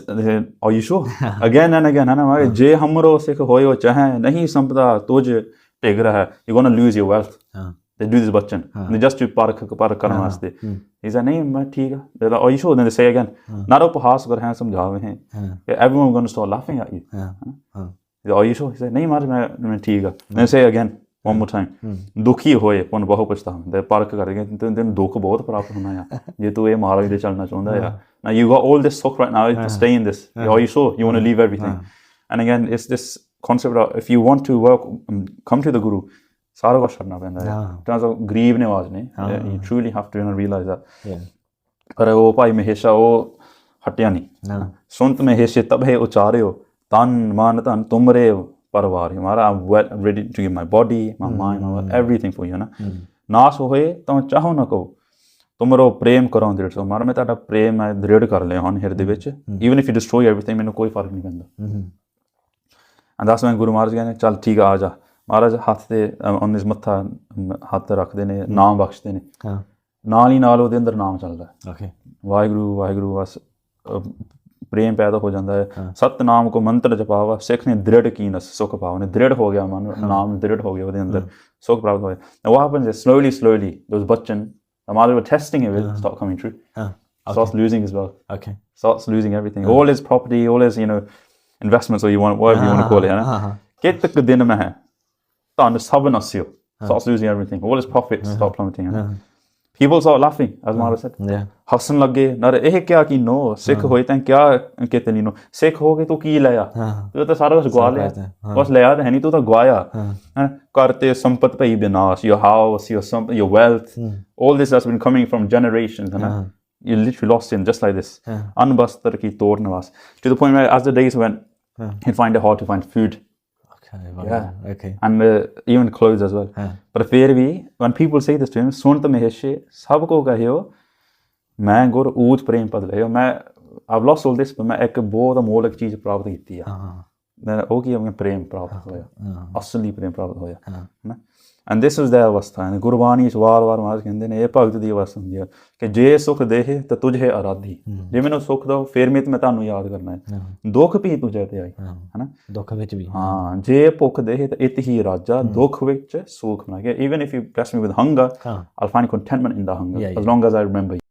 are you sure? Again and again, है ना, महाराज जे हमरो सिख होयो चाहे नहीं संपदा तुझ भिग रहा है, you're gonna lose your wealth. They do this Bachchan, they just to परख करने वास्ते. He said नहीं मैं ठीक है. They're like, are you sure? Then they say again, ना उपहास कर हैं समझावे हैं, everyone gonna start laughing at you. Are you sure? He said नहीं महाराज मैं ठीक है. Then they say again one more time, दुखी होए पुन बहु पछतावे, परख करके तैनूं दुख बहुत प्राप्त होना है जे तू ये महाराज दे चलना चाहुंदा है. Now you got all this suck right now to stay in this. Are you sure? You want to leave everything? And again, it's this concept of if you want to work, come to the Guru, सारा कुछ करना पैंदा है. terms of गरीब नवाज ने, you truly have to realize that. पर वो भाई महेशा वो हटिया नहीं. सुनत महेशे तब है उचारियो, तन मान धन तुमरे परवार, हमारा I'm ready to give my body, my mind, everything for you, ना. नाश होए तो चाहो ना को तुमरो प्रेम करो दृढ़ सो, मारा मैं ताड़ा प्रेम है दृढ़ कर ले हन हिरदे विच, even if you destroy everything मैंने कोई फर्क नहीं पैंदा. And that's when Guru Maharaj कहने चल ठीक है आ जा. महाराज हाथ ते on his मत्था हाथ रखते ने, नाम बख्शते ने, ਨਾਲ ਹੀ ਨਾਲ ਉਹਦੇ ਅੰਦਰ ਨਾਮ ਚੱਲਦਾ ਹੈ। Okay. ਵਾਹਿਗੁਰੂ ਵਾਹਿਗੁਰੂ ਬਸ ਪ੍ਰੇਮ ਪੈਦਾ ਹੋ ਜਾਂਦਾ ਹੈ। ਸਤਨਾਮ ਕੋ ਮੰਤਰ ਜਪਾਵਾ ਸਿੱਖ ਨੇ ਦ੍ਰਿੜ ਕੀਨਸ ਸੁਖ ਪਾਵਾ ਨੇ ਦ੍ਰਿੜ ਹੋ ਗਿਆ ਮਨ ਨਾਮ ਦ੍ਰਿੜ ਹੋ ਗਿਆ ਉਹਦੇ ਅੰਦਰ ਸੁਖ ਪ੍ਰਾਪਤ ਹੋਇਆ। Now what happens is slowly those bachchan the mother were testing it will stop coming true. Starts losing as well. Okay. Starts losing everything. All his property, all his investments, or you want whatever you want to call it. है कित तक दिन में है तान सब नस्यो. Starts losing everything. All his profits start plummeting. People start laughing, as Mara said. Yeah. Hasan लगे ना ਇਹ क्या की नो सिख होए तैं क्या कहते नहीं नो सिख हो गए तू की लाया तू तो सारा कुछ गवा लिया बस लिया तो है नहीं तू तो गवाया करते संपत्ति पे विनाश your house your wealth all this has been coming from generations है ना you literally lost him just like this अनबस्तर की तोड़ नवास to the point where as the days went he'd find it hard to find food. Okay. And even clothes as well. But फिर भी when people say this to him, सुन तो महेशे सबको कहियो मैं गुर ऊच प्रेम पद लियो मैं I've lost all this but मैं एक बहुत अमोलक चीज प्राप्त की है। मैं वो की अपने प्रेम प्राप्त होया असली प्रेम प्राप्त होया है। And this is the अवस्था है। गुरबानी इस वार महाराज कहते हैं ये भगत दी अवस्था होंदी है कि जे सुख देहे तो तुझे आराधी जे मैनू सुख दो फिर मैं ਤੁਹਾਨੂੰ याद करना है दुख भी तुझे ते आई है ना दुख विच भी हाँ जे भुख देहे तो इत ही राजा दुख विच सुख ना कि even if you bless me with hunger I'll find contentment in the hunger as long as I remember you।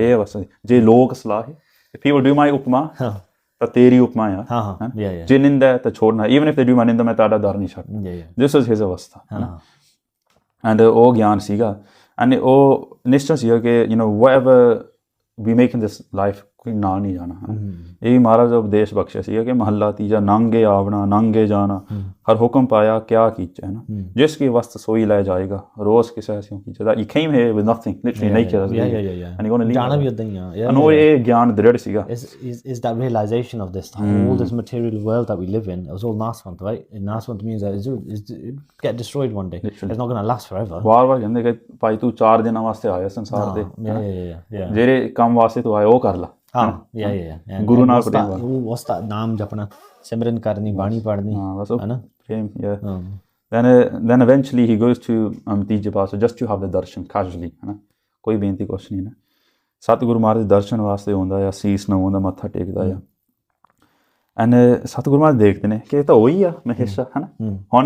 ये अवस्था जे लोक सलाह if people do my उपमा ਤਾਂ ਤੇਰੀ ਉਪਮਾ ਆ ਜੇ ਨਿੰਦਾ ਤਾਂ ਛੋੜਨਾ even if they do my ਨਿੰਦਾ ਮੈਂ ਤੁਹਾਡਾ ਦਰ ਨਹੀਂ ਛੱਡਦਾ। this was his ਅਵਸਥਾ ਹੈ ਨਾ and ਉਹ ਗਿਆਨ ਸੀਗਾ and ਉਹ ਨਿਸ਼ਚੈ ਸੀਗਾ ਕਿ whatever we make in this life ਕੋਈ ਨਾਲ ਨਹੀਂ ਜਾਣਾ ਇਹ ਵੀ ਮਹਾਰਾਜ ਦਾ ਉਪਦੇਸ਼ ਬਖਸ਼ਿਆ ਸੀਗਾ ਕਿ ਮਹੱਲਾ ਤੀਜਾ ਨਾਂਗੇ ਆਵਣਾ ਨਾਂਗੇ ਜਾਣਾ ਹਰ ਹੁਕਮ ਪਾਇਆ ਕਿਆ ਕੀਚੈ ਹੈ ਨਾ ਜਿਸ ਕੀ ਵਸਤ ਸੋਈ ਲੈ ਜਾਏਗਾ ਰੋਜ਼ ਕਿਸੇ ਐਸਿਓ ਕੀਚੈ that you came here with nothing literally naked and you're going to leave ਜਾਣਾ ਵੀ ਉਦਾਂ ਹੀ ਆ and ਉਹ ਇਹ ਗਿਆਨ ਦ੍ਰਿੜ ਸੀਗਾ is that realization of this all this material world that we live in it was all naswant right naswant means that it get destroyed one day it's not going to last forever ਵਾਰ ਕਹਿੰਦੇ ਕਿ ਭਾਈ ਤੂੰ 4 ਦਿਨਾਂ ਵਾਸਤੇ ਆਇਆ ਸੰਸਾਰ ਦੇ ਜਿਹੜੇ ਕੰਮ ਵਾਸਤੇ ਤੂੰ ਆਇਆ ਉਹ ਕਰ ਲਾ ਗੁਰੂ ਨਾਲ what's that ਨਾਮ ਜਪਣਾ ਸਿਮਰਨ ਕਰਨੀ ਬਾਣੀ ਪੜ੍ਹਨੀ ਹੈ ਨਾ ਪ੍ਰੇਮ then eventually he goes to ਤੀਜੇ ਪਾਸੇ just to have the darshan casually ਹੈ ਨਾ ਕੋਈ ਬੇਨਤੀ ਕੁਛ ਨਹੀਂ ਨਾ ਸਤਿਗੁਰੂ ਮਹਾਰਾਜ ਦੇ ਦਰਸ਼ਨ ਵਾਸਤੇ ਆਉਂਦਾ ਆ ਸੀਸ ਨਵਾਉਂਦਾ ਮੱਥਾ ਟੇਕਦਾ ਆ ਐਂਡ ਸਤਿਗੁਰੂ ਮਹਾਰਾਜ ਦੇਖਦੇ ਨੇ ਕਿ ਇਹ ਤਾਂ ਉਹੀ ਆ ਮਹੇਸ਼ਾ ਹੈ ਨਾ ਹੁਣ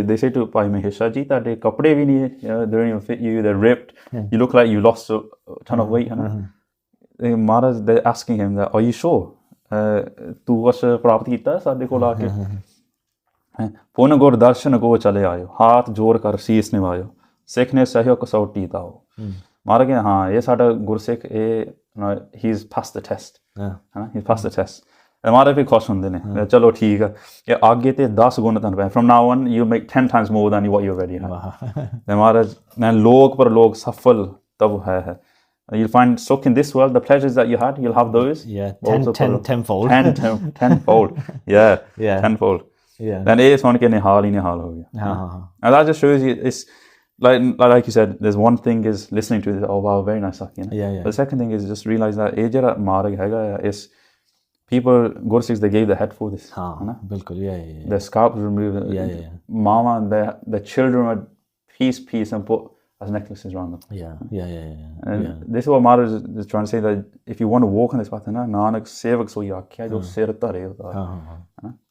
they say to ਭਾਈ ਮਹੇਸ਼ਾ ਜੀ ਤੁਹਾਡੇ ਕੱਪੜੇ ਵੀ ਨਹੀਂ they don't even fit you they're ripped you look like you lost a ton of weight ਹੈ ਨਾ Maharaj, they're asking him that, are you sure? ਤੂੰ ਕੁਛ ਪ੍ਰਾਪਤ ਕੀਤਾ ਸਾਡੇ ਕੋਲ ਆ ਕੇ ਪੁਨ ਗੁਰ ਦਰਸ਼ਨ ਕੋ ਚਲੇ ਆਇਓ ਹਾਥ ਜੋੜ ਕਰ ਸੀਸ ਨਿਵਾਇਓ ਸਿੱਖ ਨੇ ਸਹਿਓ ਕਸੌਟੀ ਤਾਓ ਮਹਾਰਾਜ ਕਹਿੰਦੇ ਹਾਂ ਇਹ ਸਾਡਾ ਗੁਰਸਿੱਖ ਇਹ he's passed the test ਹੈ ਨਾ he's passed the test ਮਹਾਰਾਜ ਵੀ ਖੁਸ਼ ਹੁੰਦੇ ਨੇ ਚਲੋ ਠੀਕ ਆ ਕਿ ਅੱਗੇ ਤੇ 10 ਗੁਣ ਤੁਹਾਨੂੰ ਪੈ from now on you make 10 times more than what you already have ਤੇ ਮਹਾਰਾਜ ਮੈਂ ਲੋਕ ਪਰ ਲੋਕ ਸਫਲ ਤਬ ਹੈ You'll find Sukh in this world, the pleasures that you had, you'll have those. Tenfold. Tenfold. Tenfold. Then it's one ke nihal hi nihal ho gaya. And that just shows you, it's like you said, there's one thing is listening to it, oh wow, very nice Sakhi. But the second thing is just realize that ye jehda marg hega is people, Gursikhs, they gave the head for this. Bilkul, the scalp was removed. Mama and the children were piece and put as necklaces around them. And this is what Maharaj is trying to say, that if you want to walk on this path, Nanak sevak soyi akhya jo sir dhare hota hai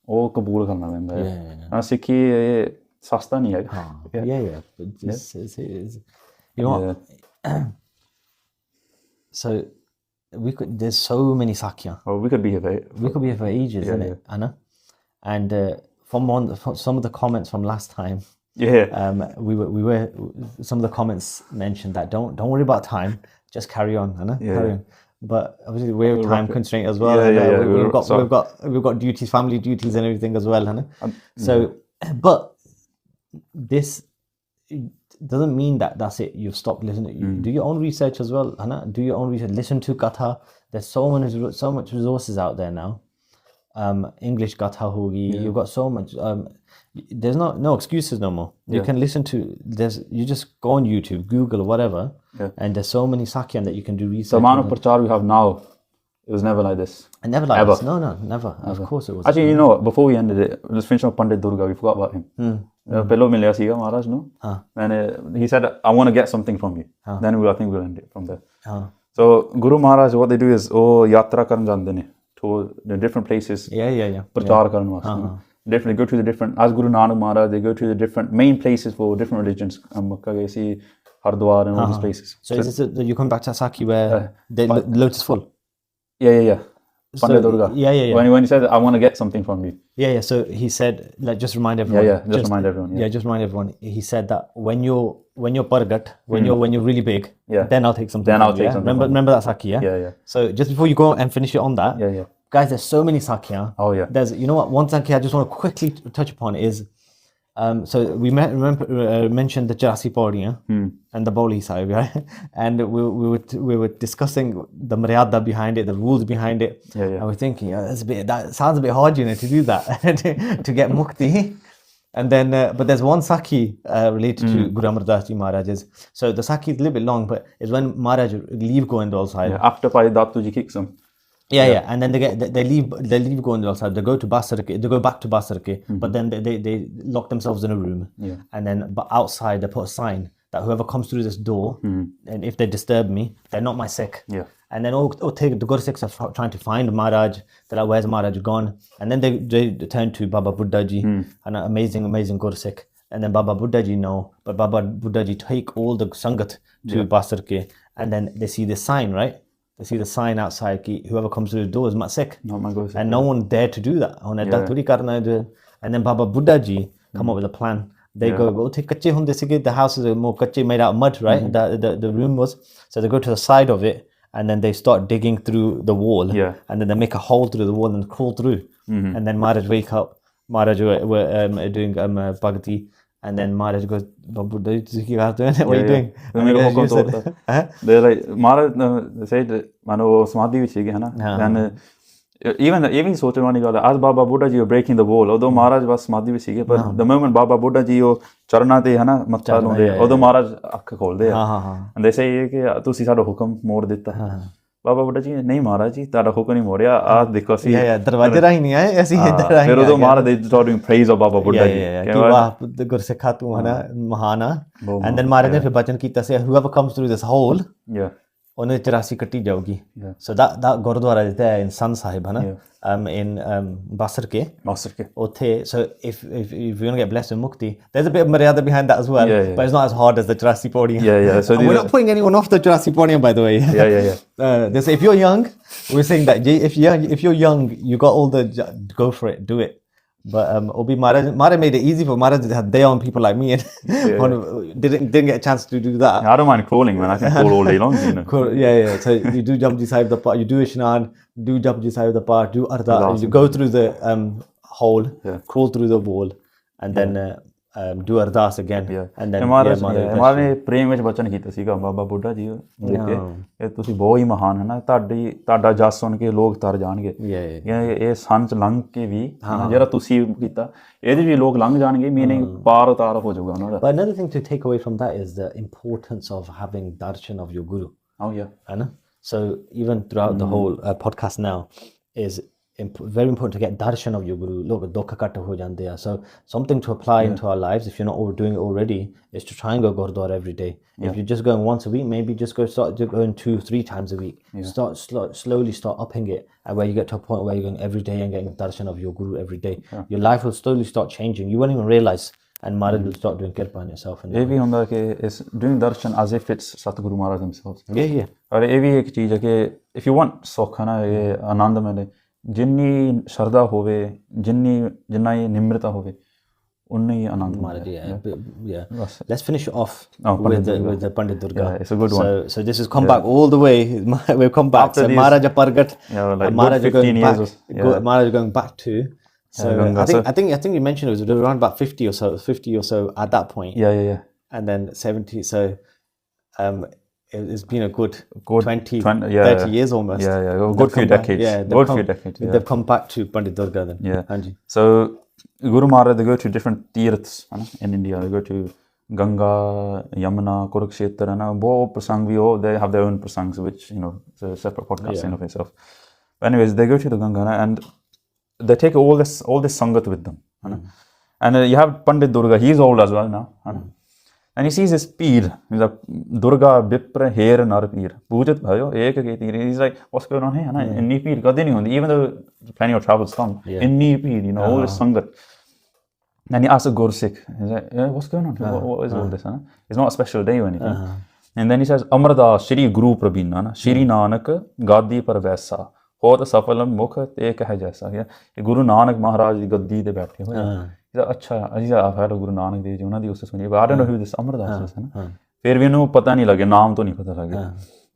ਉਹ ਕਬੂਲ ਕਰਨਾ ਪੈਂਦਾ ਹੈ ਸਿੱਖੀ ਇਹ ਸਸਤਾ ਨਹੀਂ ਹੈਗਾ so there's so many Sakhya we could be here for ages isn't it Anna and from some of the comments from last time we were some of the comments mentioned that don't worry about time, just carry on carry on, but obviously we have time constraint as well. We've got duties, family duties and everything as well so but this doesn't mean that that's it, you've stopped listening. Do your own research as well do your own research, listen to Katha. There's so much resources out there now. English Katha hogi, you've got so much there's no excuses no more. You can listen to you just go on YouTube, Google, whatever, and there's so many Sakyan that you can do research. The amount of prachar we have now, it was never like this. Never like this. No, never. Of course it was. Actually, before we ended it, let's finish on Pandit Durga. We forgot about him. ਪਹਿਲੋਂ ਮਿਲਿਆ ਸੀਗਾ ਮਹਾਰਾਜ ਨੂੰ and he said I want to get something from you then I think we'll end it from there so Guru Maharaj what they do is ਉਹ ਯਾਤਰਾ ਕਰਨ ਜਾਂਦੇ ਨੇ to the different places ਪ੍ਰਚਾਰ ਕਰਨ ਵਾਸਤੇ definitely go to the different as Guru Nanak Maharaj they go to the different main places for different religions Makkah gਏ C Hardwar and all these places so is this you come back to Sakhi where the lotus full yeah Pandit Durga when he said I want to get something from you so he said like just remind everyone just remind everyone he said that when you're pargat when you're really big then I'll take something remember that Sakhi yeah so just before you go and finish it on that guys there's so many Sakhi there's you know what one Sakhi I just want to quickly touch upon is so we mentioned the Jarasi Pauri and the Boali Sahib and we were discussing the maryada behind it the rules behind it and we're thinking that sounds a bit hard you know to do that to get mukti and then but there's one Sakhi related to Guru Amardas Ji Maharaj's so the Sakhi is a little bit long but it's when Maharaj leave Goindwal side after Dattu ji kicks him and then they leave Goindwal side they go to Basarke they go back to Basarke but then they lock themselves in a room and then but outside they put a sign that whoever comes through this door and if they disturb me they're not my Sikh and then the Gursikhs are trying to find Maharaj they're like where's Maharaj gone and then they turn to Baba Buddha Ji an amazing Gursikh and then Baba Buddha Ji know but Baba Buddha Ji take all the Sangat to Basarke and then they see this sign right they see the sign outside ki whoever comes through the door is my Sikh and no one dared to do that and then Baba Buddha Ji come up with a plan they go kache hunde sige the house is more kache made out of mud right the room was so they go to the side of it and then they start digging through the wall and then they make a hole through the wall and crawl through and then Maharaj wake up Maharaj were doing bhakti and then Maharaj goes Babu what are you doing they're like Maharaj said mano samadhi vich sige hai na and even ਇਹ ਵੀ ਸੋਚਣ ਵਾਲੀ ਗੱਲ ਹੈ as Baba Buddha Ji were breaking the wall ਉਦੋਂ ਮਹਾਰਾਜ ਬਸ ਸਮਾਧੀ ਵਿੱਚ ਸੀਗੇ ਪਰ the moment Baba Buddha Ji ਉਹ ਚਰਨਾਂ ਤੇ ਹਨਾ ਮੱਥਾ ਲਾਉਂਦੇ ਉਦੋਂ ਮਹਾਰਾਜ ਅੱਖ ਖੋਲਦੇ ਆ and they say ਕਿ ਤੁਸੀਂ ਸਾਡਾ ਹੁਕਮ ਮੋੜ ਦਿੱਤਾ Baba Buddha Ji ਨਹੀਂ ਮਹਾਰਾਜ ਜੀ ਤੁਹਾਡਾ ਹੁਕਮ ਨਹੀਂ ਮੋੜਿਆ ਆਹ ਦੇਖੋ ਅਸੀਂ ਦਰਵਾਜ਼ੇ ਰਾਹੀਂ ਨਹੀਂ ਆਏ ਅਸੀਂ ਇੱਧਰ ਆਏ ਫਿਰ ਉਦੋਂ ਮਹਾਰਾਜ they start doing praise of Baba Buddha Ji ਕਿ ਵਾਹ ਗੁਰਸਿੱਖਾ ਤੂੰ ਹਨਾ ਮਹਾਨ ਆ and then ਮਹਾਰਾਜ ਨੇ ਫਿਰ ਬਚਨ ਕੀਤਾ ਸੀ whoever comes through this hole ਉਹਨੇ 84 ਕੱਟੀ ਜਾਊਗੀ so that Gurdwara is there in Sann Sahib hana in Basarke ਉੱਥੇ so if you want to get blessed with mukti there's a bit of maryada behind that as well but it's not as hard as the 84 podium so we're not putting anyone off the 84 podium by the way they say if you're young we're saying that if you're young you got all the go for it do it but Obi Maharaj made it easy for Maharaj had day on people like me and didn't get a chance to do that. I don't mind crawling man I can crawl all day long you know so you do Japji Sahib the part you do Ishnan do Japji Sahib the part do Ardas you go through the hole crawl through the wall and then do Ardas again and then Amar ਨੇ ਪ੍ਰੇਮ ਵਿੱਚ ਬਚਨ ਕੀਤਾ ਸੀਗਾ ਬਾਬਾ ਬੁੱਢਾ ਜੀ ਇਹ ਤੁਸੀਂ ਬਹੁਤ ਹੀ ਮਹਾਨ ਹੈ ਨਾ ਤੁਹਾਡਾ ਜਸ ਸੁਣ ਕੇ ਲੋਕ ਤਰ ਜਾਣਗੇ ਇਹ ਸੰਨ ਚ ਲੰਘ ਕੇ ਵੀ ਜਿਹੜਾ ਤੁਸੀਂ ਕੀਤਾ ਇਹਦੇ ਵੀ ਲੋਕ ਲੰਘ ਜਾਣਗੇ ਮੀਨਿੰਗ ਪਾਰ ਉਤਾਰ ਹੋ ਜਾਊਗਾ ਉਹਨਾਂ ਦਾ but another thing to take away from that is the importance of having darshan of your guru so even throughout the whole podcast now is very important to get darshan of your guru log dokha cut ho jande hai so something to apply into our lives if you're not doing it already is to try and go Gurdwara every day if you're just going once a week maybe just start going 2-3 times a week slowly start upping it and where you get to a point where you're going every day and getting darshan of your guru every day your life will slowly start changing you won't even realize and Maharaj will start doing kirpa on yourself ਇਹ ਵੀ ਹੁੰਦਾ ਕਿ is doing darshan as if it's Satguru Maharaj themselves ਔਰ ਇਹ ਵੀ ਇੱਕ ਚੀਜ਼ ਹੈ ਕਿ if you want ਸੁੱਖ ਹੈ ਨਾ ਇਹ ਆਨੰਦ ਮਿਲੇ ਜਿੰਨੀ ਸ਼ਰਧਾ ਹੋਵੇ ਜਿੰਨਾ ਹੀ ਨਿਮਰਤਾ ਹੋਵੇ ਉਨਾ ਹੀ ਆਨੰਦ ਮਿਲਦਾ let's finish off with the Pandit Durga it's a good one so this has come back all the way we've come back so Maharaja Pargat Maharaja going back Maharaja going back to so I think you mentioned it was around about 50 or so at that point and then 70 so it's been a good 20 30 years almost good few decades they've come back to Pandit Durga then so Guru Maharaj they go to different tirths in India they go to Ganga Yamuna Kurukshetra and both prasang they have their own prasangs which you know it's a separate podcast in of itself but anyways they go to the Ganga and they take all this sangat with them And you have Pandit Durga, he's old as well now. And he sees this peer, he's like, Durga, Bipra, Her, Nar peer. Pujat bhayo, ek ke peer. He's like, what's going on here? Inni peer, kade nahi hundi. Even though plenty of travels come, inni peer, you know, all this sangat. And he asks a Guru Sikh, he's like, what's going on? What is all this? It's not a special day or anything. And then he says, Amardas, Shri Guru Prabina, Shri Nanak, Gadi par Vaisa. Hot Safalam Mukha, Ek hai Jaisa. Guru Nanak Maharaj Gadi de baithe hoye. He's like, Acha, I've heard of Guru Nanak Dev Ji, ਉਹਨਾਂ ਦੀ ਉਸ ਸੁਣੀ, but I don't know who this Amardas is. ਫਿਰ ਵੀ ਇਹਨੂੰ ਪਤਾ ਨਹੀਂ ਲੱਗਿਆ, ਨਾਮ ਤੋਂ ਨਹੀਂ ਪਤਾ ਲੱਗਿਆ.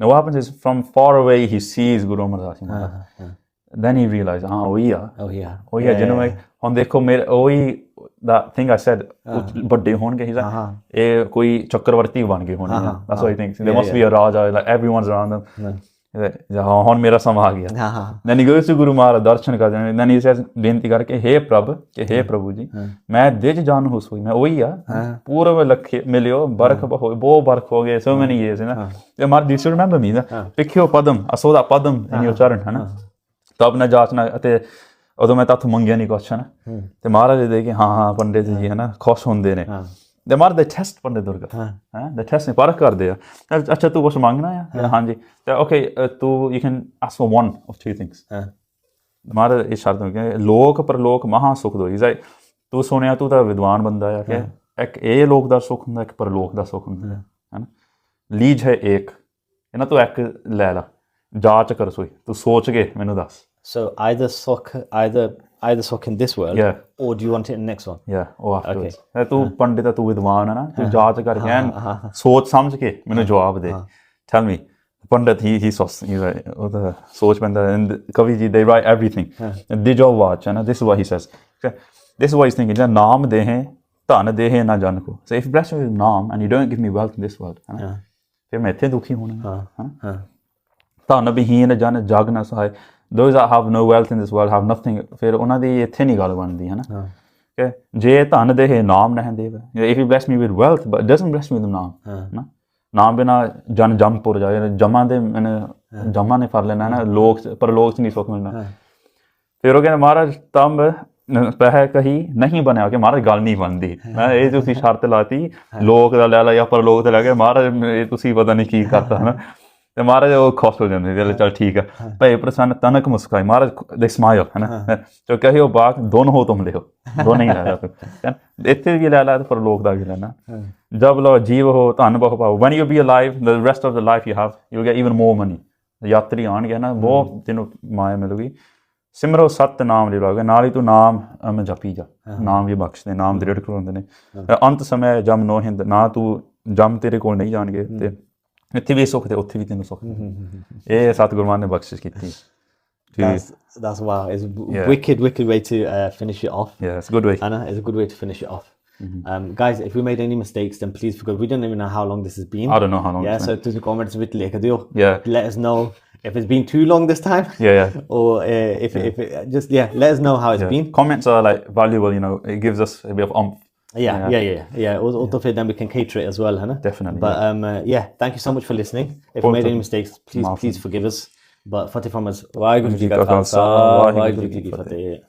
Now what happens is, from far away, he sees Guru Amardas Maharaj. Then he realized, ਉਹੀ ਆ ਜਿਹਨੂੰ ਹੁਣ ਦੇਖੋ ਮੇਰੇ ਉਹੀ that thing I said, ਵੱਡੇ ਹੋਣਗੇ, he's like, ਇਹ ਕੋਈ ਚੱਕਰਵਰਤੀ ਬਣ ਗਏ ਹੋਣਗੇ. That's what he thinks. There must be a Raja, like everyone's around them. ਹੁਣ ਮੇਰਾ ਸਮਾਂ ਆ ਗਿਆ. Then he goes to Guru Maharaj, ਦਰਸ਼ਨ ਕਰਦੇ ਨੇ. Then he says, ਬੇਨਤੀ ਕਰਕੇ, ਹੇ ਪ੍ਰਭੂ ਜੀ, ਮੈਂ ਦਿਜ ਜਾਨ ਹੁਸ ਹੋਈ, ਮੈਂ ਉਹੀ ਆ, ਪੂਰਵ ਲਖੇ ਮਿਲਿਓ, ਬਰਖ ਬਹੁਤ ਬਰਖ ਹੋ ਗਏ, so many years, ਤੇ ਮਾਰ do you remember me? ਪਿੱਖਿਓ Padma, I saw that padam in your charan, ਹੈ ਨਾ, ਤਬ ਨਾ ਜਾਚਨਾ, ਅਤੇ ਉਦੋਂ ਮੈਂ ਤਾਥੋਂ ਮੰਗਿਆ ਨਹੀਂ ਕੁਛ, ਹੈ ਨਾ, ਤੇ ਮਹਾਰਾਜ ਦੇ ਕੇ ਹਾਂ ਪੰਡਿਤ ਜੀ, ਹੈ ਨਾ, ਖੁਸ਼ ਹੁੰਦੇ ਨੇ. ਦੇ ਮਾਰ ਦੇ ਟੈਸਟ ਪੰਡਿਤ ਦੁਰਗਾ, ਦੇ ਟੈਸਟ ਨੇ ਪਰਖ ਕਰਦੇ ਆ. ਅੱਛਾ ਤੂੰ ਕੁਛ ਮੰਗਣਾ ਆ? ਹਾਂਜੀ. ਤੇ ਓਕੇ ਤੂੰ you can ask for one of two things. ਮਹਾਰਾਜ ਇਹ ਸ਼ਰਤ ਹੈ, ਲੋਕ ਪਰਲੋਕ ਮਹਾ ਸੁਖ ਦੋਈ. ਤੂੰ ਸੁਣਿਆ, ਤੂੰ ਤਾਂ ਵਿਦਵਾਨ ਬੰਦਾ ਆ, ਕਿ ਇੱਕ ਇਹ ਲੋਕ ਦਾ ਸੁੱਖ ਹੁੰਦਾ, ਇੱਕ ਪਰਲੋਕ ਦਾ ਸੁੱਖ ਹੁੰਦਾ, ਹੈ ਨਾ. ਲੀਜ ਹੈ ਏਕ, ਇਹਨਾਂ ਤੂੰ ਇੱਕ ਲੈ ਲਾ, ਜਾਂਚ ਕਰ ਸੋਈ, ਤੂੰ ਸੋਚ ਕੇ ਮੈਨੂੰ ਦੱਸ. So either Sukh in this world, or do you want it in the next one? ਉਹ afterwards. ਤੂੰ ਪੰਡਿਤ ਆ, ਤੂੰ ਵਿਦਵਾਨ ਹੈ ਨਾ, ਤੂੰ ਜਾਂਚ ਕਰਕੇ ਐਨ ਸੋਚ ਸਮਝ ਕੇ ਮੈਨੂੰ ਜਵਾਬ ਦੇ. Tell me. ਪੰਡਿਤ he ਉਹਦਾ ਸੋਚ ਪੈਂਦਾ. And Kavi ji, they write everything. ਦਿਜੋ ਵਾਚ, ਹੈ ਨਾ, this is what he says. This is what he's thinking. ਜਿਹੜਾ ਨਾਮ ਦੇਹੇ ਧਨ ਦੇਹੇ ਨਾ ਜਨ ਕੋ. So if you bless me with ਨਾਮ and you don't give me wealth in this world, ਹੈ ਨਾ, ਫਿਰ ਮੈਂ ਇੱਥੇ ਦੁਖੀ ਹੋਣਾ. ਧਨ ਵਿਹੀਨ ਜਨ ਜਗ ਨਾ Sahay. Those that have no wealth in this world have nothing. ਫਿਰ ਉਹਨਾਂ ਦੀ ਇੱਥੇ ਨਹੀਂ ਗੱਲ ਬਣਦੀ, ਹੈ ਨਾ. ਕਿ ਜੇ ਧਨ ਦੇਹੇ ਨਾਮ ਨਹਿ ਦੇਵ. If you bless me with wealth but doesn't bless me with ਨਾਮ, ਨਾ, ਨਾਮ ਬਿਨਾ ਜਨ ਜੰਮਪੁਰ ਜਾਏ, ਜਮਾਂ ਦੇ ਮੈਨੂੰ ਜਮਾਂ ਨੇ ਫੜ ਲੈਣਾ, ਹੈ ਨਾ, ਲੋਕ ਪਰ ਲੋਕ 'ਚ ਨਹੀਂ ਸੁੱਖ ਮਿਲਣਾ. ਫਿਰ ਉਹ ਕਹਿੰਦੇ ਮਹਾਰਾਜ ਤੰਬ ਪਹਿ ਕਹੀ ਨਹੀਂ ਬਣਿਆ, ਕਿ ਮਹਾਰਾਜ ਗੱਲ ਨਹੀਂ ਬਣਦੀ. ਮੈਂ ਇਹ ਤੁਸੀਂ ਸ਼ਰਤ ਲਾਤੀ, ਲੋਕ ਦਾ ਲੈ ਲਾ ਜਾਂ ਪਰ ਲੋਕ ਦਾ ਲੈ ਕੇ, ਮਹਾਰਾਜ ਇਹ ਤੁਸੀਂ ਪਤਾ ਨਹੀਂ ਕੀ ਕਰਤਾ, ਹੈ ਨਾ. ਤੇ ਮਹਾਰਾਜ ਉਹ ਖੁਸ਼ ਹੋ ਜਾਂਦੇ, ਚੱਲ ਠੀਕ ਆ. ਭਏ ਪ੍ਰਸੰਨ ਤਨਕ ਮੁਸਕਾਈ, ਮਹਾਰਾਜ ਦੇ ਸਮਾਇਲ, ਹੈ ਨਾ. ਜੋ ਕਹੇ ਉਹ ਬਾਕ ਦੋਨੋਂ ਹੋ ਤੁਮ ਲਿਓ, ਦੋਨੋਂ ਹੀ ਲੈ ਲਾ ਤੂੰ, ਇੱਥੇ ਵੀ ਲੈ ਲਾ ਤੇ ਪਰ ਲੋਕ ਦਾ ਵੀ ਲੈਣਾ. ਜਬ ਲੋ ਜੀਵ ਹੋ ਧਨ ਬਹੁ ਪਾਓ. when you be alive, the rest of the life you have, you'll get even more money. ਯਾਤਰੀ ਆਉਣਗੇ ਨਾ, ਬਹੁਤ ਤੈਨੂੰ ਮਾਇਆ ਮਿਲੂਗੀ. ਸਿਮਰੋ ਸਤ ਨਾਮ ਲੈ ਲਾਗੇ, ਨਾਲ ਹੀ ਤੂੰ ਨਾਮ ਮੈਂ ਜਪੀ ਜਾ, ਨਾਮ ਵੀ ਬਖਸ਼ਦੇ, ਨਾਮ ਦ੍ਰਿੜ ਕਰਵਾਉਂਦੇ ਨੇ. ਅੰਤ ਸਮੇਂ ਜਮ ਨੋ ਹਿੰਦ, ਨਾ ਤੂੰ ਜਮ ਤੇਰੇ ਕੋਲ ਨਹੀਂ ਜਾਣਗੇ, ਤੇ ਇੱਥੇ ਵੀ ਸੁੱਖ ਤੇ ਉੱਥੇ ਵੀ ਤੈਨੂੰ ਸੁੱਖ. ਇਹ ਸਤਿਗੁਰੂ ਮਾਨ ਨੇ ਬਖਸ਼ਿਸ਼ ਕੀਤੀ. That's wow. It's wicked way to finish it off. Yeah, it's a good way. Anna, it's a good way to finish it off. Guys, if we made any mistakes, then please forgive. We don't even know how long this has been. I don't know how long. Yeah, so to the comments with Lekadiyo. Yeah. Let us know if it's been too long this time. Yeah. Or if just let us know how it's been. Comments are like valuable, you know. It gives us a bit of oomph. Yeah. Also, then we can cater it as well, Hannah. Definitely. But thank you so much for listening. If we made any mistakes, please forgive us. But Fateh from us. Waheguru Ji Ka Khalsa, Waheguru Ji Ki Fateh.